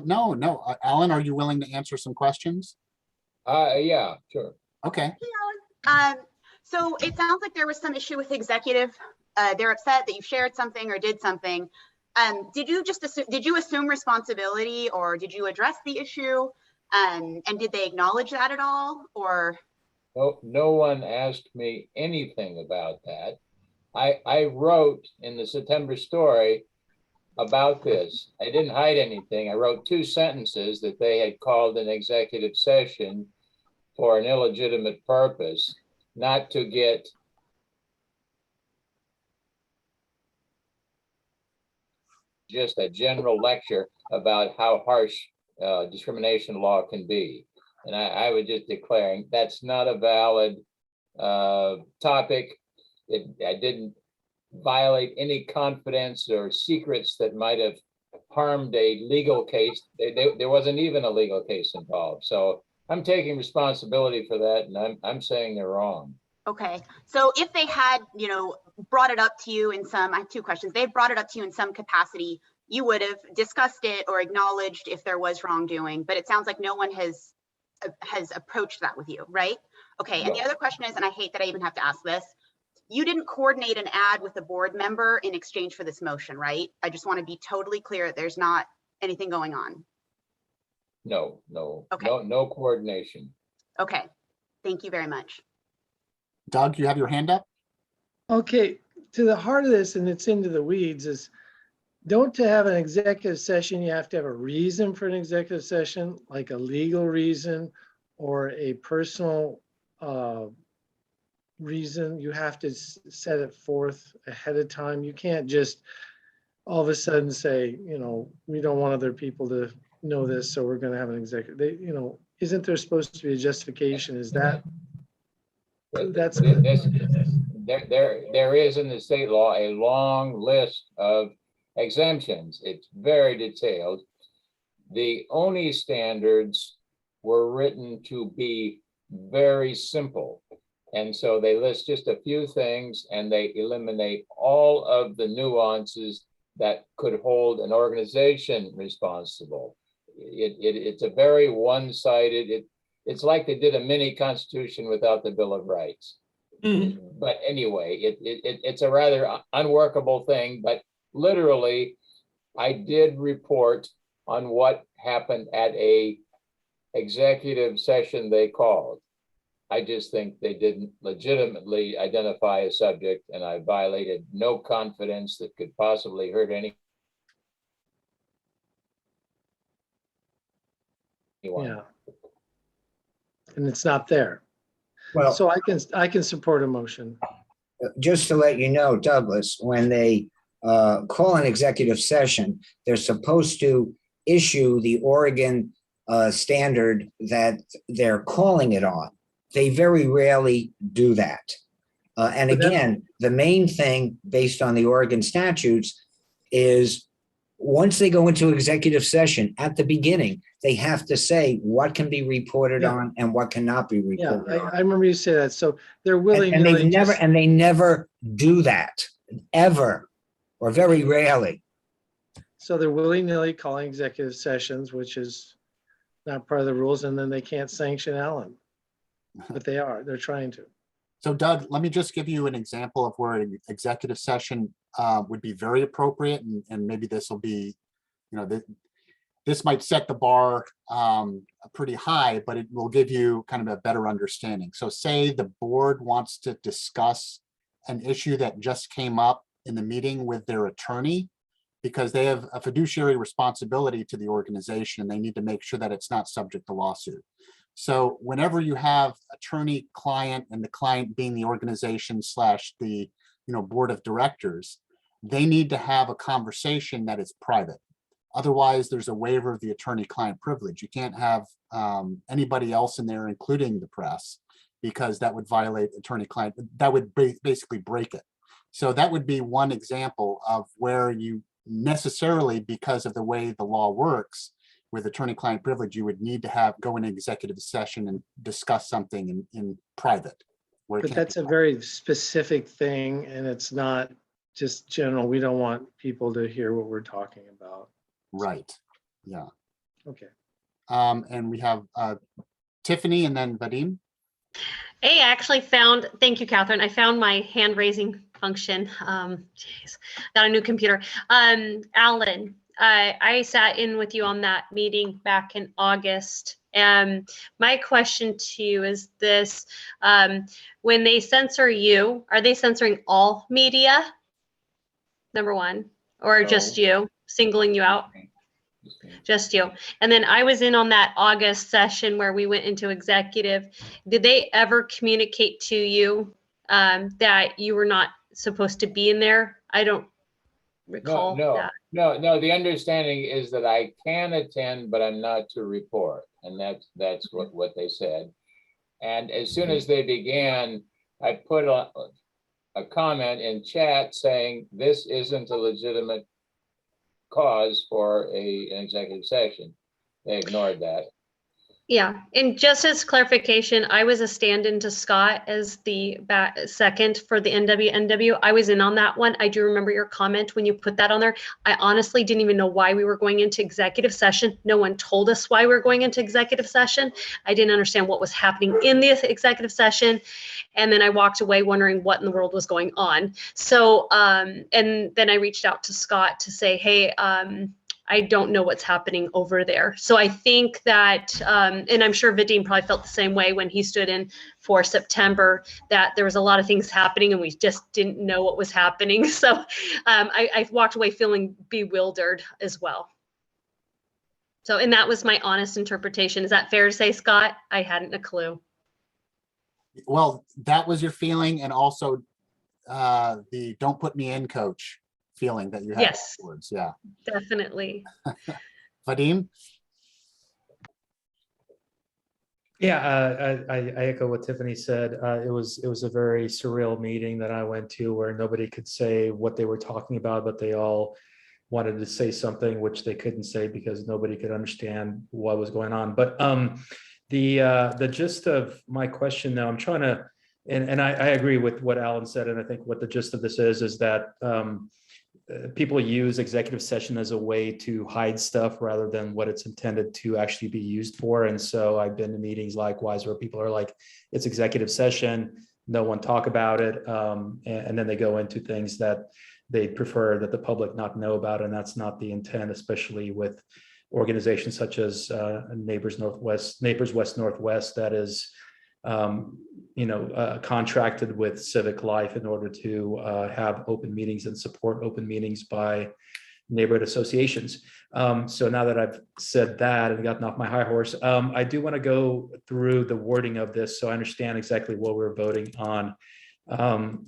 No. Alan, are you willing to answer some questions? Yeah, sure. Okay. Hey, Alan. So it sounds like there was some issue with executive. They're upset that you shared something or did something. Did you assume responsibility, or did you address the issue? And did they acknowledge that at all, or? No one asked me anything about that. I wrote in the September story about this. I didn't hide anything. I wrote 2 sentences that they had called an executive session for an illegitimate purpose, not to get just a general lecture about how harsh discrimination law can be. And I was just declaring that's not a valid topic. I didn't violate any confidence or secrets that might have harmed a legal case. There wasn't even a legal case involved. So I'm taking responsibility for that, and I'm saying they're wrong. Okay, so if they had, brought it up to you in some, I have two questions. They've brought it up to you in some capacity. You would have discussed it or acknowledged if there was wrongdoing, but it sounds like no one has approached that with you, right? Okay, and the other question is, and I hate that I even have to ask this, you didn't coordinate an ad with a board member in exchange for this motion, right? I just want to be totally clear that there's not anything going on. No, no, Okay. no coordination. Okay, thank you very much. Doug, you have your hand up? Okay, to the heart of this, and it's into the weeds, is don't to have an executive session, you have to have a reason for an executive session, like a legal reason or a personal reason. You have to set it forth ahead of time. You can't just all of a sudden say, you know, we don't want other people to know this, so we're going to have an executive. You know, isn't there supposed to be a justification? Is that that's there is in the state law a long list of exemptions. It's very detailed. The ONI standards were written to be very simple. And so they list just a few things and they eliminate all of the nuances that could hold an organization responsible. It's a very one-sided, it's like they did a mini constitution without the Bill of Rights. But anyway, it's a rather unworkable thing, but literally I did report on what happened at a executive session they called. I just think they didn't legitimately identify a subject, and I violated no confidence that could possibly hurt anyone. Yeah. And it's not there. Well, So I can support a motion. just to let you know, Douglas, when they call an executive session, they're supposed to issue the Oregon standard that they're calling it on. They very rarely do that. And again, the main thing based on the Oregon statutes is once they go into executive session at the beginning, they have to say what can be reported on and what cannot be reported on. I remember you say that. So they're willing And they never do that ever, or very rarely. So they're willy-nilly calling executive sessions, which is not part of the rules, and then they can't sanction Alan. But they're trying to. So Doug, let me just give you an example of where an executive session would be very appropriate, and maybe this will be, you know, this might set the bar pretty high, but it will give you kind of a better understanding. So say the board wants to discuss an issue that just came up in the meeting with their attorney, because they have a fiduciary responsibility to the organization and they need to make sure that it's not subject to lawsuit. So whenever you have attorney-client, and the client being the organization / the board of directors, they need to have a conversation that is private. Otherwise, there's a waiver of the attorney-client privilege. You can't have anybody else in there, including the press, because that would violate attorney-client. That would basically break it. So that would be one example of where you necessarily, because of the way the law works, with attorney-client privilege, you would need to go in an executive session and discuss something in private. But that's a very specific thing, and it's not just general. We don't want people to hear what we're talking about. Right. Yeah. Okay. And we have Tiffany and then Vadim. I actually found, thank you, Catherine. I found my hand raising function. Geez, got a new computer. Alan, I sat in with you on that meeting back in August. And my question to you is this, when they censor you, are they censoring all media? Number one, or just you, singling you out? Just you. And then I was in on that August session where we went into executive. Did they ever communicate to you that you were not supposed to be in there? I don't recall that. No, the understanding is that I can attend, but I'm not to report. And that's what they said. And as soon as they began, I put a comment in chat saying, this isn't a legitimate cause for an executive session. They ignored that. Yeah, and just as clarification, I was a stand-in to Scott as the second for the NWNW. I was in on that one. I do remember your comment when you put that on there. I honestly didn't even know why we were going into executive session. No one told us why we were going into executive session. I didn't understand what was happening in the executive session. And then I walked away wondering what in the world was going on. So, and then I reached out to Scott to say, hey, I don't know what's happening over there. So I think that, and I'm sure Vadim probably felt the same way when he stood in for September, that there was a lot of things happening and we just didn't know what was happening. So I walked away feeling bewildered as well. So, and that was my honest interpretation. Is that fair to say, Scott? I hadn't a clue. Well, that was your feeling, and also the "don't put me in, coach" feeling that you had. Yes, afterwards. Yeah, definitely. Vadim? Yeah, I echo what Tiffany said. It was a very surreal meeting that I went to where nobody could say what they were talking about, but they all wanted to say something which they couldn't say because nobody could understand what was going on. But the gist of my question now, I'm trying to, and I agree with what Alan said, and I think what the gist of this is that people use executive session as a way to hide stuff rather than what it's intended to actually be used for. And so I've been to meetings likewise where people are like, it's executive session, no one talk about it. And then they go into things that they prefer that the public not know about. And that's not the intent, especially with organizations such as Neighbors West Northwest, that is contracted with Civic Life in order to have open meetings and support open meetings by neighborhood associations. So now that I've said that and gotten off my high horse, I do want to go through the wording of this so I understand exactly what we're voting on.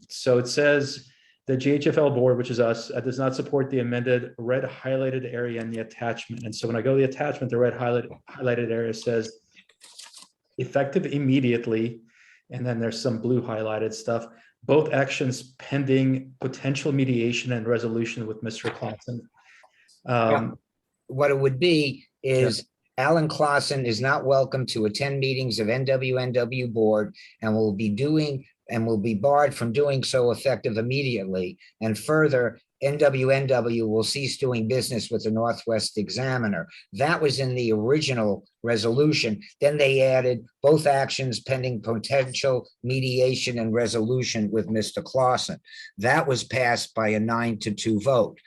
So it says the GHFL board, which is us, does not support the amended red highlighted area in the attachment. And so when I go to the attachment, the red highlighted area says effective immediately, and then there's some blue highlighted stuff. Both actions pending potential mediation and resolution with Mr. Clausen. What it would be is Alan Clausen is not welcome to attend meetings of NWNW board and will be barred from doing so effective immediately. And further, NWNW will cease doing business with the Northwest Examiner. That was in the original resolution. Then they added both actions pending potential mediation and resolution with Mr. Clausen. That was passed by a 9-2 vote.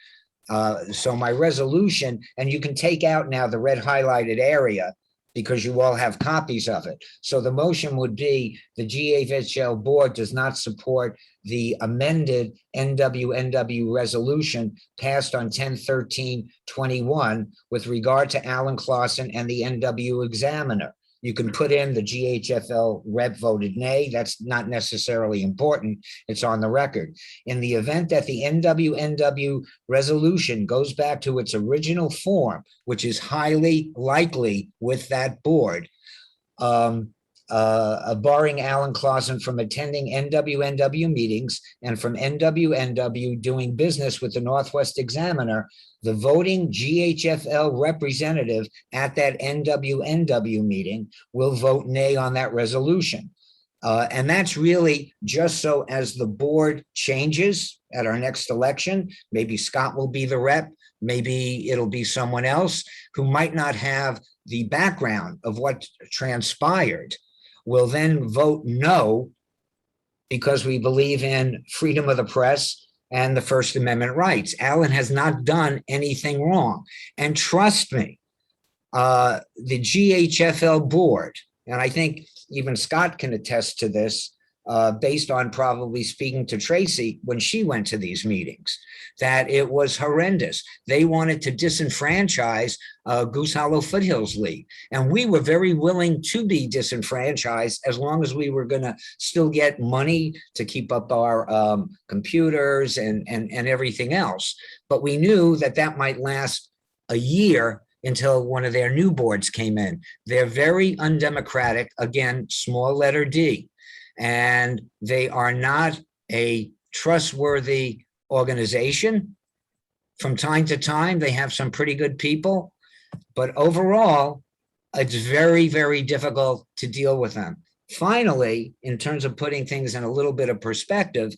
So my resolution, and you can take out now the red highlighted area because you all have copies of it. So the motion would be the GHFL board does not support the amended NWNW resolution passed on 10/13/21 with regard to Alan Clausen and the NW Examiner. You can put in the GHFL rep voted nay. That's not necessarily important. It's on the record. In the event that the NWNW resolution goes back to its original form, which is highly likely with that board, barring Alan Clausen from attending NWNW meetings and from NWNW doing business with the Northwest Examiner, the voting GHFL representative at that NWNW meeting will vote nay on that resolution. And that's really just so as the board changes at our next election, maybe Scott will be the rep, maybe it'll be someone else who might not have the background of what transpired, will then vote no because we believe in freedom of the press and the First Amendment rights. Alan has not done anything wrong. And trust me, the GHFL board, and I think even Scott can attest to this, based on probably speaking to Tracy when she went to these meetings, that it was horrendous. They wanted to disenfranchise Goose Hollow Foothills League. And we were very willing to be disenfranchised as long as we were going to still get money to keep up our computers and everything else. But we knew that that might last a year until one of their new boards came in. They're very undemocratic, again, small letter D. And they are not a trustworthy organization. From time to time, they have some pretty good people, but overall, it's very, very difficult to deal with them. Finally, in terms of putting things in a little bit of perspective,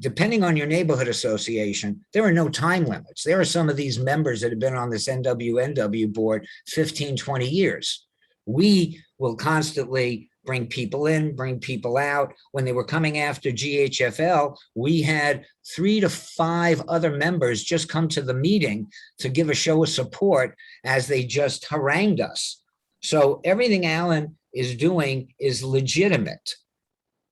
depending on your neighborhood association, there are no time limits. There are some of these members that have been on this NWNW board 15, 20 years. We will constantly bring people in, bring people out. When they were coming after GHFL, we had 3 to 5 other members just come to the meeting to give a show of support as they just harangued us. So everything Alan is doing is legitimate.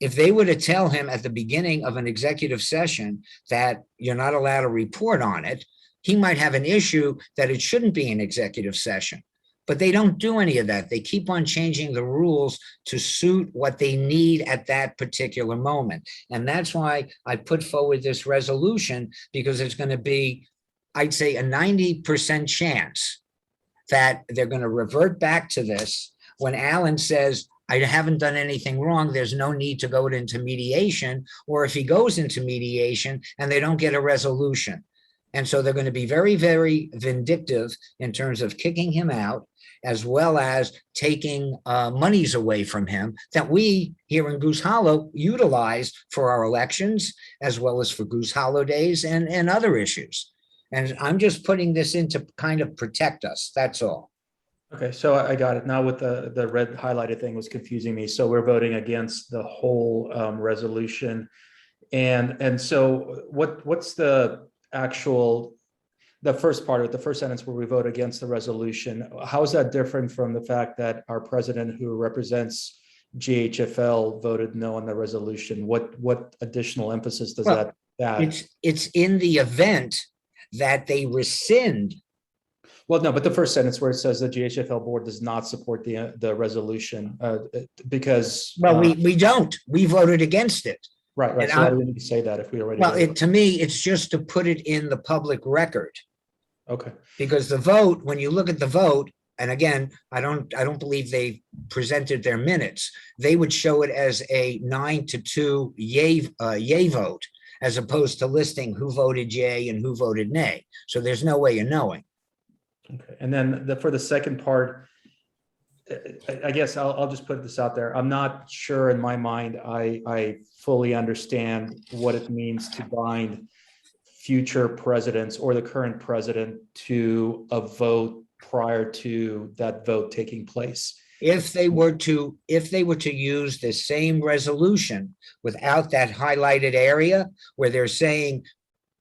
If they were to tell him at the beginning of an executive session that you're not allowed to report on it, he might have an issue that it shouldn't be an executive session. But they don't do any of that. They keep on changing the rules to suit what they need at that particular moment. And that's why I put forward this resolution, because it's going to be, I'd say, a 90% chance that they're going to revert back to this. When Alan says, I haven't done anything wrong, there's no need to go into mediation, or if he goes into mediation and they don't get a resolution. And so they're going to be very, very vindictive in terms of kicking him out, as well as taking monies away from him that we here in Goose Hollow utilize for our elections, as well as for Goose Hollow days and other issues. And I'm just putting this in to kind of protect us. That's all. Okay, so I got it. Now with the red highlighted thing was confusing me. So we're voting against the whole resolution. And so what's the actual, the first part of it, the first sentence where we vote against the resolution? How is that different from the fact that our president who represents GHFL voted no on the resolution? What additional emphasis does that add? It's in the event that they rescind. Well, no, but the first sentence where it says the GHFL board does not support the resolution because. Well, we don't. We voted against it. Right, right. So why do we need to say that if we already? Well, to me, it's just to put it in the public record. Okay. Because the vote, when you look at the vote, and again, I don't believe they presented their minutes. They would show it as a 9-2 yay vote, as opposed to listing who voted yay and who voted nay. So there's no way of knowing. Okay, and then for the second part, I guess I'll just put this out there. I'm not sure in my mind I fully understand what it means to bind future presidents or the current president to a vote prior to that vote taking place. If they were to use the same resolution without that highlighted area where they're saying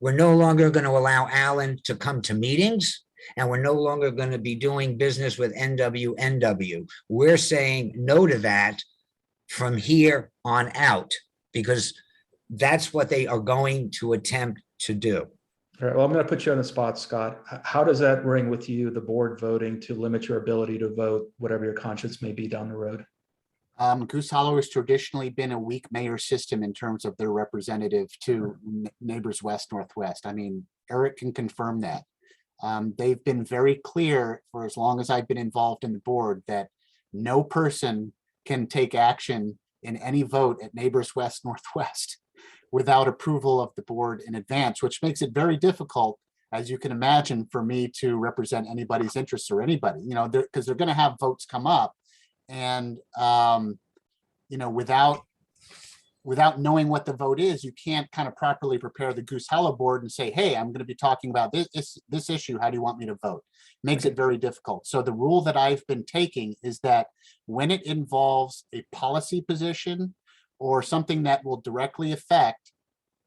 we're no longer going to allow Alan to come to meetings, and we're no longer going to be doing business with NWNW. We're saying no to that from here on out, because that's what they are going to attempt to do. All right, well, I'm going to put you on the spot, Scott. How does that ring with you, the board voting to limit your ability to vote, whatever your conscience may be down the road? Goose Hollow has traditionally been a weak mayor system in terms of their representative to Neighbors West Northwest. I mean, Eric can confirm that. They've been very clear for as long as I've been involved in the board that no person can take action in any vote at Neighbors West Northwest without approval of the board in advance, which makes it very difficult, as you can imagine, for me to represent anybody's interests or anybody, because they're going to have votes come up, and without knowing what the vote is, you can't kind of properly prepare the Goose Hollow board and say, hey, I'm going to be talking about this issue. How do you want me to vote? Makes it very difficult. So the rule that I've been taking is that when it involves a policy position or something that will directly affect,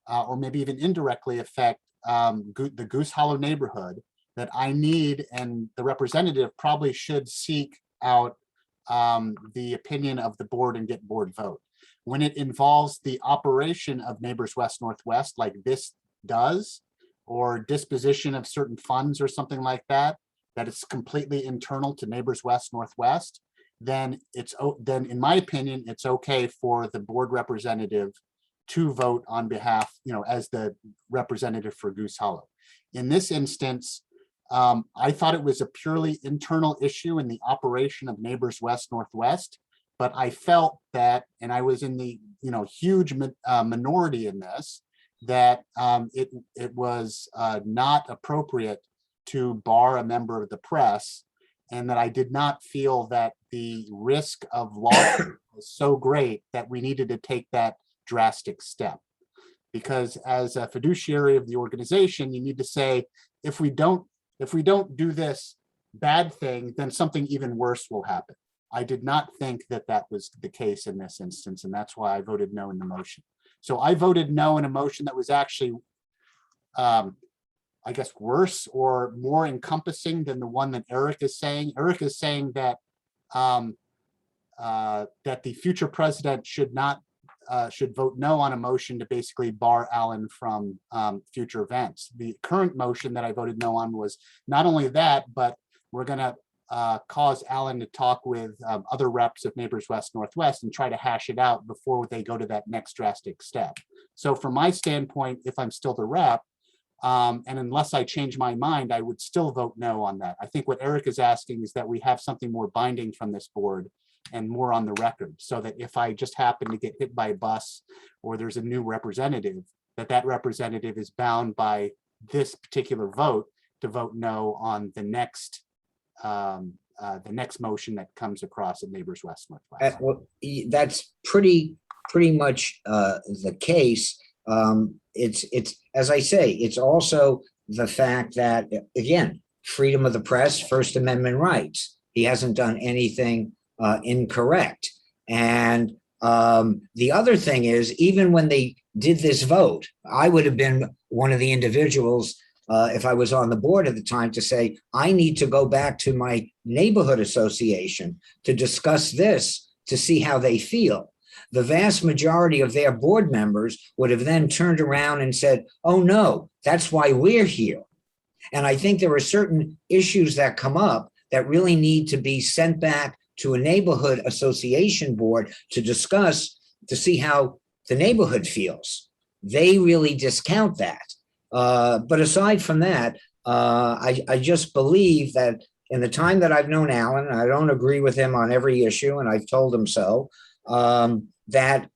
or maybe even indirectly affect the Goose Hollow neighborhood, that I need, and the representative probably should seek out the opinion of the board and get board vote. When it involves the operation of Neighbors West Northwest, like this does, or disposition of certain funds or something like that, that it's completely internal to Neighbors West Northwest, then in my opinion, it's okay for the board representative to vote on behalf, as the representative for Goose Hollow. In this instance, I thought it was a purely internal issue in the operation of Neighbors West Northwest. But I felt that, and I was in the huge minority in this, that it was not appropriate to bar a member of the press and that I did not feel that the risk of loss was so great that we needed to take that drastic step. Because as a fiduciary of the organization, you need to say, if we don't do this bad thing, then something even worse will happen. I did not think that that was the case in this instance, and that's why I voted no in the motion. So I voted no in a motion that was actually, I guess, worse or more encompassing than the one that Eric is saying. Eric is saying that that the future president should vote no on a motion to basically bar Alan from future events. The current motion that I voted no on was not only that, but we're going to cause Alan to talk with other reps of Neighbors West Northwest and try to hash it out before they go to that next drastic step. So from my standpoint, if I'm still the rep, and unless I change my mind, I would still vote no on that. I think what Eric is asking is that we have something more binding from this board and more on the record, so that if I just happen to get hit by a bus or there's a new representative, that representative is bound by this particular vote to vote no on the next motion that comes across at Neighbors West Northwest. Well, that's pretty much the case. It's as I say, it's also the fact that, again, freedom of the press, First Amendment rights. He hasn't done anything incorrect. And the other thing is, even when they did this vote, I would have been one of the individuals, if I was on the board at the time, to say, I need to go back to my neighborhood association to discuss this, to see how they feel. The vast majority of their board members would have then turned around and said, oh no, that's why we're here. And I think there are certain issues that come up that really need to be sent back to a neighborhood association board to discuss, to see how the neighborhood feels. They really discount that. But aside from that, I just believe that in the time that I've known Alan, I don't agree with him on every issue, and I've told him so, that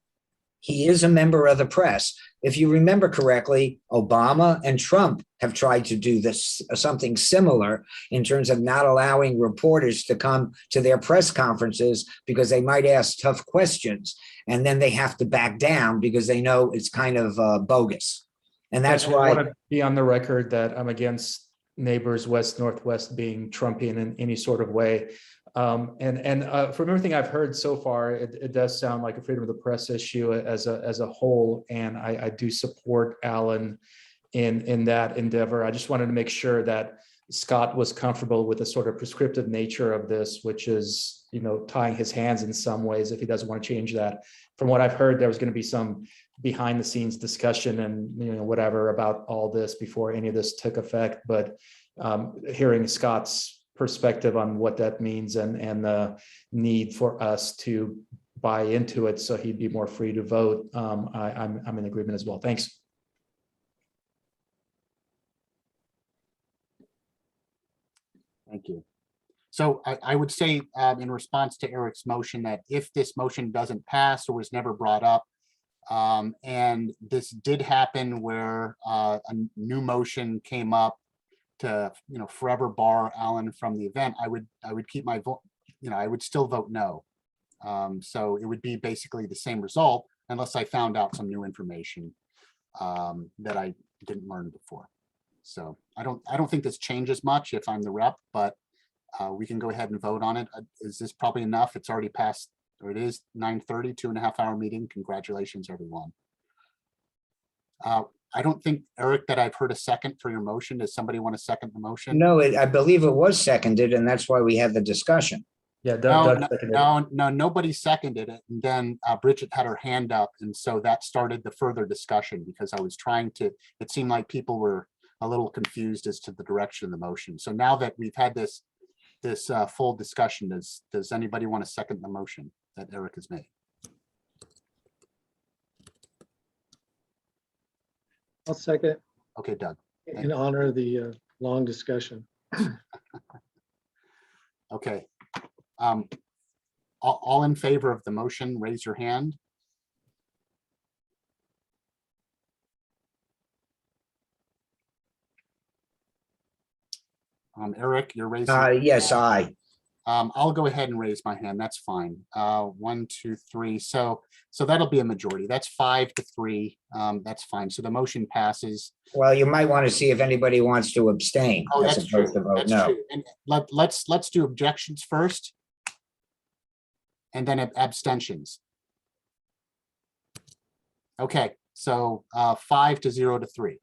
he is a member of the press. If you remember correctly, Obama and Trump have tried to do this, something similar, in terms of not allowing reporters to come to their press conferences because they might ask tough questions, and then they have to back down because they know it's kind of bogus. And that's why I want to be on the record that I'm against Neighbors West Northwest being Trumpian in any sort of way. From everything I've heard so far, it does sound like a freedom of the press issue as a whole, and I do support Alan in that endeavor. I just wanted to make sure that Scott was comfortable with the sort of prescriptive nature of this, which is, tying his hands in some ways if he doesn't want to change that. From what I've heard, there was going to be some behind the scenes discussion and whatever about all this before any of this took effect. But hearing Scott's perspective on what that means and the need for us to buy into it so he'd be more free to vote, I'm in agreement as well. Thanks. Thank you. So I would say in response to Eric's motion that if this motion doesn't pass or was never brought up, and this did happen where a new motion came up to forever bar Alan from the event, I would keep my vote. I would still vote no. So it would be basically the same result unless I found out some new information that I didn't learn before. So I don't think this changes much if I'm the rep, but we can go ahead and vote on it. Is this probably enough? It's already passed, or it is 9:30, 2.5-hour meeting. Congratulations, everyone. I don't think, Eric, that I've heard a second for your motion. Does somebody want to second the motion? No, I believe it was seconded, and that's why we had the discussion. Yeah, no, nobody seconded it. And then Bridget had her hand up, and so that started the further discussion because I was trying to, it seemed like people were a little confused as to the direction of the motion. So now that we've had this full discussion, does anybody want to second the motion that Eric has made? I'll second Okay, Doug. in honor of the long discussion. Okay. All in favor of the motion, raise your hand. Eric, you're raising. Yes, aye. I'll go ahead and raise my hand. That's fine. 1, 2, 3. So that'll be a majority. That's 5-3. That's fine. So the motion passes. Well, you might want to see if anybody wants to abstain. Oh, as that's true. opposed to vote That's no. true. And let's do objections first, and then abstentions. Okay, so 5-0-3.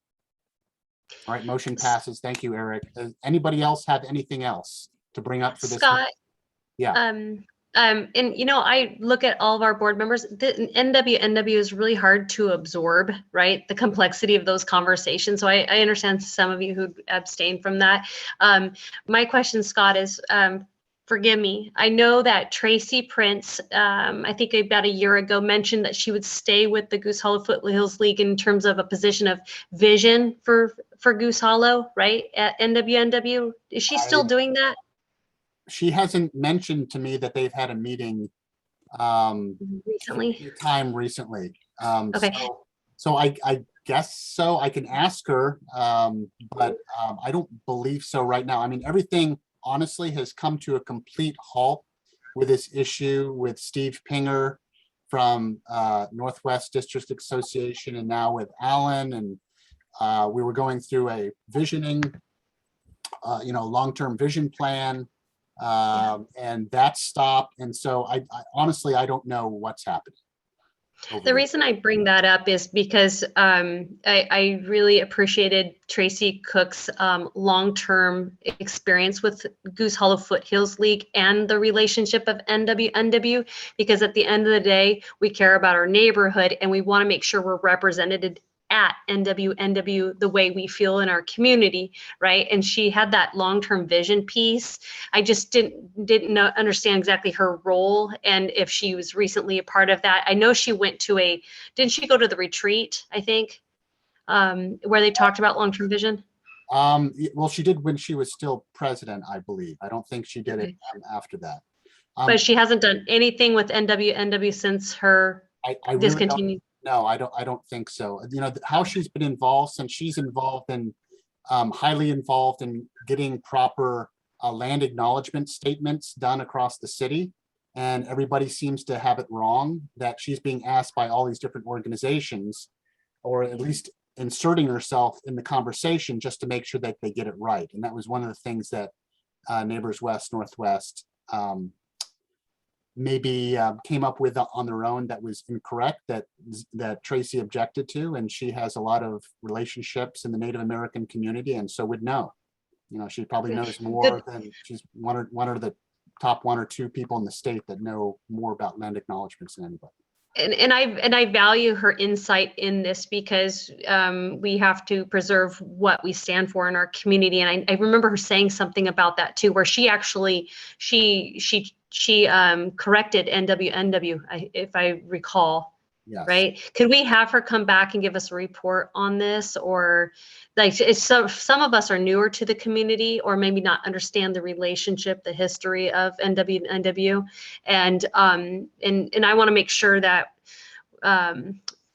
All right, motion passes. Thank you, Eric. Does anybody else have anything else to bring up for this? Scott. Yeah. And I look at all of our board members, the NWNW is really hard to absorb, right? The complexity of those conversations. So I understand some of you who abstain from that. My question, Scott, is, forgive me. I know that Tracy Prince, I think about a year ago, mentioned that she would stay with the Goose Hollow Foothills League in terms of a position of vision for Goose Hollow, right? At NWNW. Is she still doing that? She hasn't mentioned to me that they've had a meeting recently. Recently. Okay. So I guess so. I can ask her, but I don't believe so right now. I mean, everything honestly has come to a complete halt with this issue with Steve Pinger from Northwest District Association, and now with Alan, and we were going through a visioning, long-term vision plan, and that stopped. And so I honestly, I don't know what's happening. The reason I bring that up is because I really appreciated Tracy Cook's long-term experience with Goose Hollow Foothills League and the relationship of NWNW, because at the end of the day, we care about our neighborhood and we want to make sure we're represented at NWNW the way we feel in our community, right? And she had that long-term vision piece. I just didn't understand exactly her role and if she was recently a part of that. I know she went to didn't she go to the retreat, I think, where they talked about long-term vision? Well, she did when she was still president, I believe. I don't think she did it after that. But she hasn't done anything with NWNW since her I really discontinued. No, I don't think so. How she's been involved, since she's involved in, highly involved in getting proper land acknowledgement statements done across the city. And everybody seems to have it wrong that she's being asked by all these different organizations, or at least inserting herself in the conversation just to make sure that they get it right. And that was one of the things that Neighbors West, Northwest, maybe came up with on their own that was incorrect, that Tracy objected to. And she has a lot of relationships in the Native American community, and so would know. She probably knows more than she's one of the top 1 or 2 people in the state that know more about land acknowledgements than anybody. And I value her insight in this because we have to preserve what we stand for in our community. And I remember her saying something about that too, where she actually corrected NWNW, if I recall. Yes. Right? Could we have her come back and give us a report on this? Or some of us are newer to the community, or maybe not understand the relationship, the history of NWNW. And I want to make sure that, I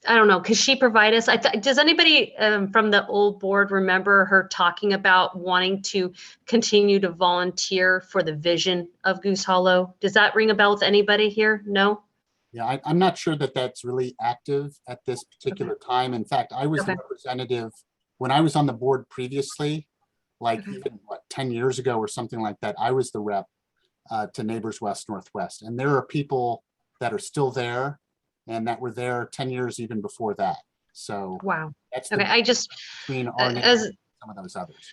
don't know, could she provide us? Does anybody from the old board remember her talking about wanting to continue to volunteer for the vision of Goose Hollow? Does that ring a bell with anybody here? No? Yeah, I'm not sure that that's really active at this particular time. In fact, I was the representative when I was on the board previously, even 10 years ago or something like that. I was the rep to Neighbors West, Northwest. And there are people that are still there and that were there 10 years even before that. So wow. That's okay. Between our neighbors and some of those others.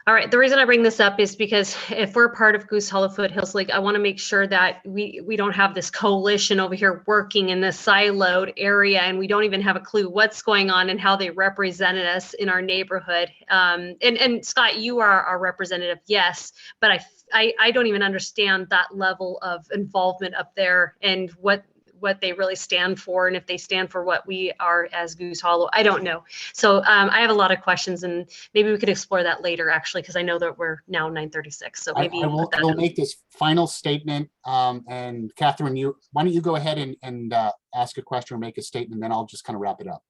All right. The reason I bring this up is because if we're part of Goose Hollow Foothills League, I want to make sure that we don't have this coalition over here working in this siloed area, and we don't even have a clue what's going on and how they represented us in our neighborhood. And Scott, you are our representative, yes, but I don't even understand that level of involvement up there and what they really stand for, and if they stand for what we are as Goose Hollow. I don't know. So I have a lot of questions, and maybe we could explore that later, actually, because I know that we're now 9:36. So maybe we'll make this final statement. And Catherine, why don't you go ahead and ask a question or make a statement, then I'll just kind of wrap it up.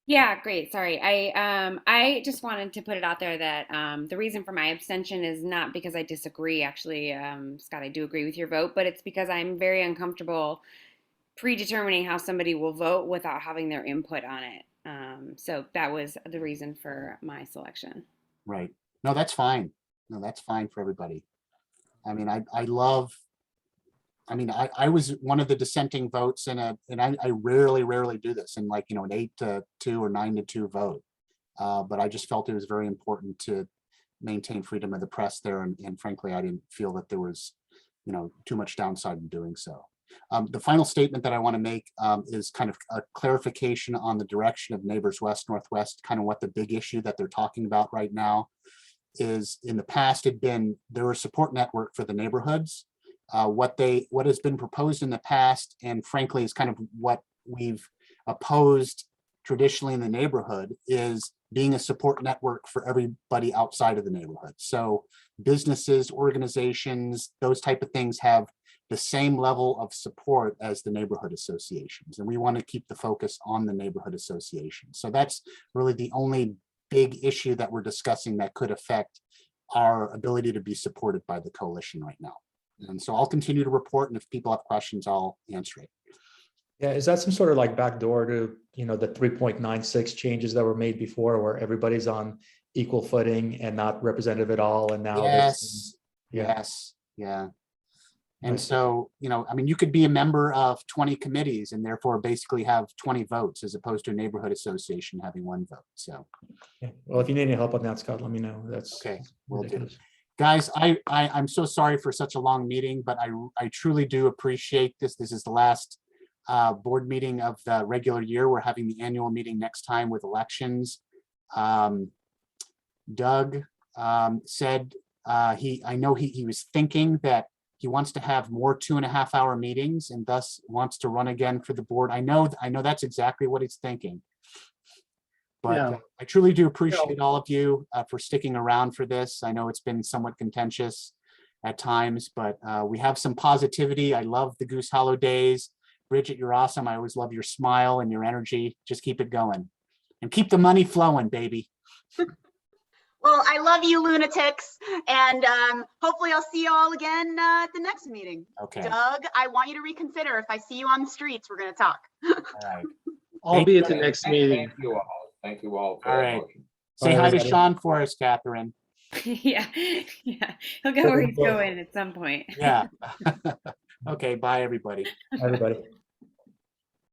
Yeah, great. Sorry. I just wanted to put it out there that the reason for my abstention is not because I disagree. Actually, Scott, I do agree with your vote, but it's because I'm very uncomfortable predetermining how somebody will vote without having their input on it. So that was the reason for my selection. Right. No, that's fine. No, that's fine for everybody. I mean, I love, I mean, I was one of the dissenting votes and I rarely do this in like, an 8-2 or 9-2 vote. But I just felt it was very important to maintain freedom of the press there. And frankly, I didn't feel that there was, too much downside in doing so. The final statement that I want to make is kind of a clarification on the direction of Neighbors West Northwest, kind of what the big issue that they're talking about right now is. In the past had been there were support network for the neighborhoods. What has been proposed in the past, and frankly is kind of what we've opposed traditionally in the neighborhood, is being a support network for everybody outside of the neighborhood. So businesses, organizations, those type of things have the same level of support as the neighborhood associations. And we want to keep the focus on the neighborhood association. So that's really the only big issue that we're discussing that could affect our ability to be supported by the coalition right now. And so I'll continue to report, and if people have questions, I'll answer it. Yeah, is that some sort of like backdoor to, the 3.96 changes that were made before where everybody's on equal footing and not representative at all? And now Yes, yeah. yes, yeah. And Right. so, I mean, you could be a member of 20 committees and therefore basically have 20 votes as opposed to a neighborhood association having 1 vote. So, Yeah. Well, if you need any help on that, Scott, let me know. That's okay, will do. ridiculous. Guys, I'm so sorry for such a long meeting, but I truly do appreciate this. This is the last board meeting of the regular year. We're having the annual meeting next time with elections. Doug said I know he was thinking that he wants to have more 2.5-hour meetings and thus wants to run again for the board. I know that's exactly what he's thinking. But Yeah. I truly do appreciate all of you for sticking around for this. I know it's been somewhat contentious at times, but we have some positivity. I love the Goose Hollow days. Bridget, you're awesome. I always love your smile and your energy. Just keep it going and keep the money flowing, baby. Well, I love you lunatics, and hopefully I'll see you all again at the next meeting. Okay. Doug, I want you to reconsider. If I see you on the streets, we're going to talk. All right. I'll be at the next meeting. Thank you all. Thank you all. For All that right. motion. Say Bye, hi to everybody. Sean for us, Catherine. Yeah, he'll go where he's going at some point. Yeah. Okay. Bye, everybody. Everybody.